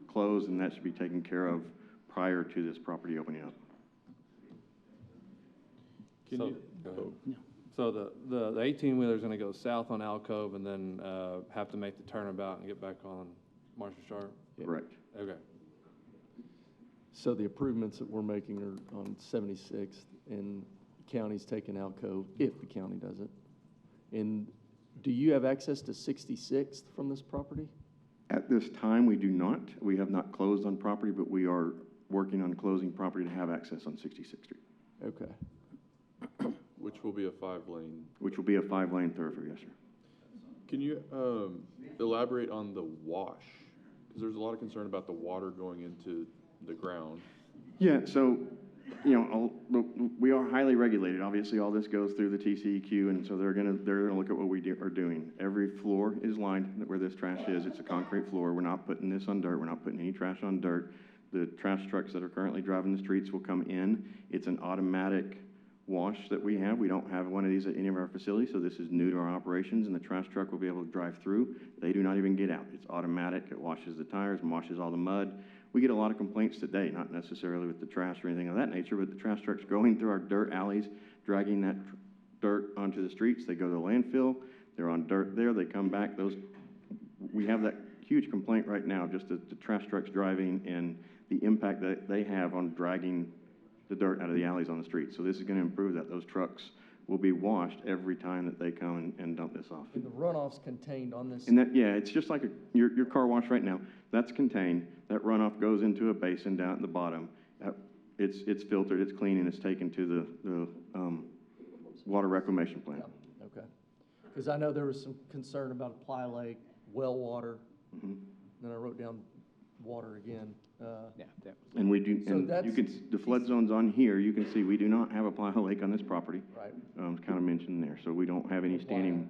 closed, and that should be taken care of prior to this property opening up. So the 18-wheeler is going to go south on Alcove and then have to make the turnabout and get back on Marshall Sharp? Correct. Okay. So the improvements that we're making are on 76th, and county's taking Alcove, if the county does it. And do you have access to 66th from this property? At this time, we do not. We have not closed on property, but we are working on closing property to have access on 66th Street. Okay. Which will be a 5-lane. Which will be a 5-lane thoroughfare, yes, sir. Can you elaborate on the wash? Because there's a lot of concern about the water going into the ground. Yeah, so, you know, we are highly regulated. Obviously, all this goes through the TCEQ, and so they're gonna look at what we are doing. Every floor is lined where this trash is. It's a concrete floor. We're not putting this on dirt. We're not putting any trash on dirt. The trash trucks that are currently driving the streets will come in. It's an automatic wash that we have. We don't have one of these at any of our facilities, so this is new to our operations, and the trash truck will be able to drive through. They do not even get out. It's automatic. It washes the tires and washes all the mud. We get a lot of complaints today, not necessarily with the trash or anything of that nature, but the trash trucks going through our dirt alleys, dragging that dirt onto the streets. They go to the landfill. They're on dirt there. They come back. We have that huge complaint right now, just the trash trucks driving and the impact that they have on dragging the dirt out of the alleys on the street. So this is going to improve that. Those trucks will be washed every time that they come and dump this off. And the runoff's contained on this? And that, yeah, it's just like your car wash right now. That's contained. That runoff goes into a basin down at the bottom. It's filtered, it's clean, and it's taken to the water reclamation plant. Yeah, okay. Because I know there was some concern about Apply Lake, well water. Mm-hmm. Then I wrote down water again. And we do, So and that's- you can, the flood zones on here, you can see we do not have a Playa Lake on this property. Right. It's kind of mentioned there, so we don't have any standing.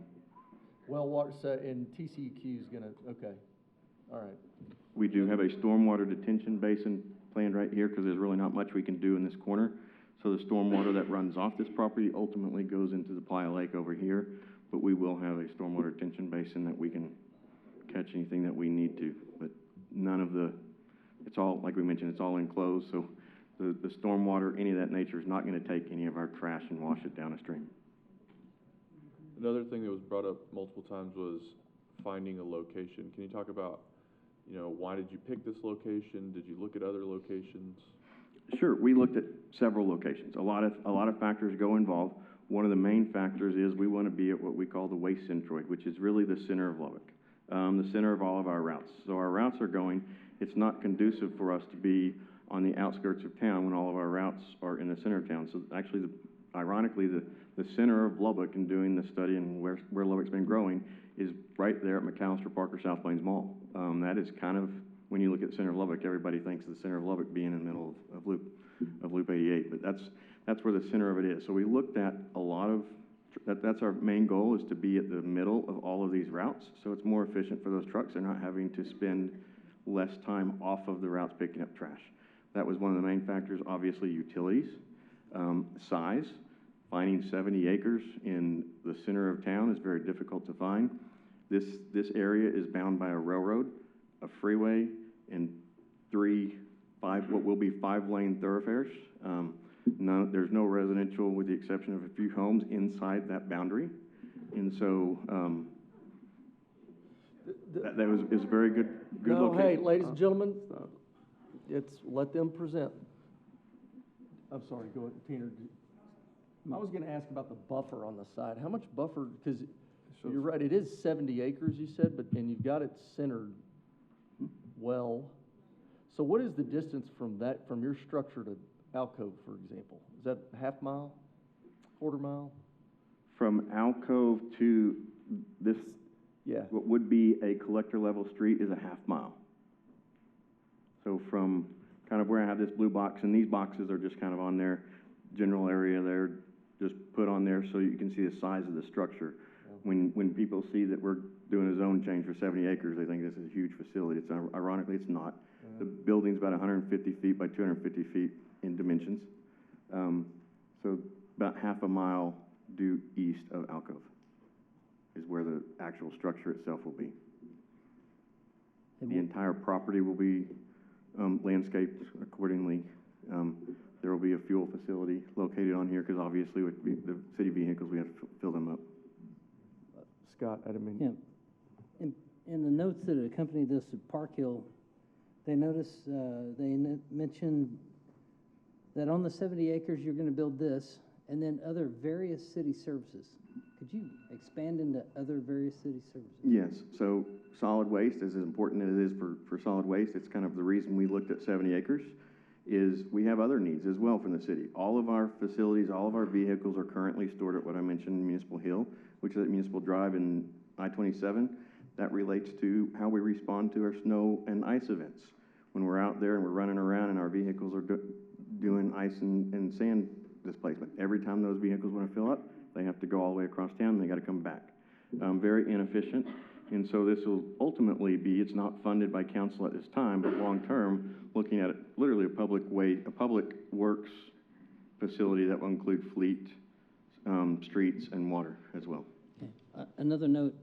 Well water, so, and TCEQ is gonna, okay, all right. We do have a stormwater detention basin planned right here, because there's really not much we can do in this corner. So the stormwater that runs off this property ultimately goes into the Playa Lake over here, but we will have a stormwater detention basin that we can catch anything that we need to, but none of the, it's all, like we mentioned, it's all enclosed, so the stormwater, any of that nature is not going to take any of our trash and wash it down a stream. Another thing that was brought up multiple times was finding a location. Can you talk about, you know, why did you pick this location? Did you look at other locations? Sure, we looked at several locations. A lot of factors go involved. One of the main factors is we want to be at what we call the waste centroid, which is really the center of Lubbock, the center of all of our routes. So our routes are going, it's not conducive for us to be on the outskirts of town when all of our routes are in the center of town. So actually, ironically, the center of Lubbock in doing the study and where Lubbock's been growing is right there at McAllister Parker South Plains Mall. That is kind of, when you look at the center of Lubbock, everybody thinks of the center of Lubbock being in the middle of Loop 88, but that's where the center of it is. So we looked at a lot of, that's our main goal, is to be at the middle of all of these routes, so it's more efficient for those trucks. They're not having to spend less time off of the routes picking up trash. That was one of the main factors. Obviously, utilities, size. Finding 70 acres in the center of town is very difficult to find. This area is bound by a railroad, a freeway, and what will be 5-lane thoroughfares. There's no residential, with the exception of a few homes inside that boundary, and so that is a very good No, location. hey, ladies and gentlemen, let them present. I'm sorry, go ahead, Tina. I was gonna ask about the buffer on the side. How much buffer, because you're right, it is 70 acres, you said, and you've got it centered well. So what is the distance from your structure to alcove, for example? Is that half mile, quarter mile? From alcove to this, yeah, what would be a collector level street is a half mile. So from kind of where I have this blue box, and these boxes are just kind of on their general area there, just put on there so you can see the size of the structure. When people see that we're doing a zone change for 70 acres, they think this is a huge facility. Ironically, it's not. The building's about 150 feet by 250 feet in dimensions. So about half a mile due east of alcove is where the actual structure itself will be. The entire property will be landscaped accordingly. There will be a fuel facility located on here, because obviously with the city vehicles, we have to fill them up. Scott, I didn't mean. Yeah. In the notes that accompany this at Park Hill, they mentioned that on the 70 acres, you're going to build this, and then other various city services. Could you expand into other various city services? Yes, so solid waste, as important as it is for solid waste, it's kind of the reason we looked at 70 acres, is we have other needs as well from the city. All of our facilities, all of our vehicles are currently stored at what I mentioned, Municipal Hill, which is at Municipal Drive in I-27. That relates to how we respond to our snow and ice events. When we're out there and we're running around and our vehicles are doing ice and sand displacement, every time those vehicles want to fill up, they have to go all the way across town and they got to come back. Very inefficient. And so this will ultimately be, it's not funded by council at this time, but long-term, looking at it, literally a public works facility that will include fleet, streets, and water as well. Okay. Another note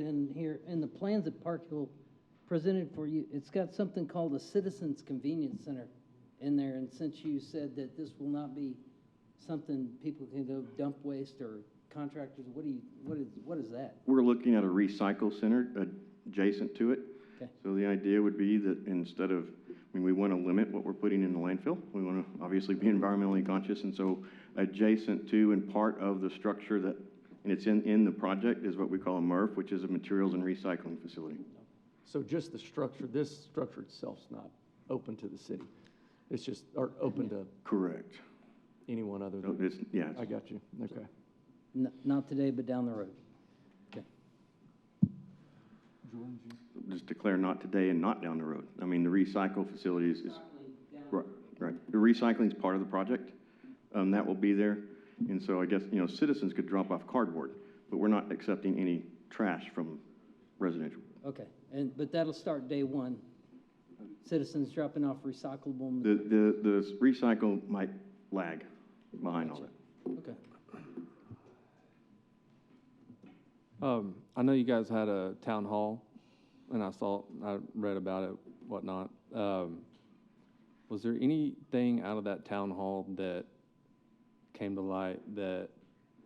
in here, in the plans that Park Hill presented for you, it's got something called a Citizens Convenience Center in there, and since you said that this will not be something people can go dump waste or contractors, what is that? We're looking at a recycle center adjacent to it. Okay. So the idea would be that instead of, we want to limit what we're putting in the landfill. We want to obviously be environmentally conscious, and so adjacent to and part of the structure that, and it's in the project, is what we call a MRF, which is a materials and recycling facility. So just the structure, this structure itself's not open to the city. It's just, or open to Correct. anyone other than. I got you. Okay. Not today, but down the road. Okay. Just declare not today and not down the road. I mean, the recycle facilities is, right. The recycling is part of the project. That will be there. And so I guess, citizens could drop off cardboard, but we're not accepting any trash from residential. Okay, but that'll start day one. Citizens dropping off recyclable. The recycle might lag behind all that. Okay. I know you guys had a town hall, and I read about it, whatnot. Was there anything out of that town hall that came to light that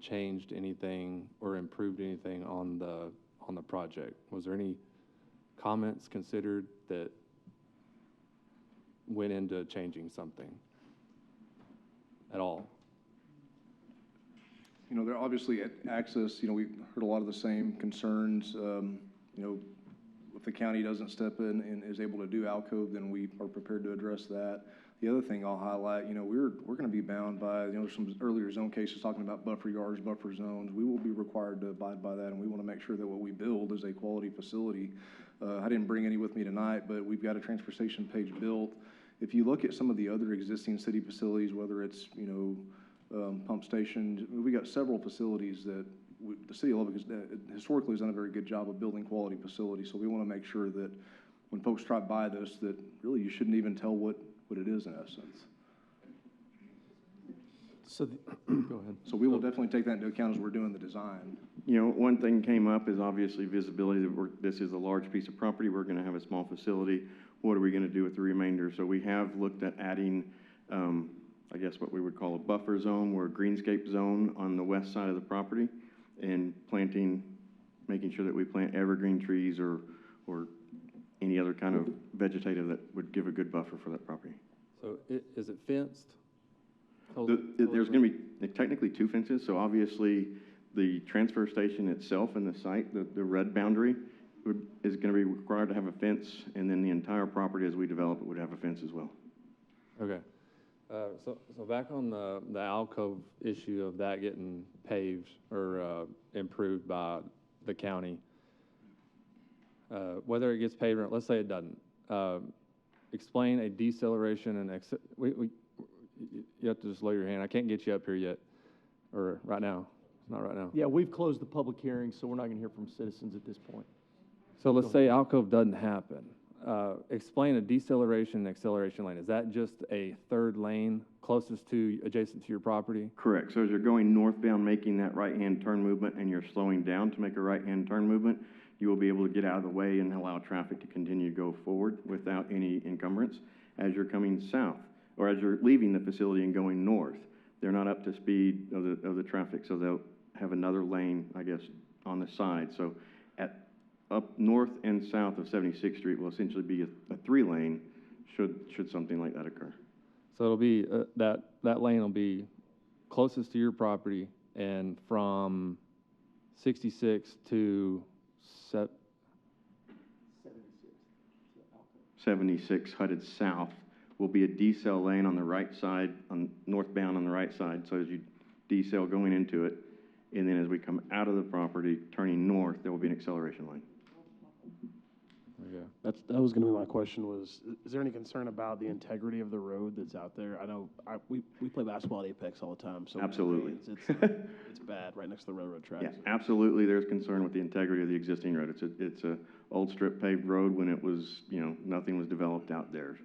changed anything or improved anything on the project? Was there any comments considered that went into changing something at all? They're obviously at access, we heard a lot of the same concerns. If the county doesn't step in and is able to do alcove, then we are prepared to address that. The other thing I'll highlight, we're going to be bound by, there's some earlier zone cases talking about buffer yards, buffer zones. We will be required to abide by that, and we want to make sure that what we build is a quality facility. I didn't bring any with me tonight, but we've got a transfer station page built. If you look at some of the other existing city facilities, whether it's, pump stations, we got several facilities that the city of Lubbock historically has done a very good job of building quality facilities. So we want to make sure that when folks drive by this, that really you shouldn't even tell what it is in essence. So, go ahead. So we will definitely take that into account as we're doing the design. One thing came up is obviously visibility. This is a large piece of property. We're going to have a small facility. What are we going to do with the remainder? So we have looked at adding, I guess what we would call a buffer zone or a greenscape zone on the west side of the property, and making sure that we plant evergreen trees or any other kind of vegetative that would give a good buffer for that property. So is it fenced? There's going to be technically two fences. So obviously the transfer station itself and the site, the red boundary is going to be required to have a fence, and then the entire property as we develop it would have a fence as well. Okay. So back on the alcove issue of that getting paved or improved by the county, whether it gets paved or let's say it doesn't, explain a deceleration and you have to just lower your hand. I can't get you up here yet, or right now. Not right now. Yeah, we've closed the public hearing, so we're not going to hear from citizens at this point. So let's say alcove doesn't happen. Explain a deceleration and acceleration lane. Is that just a third lane adjacent to your property? Correct. So as you're going northbound, making that right-hand turn movement, and you're slowing down to make a right-hand turn movement, you will be able to get out of the way and allow traffic to continue to go forward without any encumbrance. As you're coming south, or as you're leaving the facility and going north, they're not up to speed of the traffic, so they'll have another lane, I guess, on the side. So up north and south of 76th Street will essentially be a three-lane should something like that occur. So it'll be that lane will be closest to your property, and from 66 to 76 headed south will be a decel lane on the right side, on northbound on the right side. So as you decel going into it, and then as we come out of the property, turning north, there will be an acceleration lane. Okay, that was gonna be my question was, is there any concern about the integrity of the road that's out there? I know, we play basketball at Apex all the time, so. Absolutely. It's bad, right next to the railroad tracks. Yeah, absolutely, there's concern with the integrity of the existing road. It's a old strip paved road when it was, nothing was developed out there.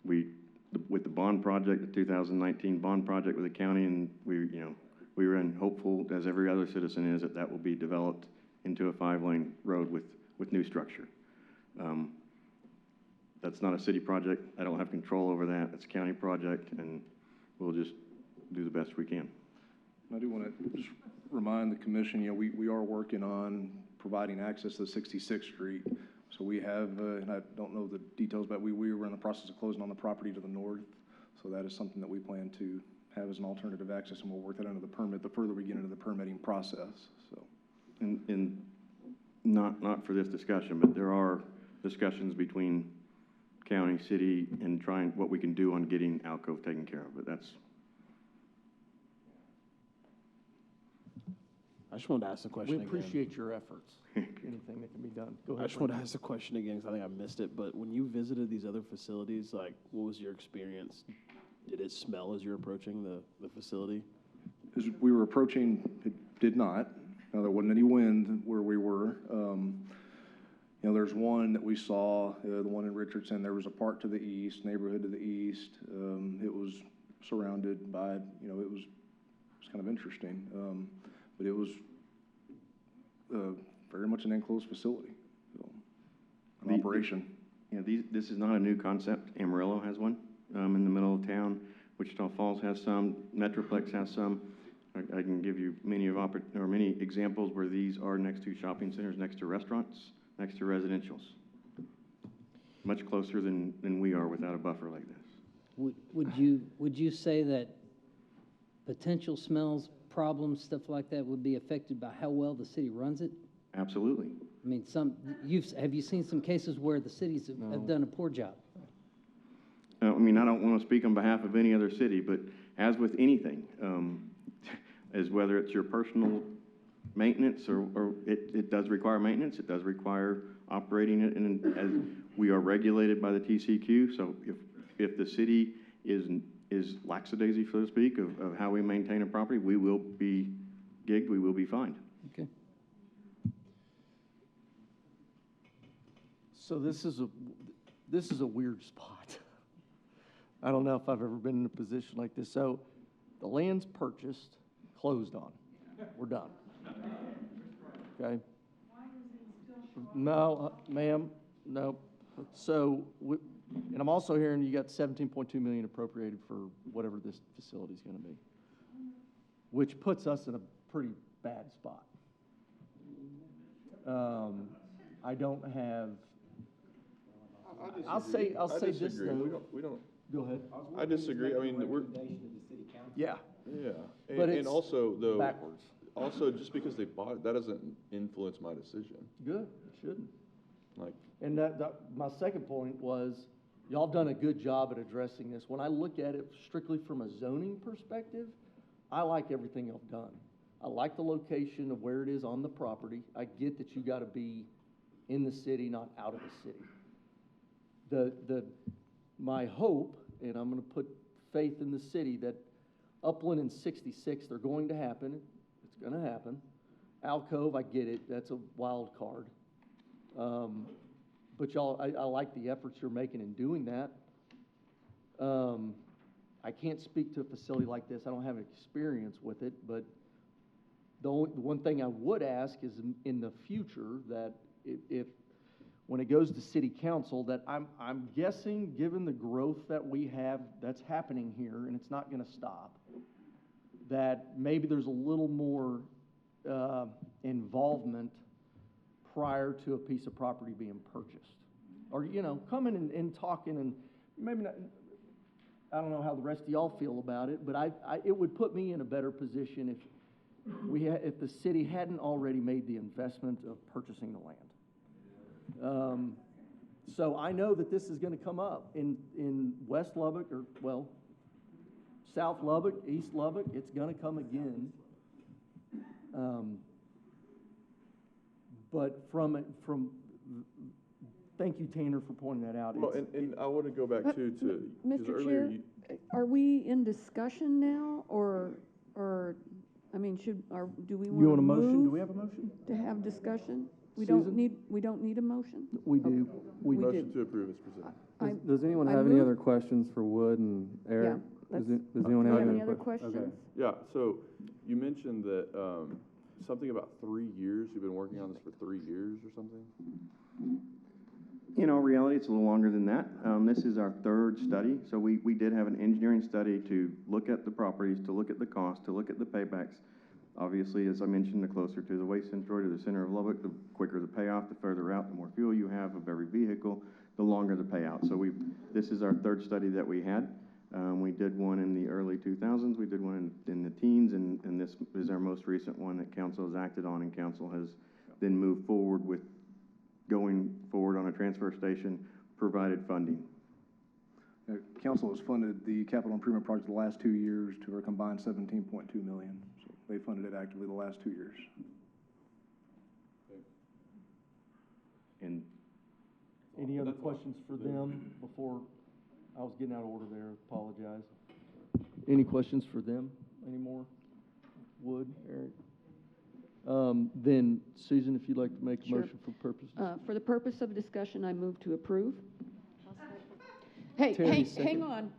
With the bond project, the 2019 bond project with the county, and we were hopeful, as every other citizen is, that will be developed into a 5-lane road with new structure. That's not a city project. I don't have control over that. It's a county project, and we'll just do the best we can. I do want to just remind the commission, we are working on providing access to 66th Street. So we have, and I don't know the details, but we were in the process of closing on the property to the north. So that is something that we plan to have as an alternative access, and we'll work that into the permit the further we get into the permitting process. So, and not for this discussion, but there are discussions between county, city, and trying what we can do on getting Alcove taken care of. But that's. I just wanted to ask a question again. We appreciate your efforts. Anything that can be done. Go ahead. I just wanted to ask the question again because I think I missed it. But when you visited these other facilities, like, what was your experience? Did it smell as you're approaching the facility? As we were approaching, it did not. Now, there wasn't any wind where we were. There's one that we saw, the one in Richardson. There was a part to the east, neighborhood to the east. It was surrounded by, it was kind of interesting. But it was very much an enclosed facility, so, an operation. This is not a new concept. Amarillo has one in the middle of town. Wichita Falls has some. Metroplex has some. I can give you many examples where these are next to shopping centers, next to restaurants, next to residentials. Much closer than we are without a buffer like this. Would you say that potential smells, problems, stuff like that would be affected by how well the city runs it? Absolutely. I mean, have you seen some cases where the cities have done a poor job? I don't want to speak on behalf of any other city, but as with anything, as whether it's your personal maintenance or it does require maintenance, it does require operating it, and as we are regulated by the TCQ, so if the city is lackadaisy, so to speak, of how we maintain a property, we will be gigged, we will be fined. Okay. So this is a weird spot. I don't know if I've ever been in a position like this. So the land's purchased, closed on. We're done. Okay? No, ma'am, no. So, and I'm also hearing you got $17.2 million appropriated for whatever this facility is going to be, which puts us in a pretty bad spot. I don't have. I'll say this though. We don't. Go ahead. I disagree. I mean, Yeah. Yeah, But and it's also though. backwards. Also, just because they bought it, that doesn't influence my decision. Good. It shouldn't. Like. And my second point was, y'all done a good job at addressing this. When I look at it strictly from a zoning perspective, I like everything y'all done. I like the location of where it is on the property. I get that you got to be in the city, not out of the city. My hope, and I'm going to put faith in the city, that Upland and 66, they're going to happen. It's going to happen. Alcove, I get it. That's a wild card. But y'all, I like the efforts you're making in doing that. I can't speak to a facility like this. I don't have experience with it, but the one thing I would ask is in the future that if when it goes to city council, that I'm guessing, given the growth that we have that's happening here, and it's not going to stop, that maybe there's a little more involvement prior to a piece of property being purchased. Or, coming and talking, and maybe not, I don't know how the rest of y'all feel about it, but it would put me in a better position if the city hadn't already made the investment of purchasing the land. So I know that this is gonna come up in West Lubbock, or, well, South Lubbock, East Lubbock, it's gonna come again. But thank you, Tanner, for pointing that out. Well, and I want to go back to, because Mr. earlier Chair, are we in discussion now, or, I mean, do we You want want a to motion? Do move we have a motion? to have discussion? We Susan? don't need a motion? We do. We motion to approve is presented. Does anyone I have any move- other questions for Wood and Eric? Yeah, Does anyone do have we have any any other questions? questions? Yeah, so you mentioned that something about 3 years, you've been working on this for 3 years or something? In all reality, it's a little longer than that. This is our third study, so we did have an engineering study to look at the properties, to look at the cost, to look at the paybacks. Obviously, as I mentioned, the closer to the waste inventory, to the center of Lubbock, the quicker the payoff, the further out, the more fuel you have of every vehicle, the longer the payout. So this is our third study that we had. We did one in the early 2000s, we did one in the teens, and this is our most recent one that council has acted on, and council has then moved forward with going forward on a transfer station, provided funding. Council has funded the capital improvement project the last 2 years to a combined $17.2 million. So they funded it actively the last 2 years. And Any other questions for them before, I was getting out of order there, apologize. Any questions for them anymore? Wood, Eric? Then Susan, if you'd like to make a Sure. motion for purposes. For the purpose of discussion, I move to approve. Hey, Terry, hang second. on.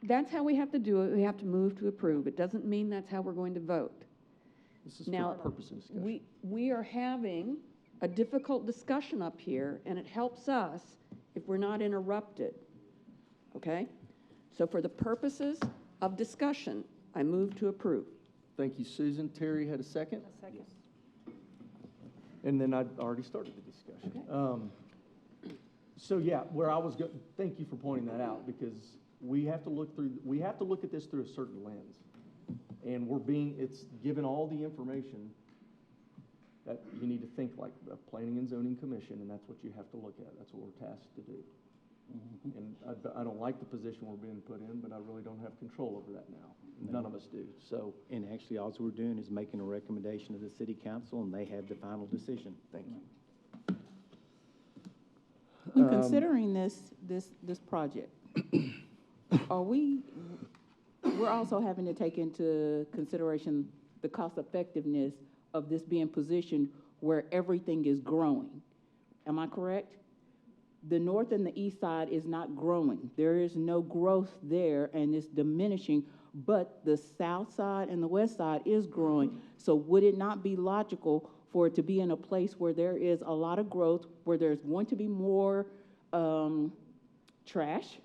That's how we have to do it. We have to move to approve. It doesn't mean that's how we're going to vote. This is Now, for purpose of discussion. we are having a difficult discussion up here, and it helps us if we're not interrupted, okay? So for the purposes of discussion, I move to approve. Thank you, Susan. Terry had a second? A second. And then I'd already started the discussion. So yeah, thank you for pointing that out, because we have to look at this through a certain lens. And it's given all the information that you need to think like a planning and zoning commission, and that's what you have to look at. That's what we're tasked to do. And I don't like the position we're being put in, but I really don't have control over that now. None of us do, so. And actually, all we're doing is making a recommendation to the city council, and they have the final decision. Thank you. When considering this project, we're also having to take into consideration the cost effectiveness of this being positioned where everything is growing. Am I correct? The north and the east side is not growing. There is no growth there, and it's diminishing, but the south side and the west side is growing. So would it not be logical for it to be in a place where there is a lot of growth, where there's going to be more trash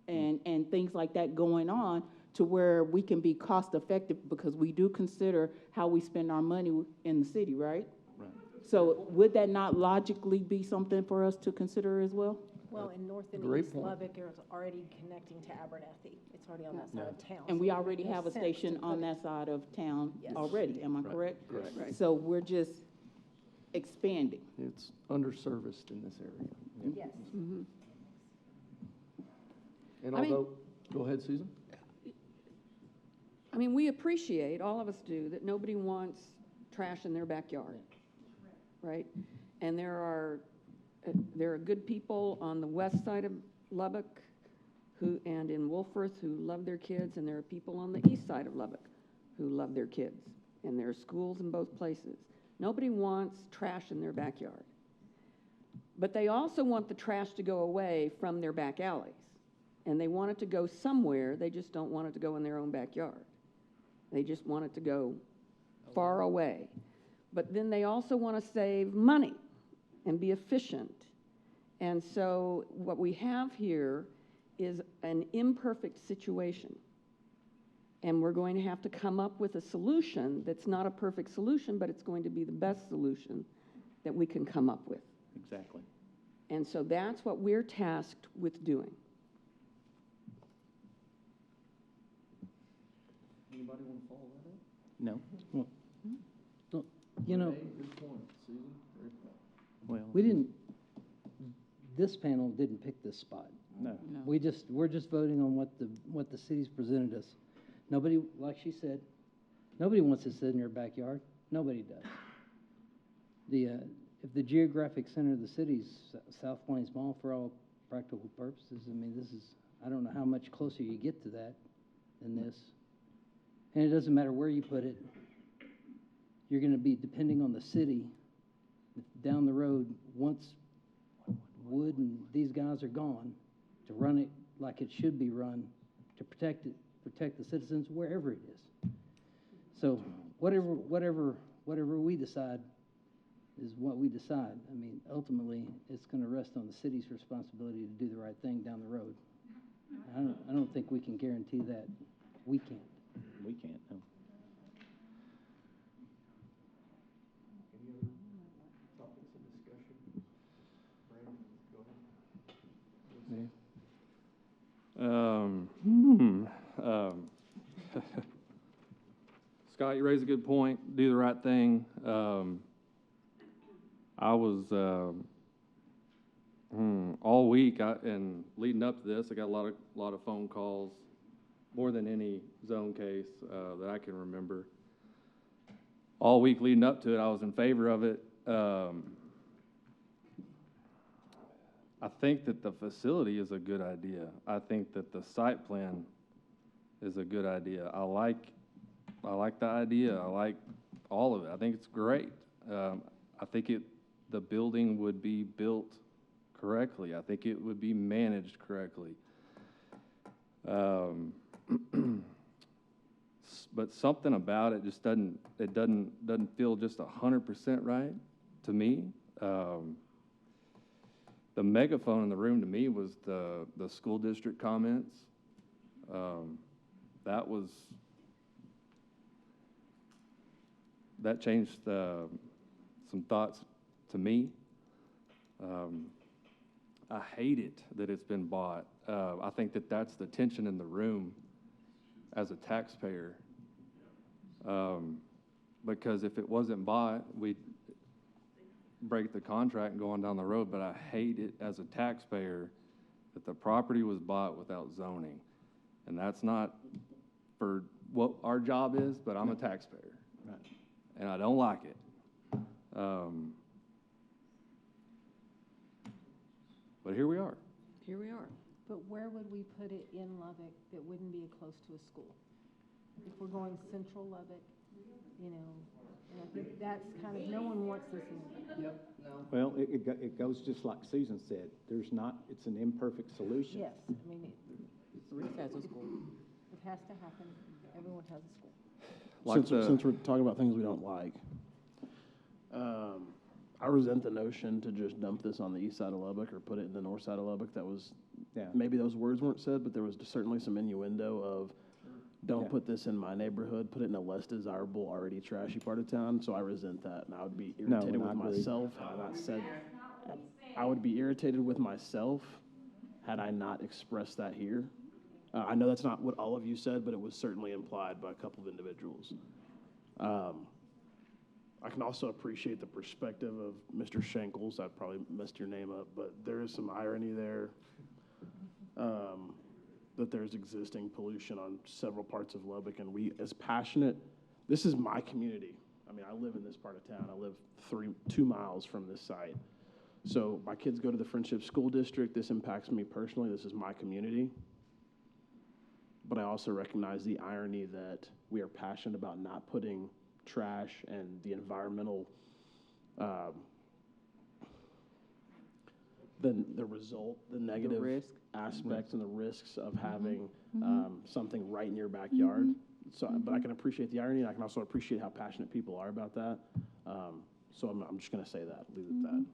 and things like that going on, to where we can be cost effective, because we do consider how we spend our money in the city, right? Right. So would that not logically be something for us to consider as well? Well, in North and Great East point. Lubbock, it's already connecting to Abernathy. It's already on that side of town. And so we it would already make have a sense station to on put it- that side of town Yes. already, am I Right. correct? Correct. Right. So we're just expanding. It's underserviced in this area. Yes. Mhm. And I mean- although, go ahead, Susan. I mean, we appreciate, all of us do, that nobody wants trash in their backyard, right? And there are good people on the west side of Lubbock and in Wolfforth who love their kids, and there are people on the east side of Lubbock who love their kids, and there are schools in both places. Nobody wants trash in their backyard. But they also want the trash to go away from their back alleys. And they want it to go somewhere, they just don't want it to go in their own backyard. They just want it to go far away. But then they also want to save money and be efficient. And so what we have here is an imperfect situation. And we're going to have to come up with a solution that's not a perfect solution, but it's going to be the best solution that we can come up with. Exactly. And so that's what we're tasked with doing. Anybody want to follow that up? No? You know, Good point, Susan. Very point. Well, we didn't, this panel didn't pick this spot. No. We're just voting on what the city's presented us. Nobody, like she said, nobody wants to sit in their backyard. Nobody does. If the geographic center of the city's South Plains Mall for all practical purposes, I mean, I don't know how much closer you get to that than this. And it doesn't matter where you put it. You're going to be depending on the city down the road once Wood and these guys are gone to run it like it should be run, to protect the citizens wherever it is. So whatever we decide is what we decide. I mean, ultimately, it's going to rest on the city's responsibility to do the right thing down the road. I don't think we can guarantee that. We can't. We can't, no. Any other topics of discussion? Brandon, go ahead. Scott, you raised a good point. Do the right thing. I was all week and leading up to this, I got a lot of phone calls, more than any zone case that I can remember. All week leading up to it, I was in favor of it. I think that the facility is a good idea. I think that the site plan is a good idea. I like the idea. I like all of it. I think it's great. I think the building would be built correctly. I think it would be managed correctly. But something about it just doesn't feel just 100% right to me. The megaphone in the room to me was the school district comments. That changed some thoughts to me. I hate it that it's been bought. I think that that's the tension in the room as a taxpayer. Because if it wasn't bought, we'd break the contract and go on down the road. But I hate it as a taxpayer that the property was bought without zoning. And that's not for what our job is, but I'm a taxpayer. Right. And I don't like it. But here we are. Here we are. But where would we put it in Lubbock that wouldn't be close to a school? If we're going central Lubbock, you know, and I think that's kind of, no one wants this in. Yep. No. Well, it goes just like Susan said. It's an imperfect solution. Yes, I mean, Reese has a school. it has to happen. Everyone has a school. Since we're talking about things we don't like, I resent the notion to just dump this on the east side of Lubbock or put it in the north side of Lubbock. That was, maybe those words weren't said, but there was certainly some innuendo of, don't put this in my neighborhood, put it in a less desirable, already trashy part of town. So I resent that, and I would be irritated with myself had I not said. I would be irritated with myself had I not expressed that here. I know that's not what all of you said, but it was certainly implied by a couple of individuals. I can also appreciate the perspective of Mr. Shankles. I probably messed your name up, but there is some irony there that there's existing pollution on several parts of Lubbock, and we, as passionate, this is my community. I mean, I live in this part of town. I live 2 miles from this site. So my kids go to the Friendship School District. This impacts me personally. This is my community. But I also recognize the irony that we are passionate about not putting trash and the environmental, the result, the negative aspects and the risks of having something right in your backyard. So, but I can appreciate the irony, and I can also appreciate how passionate people are about that. So I'm just going to say that, leave it at that.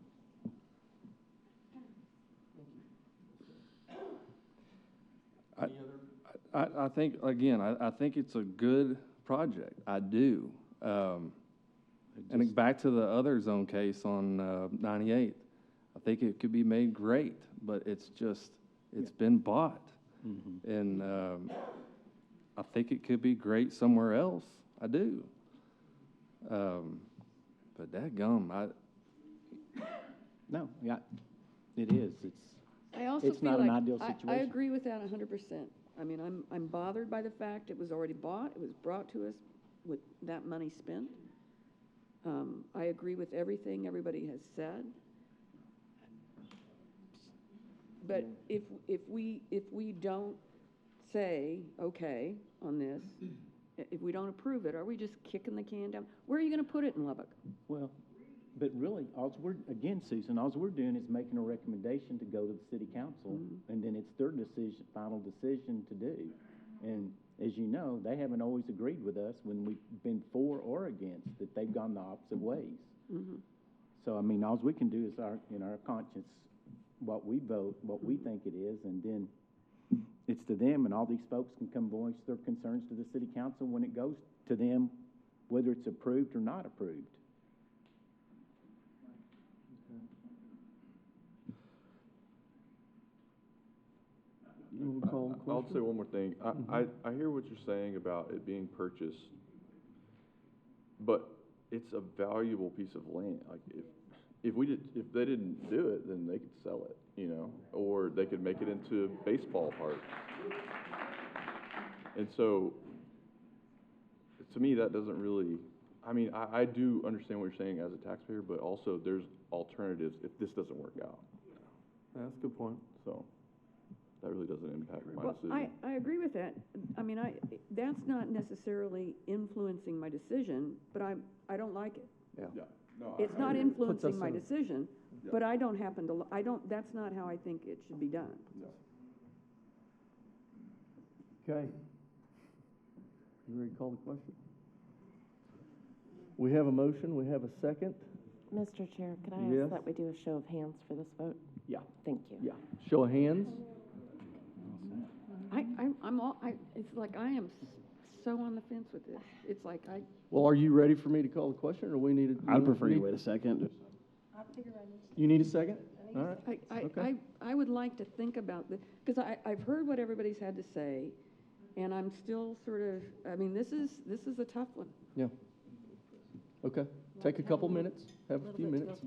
I think, again, I think it's a good project. I do. And back to the other zone case on 98th, I think it could be made great, but it's been bought. Mm-hmm. And I think it could be great somewhere else. I do. But dadgum, No, yeah. It is, I also it's feel not an like, ideal I situation. agree with that 100%. I mean, I'm bothered by the fact it was already bought, it was brought to us with that money spent. I agree with everything everybody has said. But if we don't say, okay, on this, if we don't approve it, are we just kicking the can down? Where are you gonna put it in Lubbock? Well, but really, again, Susan, all we're doing is making a recommendation to go to the city council, and then it's their decision, final decision to do. And as you know, they haven't always agreed with us when we've been for or against, that they've gone the opposite ways. So, I mean, all we can do is in our conscience, what we vote, what we think it is, and then it's to them, and all these folks can come voice their concerns to the city council when it goes to them, whether it's approved or not approved. I'll say one more thing. I hear what you're saying about it being purchased, but it's a valuable piece of land. Like if they didn't do it, then they could sell it, you know, or they could make it into a baseball park. And so, to me, that doesn't really. I mean, I do understand what you're saying as a taxpayer, but also there's alternatives if this doesn't work out. That's a good point. So that really doesn't impact my decision. Well, I agree with that. I mean, that's not necessarily influencing my decision, but I don't like it. Yeah. No, It's not influencing my in- decision, but I don't happen to, that's not how I think it should be done. Okay. You ready to call the question? We have a motion, we have a second. Mr. Chair, could I Yes. ask that we do a show of hands for this vote? Yeah. Thank you. Yeah. Show of hands. It's like I am so on the fence with this. It's like Well, are you ready for me to call the question, or we need to? I'd prefer you wait a second. You need a second? All right. Okay. I would like to think about this, because I've heard what everybody's had to say, and I'm still sort of, I mean, this is a tough one. Yeah. Okay. Take a couple minutes, have a few minutes.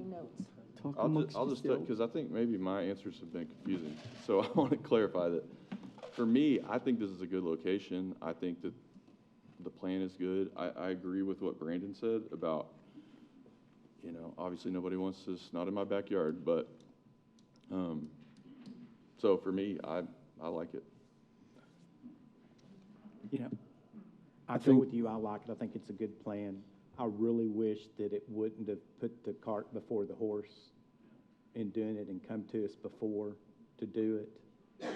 Talk amongst I'll just yourselves. because I think maybe my answers have been confusing. So I want to clarify that for me, I think this is a good location. I think that the plan is good. I agree with what Brandon said about, you know, obviously nobody wants this not in my backyard, but so for me, I like it. You know, I agree with you. I like it. I think it's a good plan. I really wish that it wouldn't have put the cart before the horse in doing it and come to us before to do it.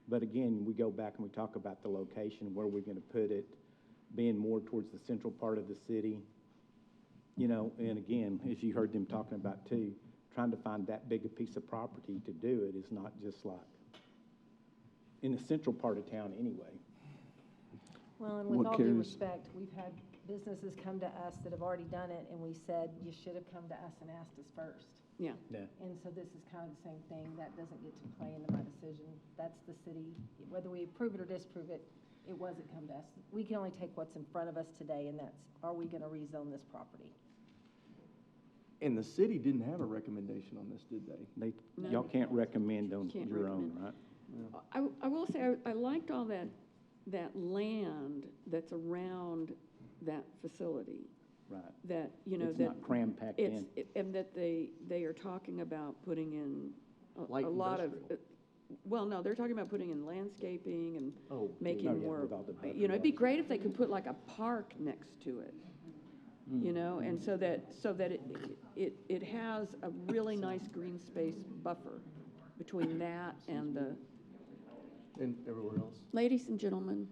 But again, we go back and we talk about the location, where we're going to put it, being more towards the central part of the city. You know, and again, as you heard them talking about too, trying to find that big a piece of property to do it is not just like in the central part of town anyway. Well, and with all due respect, we've had businesses come to us that have already done it, and we said, you should have come to us and asked us first. Yeah. And so this is kind of the same thing. That doesn't get to play into my decision. That's the city. Whether we approve it or disapprove it, it wasn't come to us. We can only take what's in front of us today, and that's, are we going to rezone this property? And the city didn't have a recommendation on this, did they? No. Y'all can't recommend on Can't your own, recommend. right? I will say, I liked all that land that's around that facility. Right. That, you know, It's that. not cram-packed in. And that they are talking about putting in a Light lot of, industrial. well, no, they're talking about putting in landscaping and making Oh, yeah, more, with all the you know, it'd be great if they could put like a park next to it. You know, and so that it has a really nice green space buffer between that and the. And everywhere else. Ladies and gentlemen,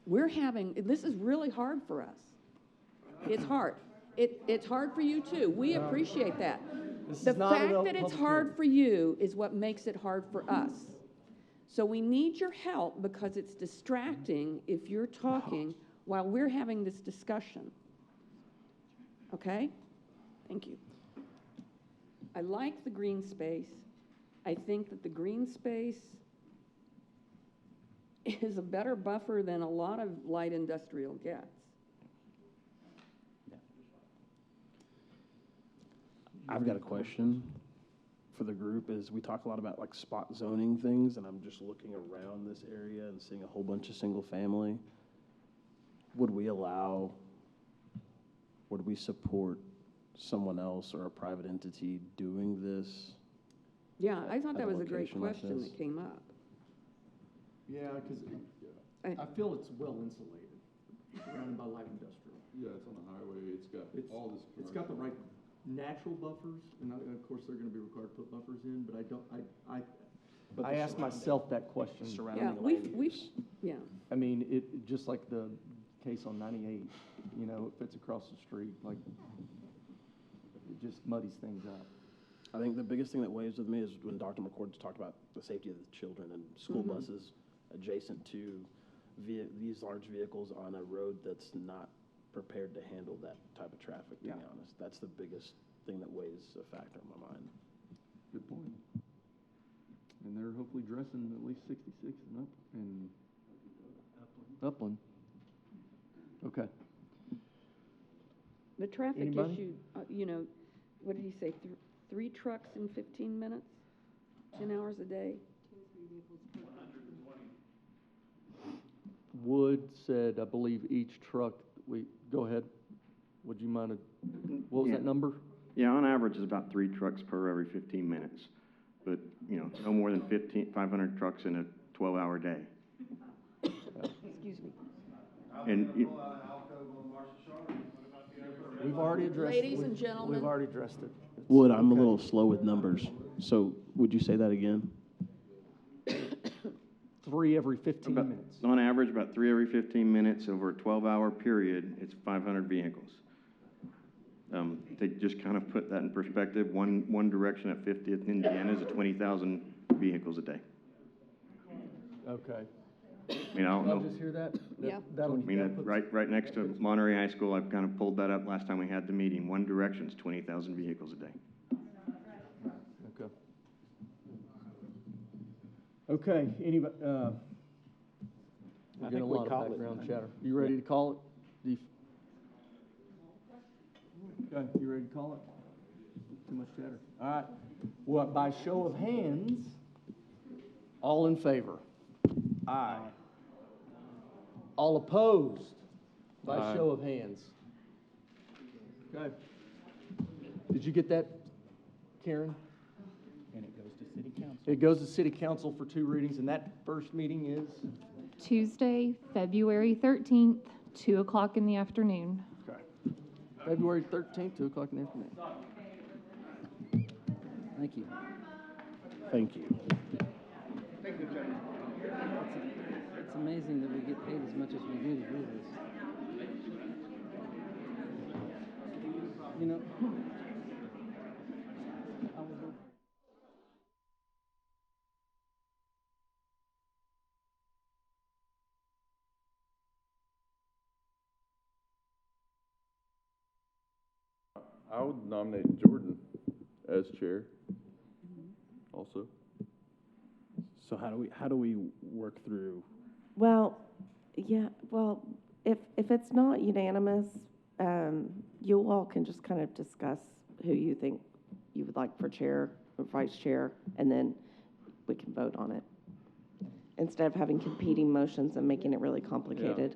this is really hard for us. It's hard. It's hard for you too. We appreciate that. The fact that it's hard for you is what makes it hard for us. So we need your help, because it's distracting if you're talking while we're having this discussion. Okay? Thank you. I like the green space. I think that the green space is a better buffer than a lot of light industrial gets. I've got a question for the group is we talk a lot about like spot zoning things, and I'm just looking around this area and seeing a whole bunch of single family. Would we support someone else or a private entity doing this? Yeah, I thought at that a was a great location like question this? that came up. Yeah, because I feel it's well insulated, surrounded by light industrial. Yeah, it's on the highway, it's got all this. It's got the right natural buffers, and of course, they're gonna be required to put buffers in, but I asked myself that question. Yeah, we've, yeah. I mean, just like the case on 98, you know, if it's across the street, like, it just muddies things up. I think the biggest thing that weighs with me is when Dr. McCord's talked about the safety of the children and school buses adjacent to these large vehicles on a road that's not prepared to handle that type of traffic, to be honest. That's the biggest thing that weighs a factor in my mind. Good point. And they're hopefully dressing at least 66 and up, and Upland. Okay. The traffic Anybody? issue, you know, what did he say, 3 trucks in 15 minutes? 10 hours a day? Wood said, I believe each truck, go ahead. Would you mind, what was that number? Yeah, on average, it's about 3 trucks per every 15 minutes. But, you know, no more than 500 trucks in a 12-hour day. Excuse me. And We've already addressed. Ladies and gentlemen. We've already addressed it. Wood, I'm a little slow with numbers, so would you say that again? 3 every 15 minutes. on average, about 3 every 15 minutes over a 12-hour period, it's 500 vehicles. They just kind of put that in perspective. One direction at 50th Indiana is 20,000 vehicles a day. Okay. I mean, I don't know. Did I just hear that? Yeah. I mean, right next to Monterey High School, I've kind of pulled that up last time we had the meeting. One direction's 20,000 vehicles a day. Okay. Okay, anybody, we're getting a lot of background chatter. You ready to call it? Okay, you ready to call it? Too much chatter. All right. Well, by show of hands, all in favor? Aye. All opposed? By Aye. show of hands. Okay. Did you get that, Karen? And it goes to city council. It goes to city council for 2 readings, and that first meeting is? Tuesday, February 13th, 2 o'clock in the afternoon. Okay. February 13th, 2 o'clock in the afternoon. Thank you. Thank you. It's amazing that we get paid as much as we do to do this. You know, I was I would nominate Jordan as chair also. So how do we work through? Well, yeah, well, if it's not unanimous, you all can just kind of discuss who you think you would like for chair or vice chair, and then we can vote on it. Instead of having competing motions and making it really complicated.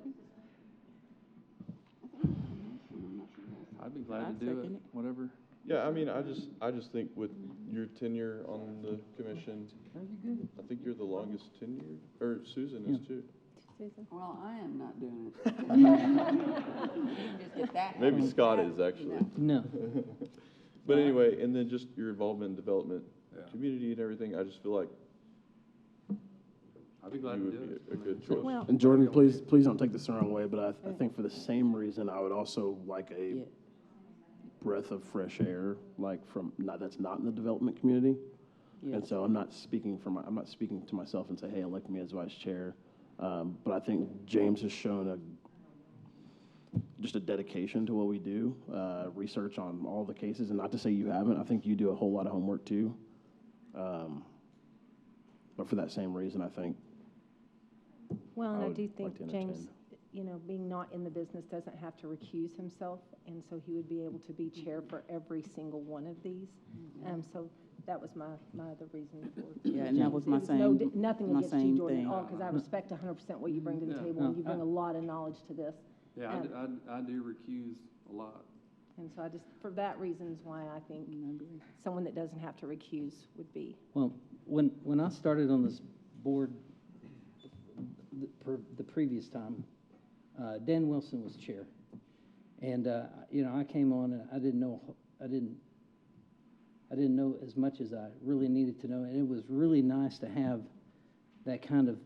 I'd be glad to do it, whatever. Yeah, I mean, I just think with your tenure on the commission, I think you're the longest tenured, or Susan is too. Well, I am not doing it. You can just get that. Maybe Scott is actually. No. But anyway, and then just your involvement in development, community and everything, I just feel like I'd be glad you to do would it. be a good choice. Well, And Jordan, please don't take this the wrong way, but I think for the same reason, I would also like a breath of fresh air, like that's not in the development community. Yeah. And so I'm not speaking to myself and say, hey, elect me as vice chair. But I think James has shown just a dedication to what we do, research on all the cases, and not to say you haven't. I think you do a whole lot of homework too. But for that same reason, I think. Well, and I would do like think to James, entertain. you know, being not in the business doesn't have to recuse himself, and so he would be able to be chair for every single one of these. So that was my other reason for. Yeah, and that was my Nothing my against you, same Jordan, at thing. all, because I respect 100% what you bring to the table, No, and you bring a lot of knowledge to this. Yeah, I do recuse a lot. And so I just, for that reasons why I think someone that doesn't have to recuse would be. Well, when I started on this board the previous time, Dan Wilson was chair. And, I came on and I didn't know as much as I really needed to know. And it was really nice to have that kind of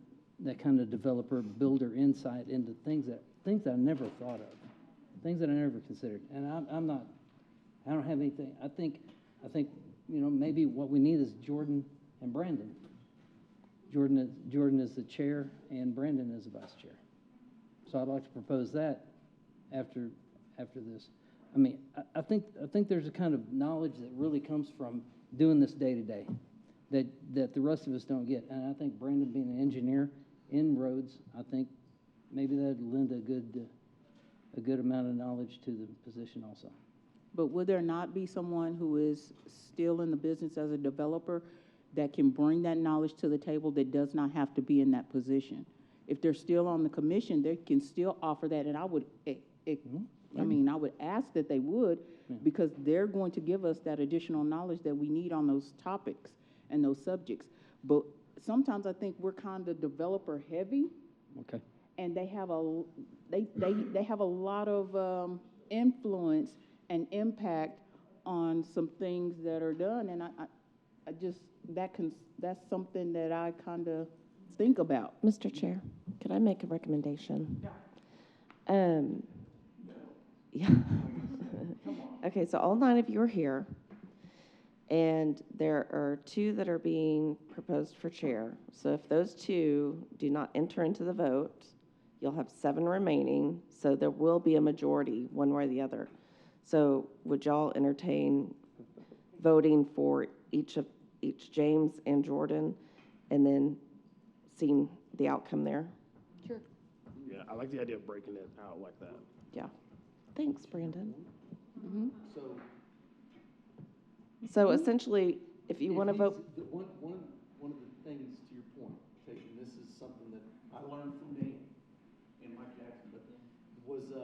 developer builder insight into things that I never thought of, things that I never considered. And I don't have anything. I think, maybe what we need is Jordan and Brandon. Jordan is the chair and Brandon is the vice chair. So I'd like to propose that after this. I mean, I think there's a kind of knowledge that really comes from doing this day to day that the rest of us don't get. And I think Brandon being an engineer in roads, I think maybe that'd lend a good amount of knowledge to the position also. But would there not be someone who is still in the business as a developer that can bring that knowledge to the table that does not have to be in that position? If they're still on the commission, they can still offer that, and I would, I would ask that they would, because they're going to give us that additional knowledge that we need on those topics and those subjects. But sometimes I think we're kind of developer heavy. Okay. And they have a lot of influence and impact on some things that are done, and I just that's something that I kind of think about. Mr. Chair, could I make a recommendation? Yeah. Okay, so all 9 of you are here, and there are 2 that are being proposed for chair. So if those 2 do not enter into the vote, you'll have 7 remaining, so there will be a majority, one way or the other. So would y'all entertain voting for each James and Jordan, and then seeing the outcome there? Sure. Yeah, I like the idea of breaking it out like that. Yeah. Thanks, Brandon. Mm-hmm. So essentially, if you want to vote. One of the things, to your point, and this is something that I learned from Dan and Mike Jackson, but was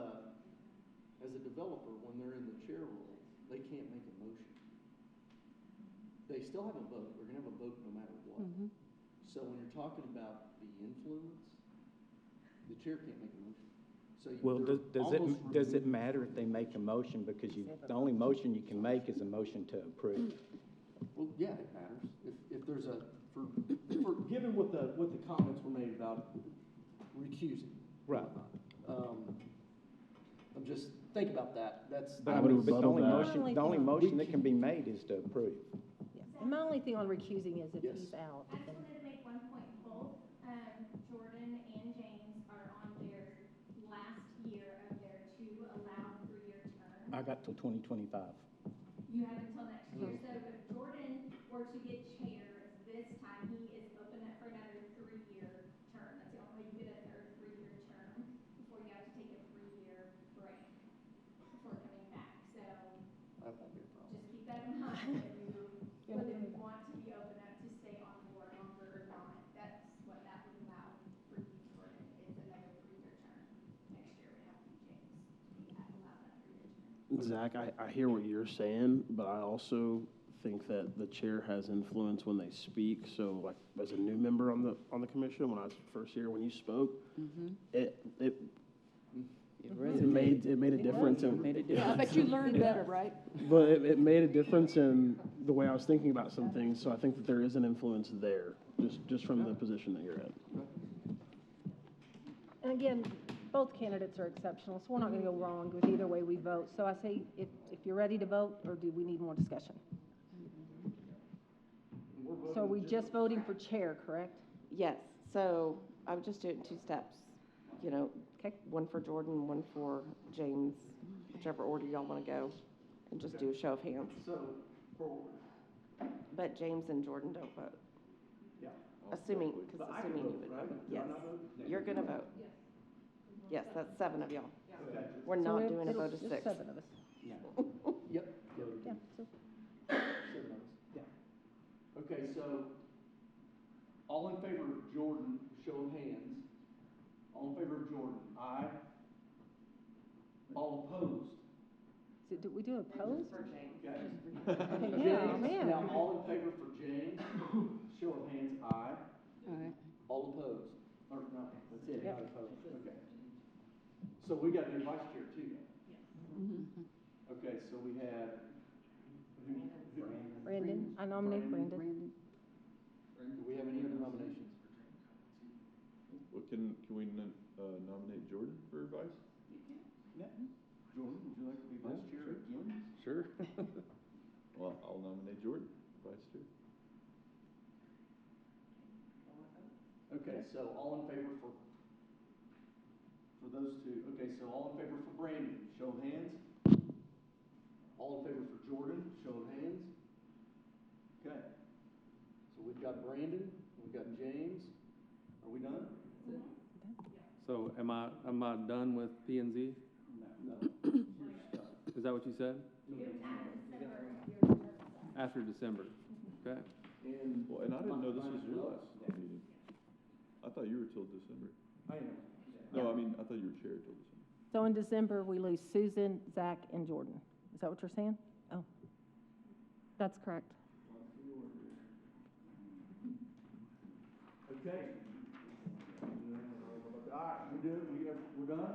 as a developer, when they're in the chair role, they can't make a motion. They still have a vote. They're going to have a vote no matter what. Mm-hmm. So when you're talking about the influence, the chair can't make a motion. So Well, does it matter if they make a motion, because the only motion you can make is a motion to approve? Well, yeah, it matters. If there's given what the comments were made about recusing. Right. I'm just, think about that. But the only motion that can be made is to approve. And my only thing on recusing is if Yes. he's out. I just wanted to make one point. Both Jordan and James are on their last year of their 2 allowed 3-year terms. I got till 2025. You have until next year. So if Jordan were to get chair this time, he is open up for another 3-year term. That's the only way you get a third 3-year term before you have to take a 3-year break before coming back. So That won't be a problem. just keep that in mind. Whether you want to be open up to stay on board longer or not, that's what that would allow for you, Jordan, is another 3-year term. Next year would have to be James to be allowed that 3-year term. Zach, I hear what you're saying, but I also think that the chair has influence when they speak. So, like, as a new member on the commission, when I was first here, when you spoke, it made a difference. Yeah, I bet you learned better, right? But it made a difference in the way I was thinking about some things. So I think that there is an influence there, just from the position that you're in. And again, both candidates are exceptional, so we're not going to go wrong with either way we vote. So I say, if you're ready to vote, or do we need more discussion? So are we just voting for chair, correct? Yes, so I would just do it in 2 steps. One for Jordan, one for James, whichever order y'all want to go, and just do a show of hands. So, But James and Jordan don't vote. Yeah. Assuming you would. Right? Yes, you're going to vote. Yes, that's 7 of y'all. Okay. We're not doing a vote of 6. 7 of us. Yep. Yeah, so Yeah. so, all in favor of Jordan, show of hands. All in favor of Jordan, aye. All opposed? Did we do opposed? Okay. Yeah, James, man. now, all in favor for James, show of hands, aye. Aye. All opposed? Or, no, that's it, Yep. not opposed, okay. So we got a new vice chair too, then. Okay, so we have. Brandon, I nominate Brandon. Do we have any other nominations? Well, can we nominate Jordan for vice? Yeah. Jordan, would you like to be vice chair again? Sure. Well, I'll nominate Jordan, vice chair. Okay, so all in favor for those two, okay, so all in favor for Brandon, show of hands. All in favor for Jordan, show of hands. Okay. So we've got Brandon, we've got James. Are we done? So am I done with P and Z? No. Is that what you said? After December, okay. Well, and I didn't know this was your last meeting. I thought you were till December. I am. No, I mean, I thought you were chair till December. So in December, we lose Susan, Zach, and Jordan. Is that what you're saying? Oh. That's correct. Okay. All right, we're done?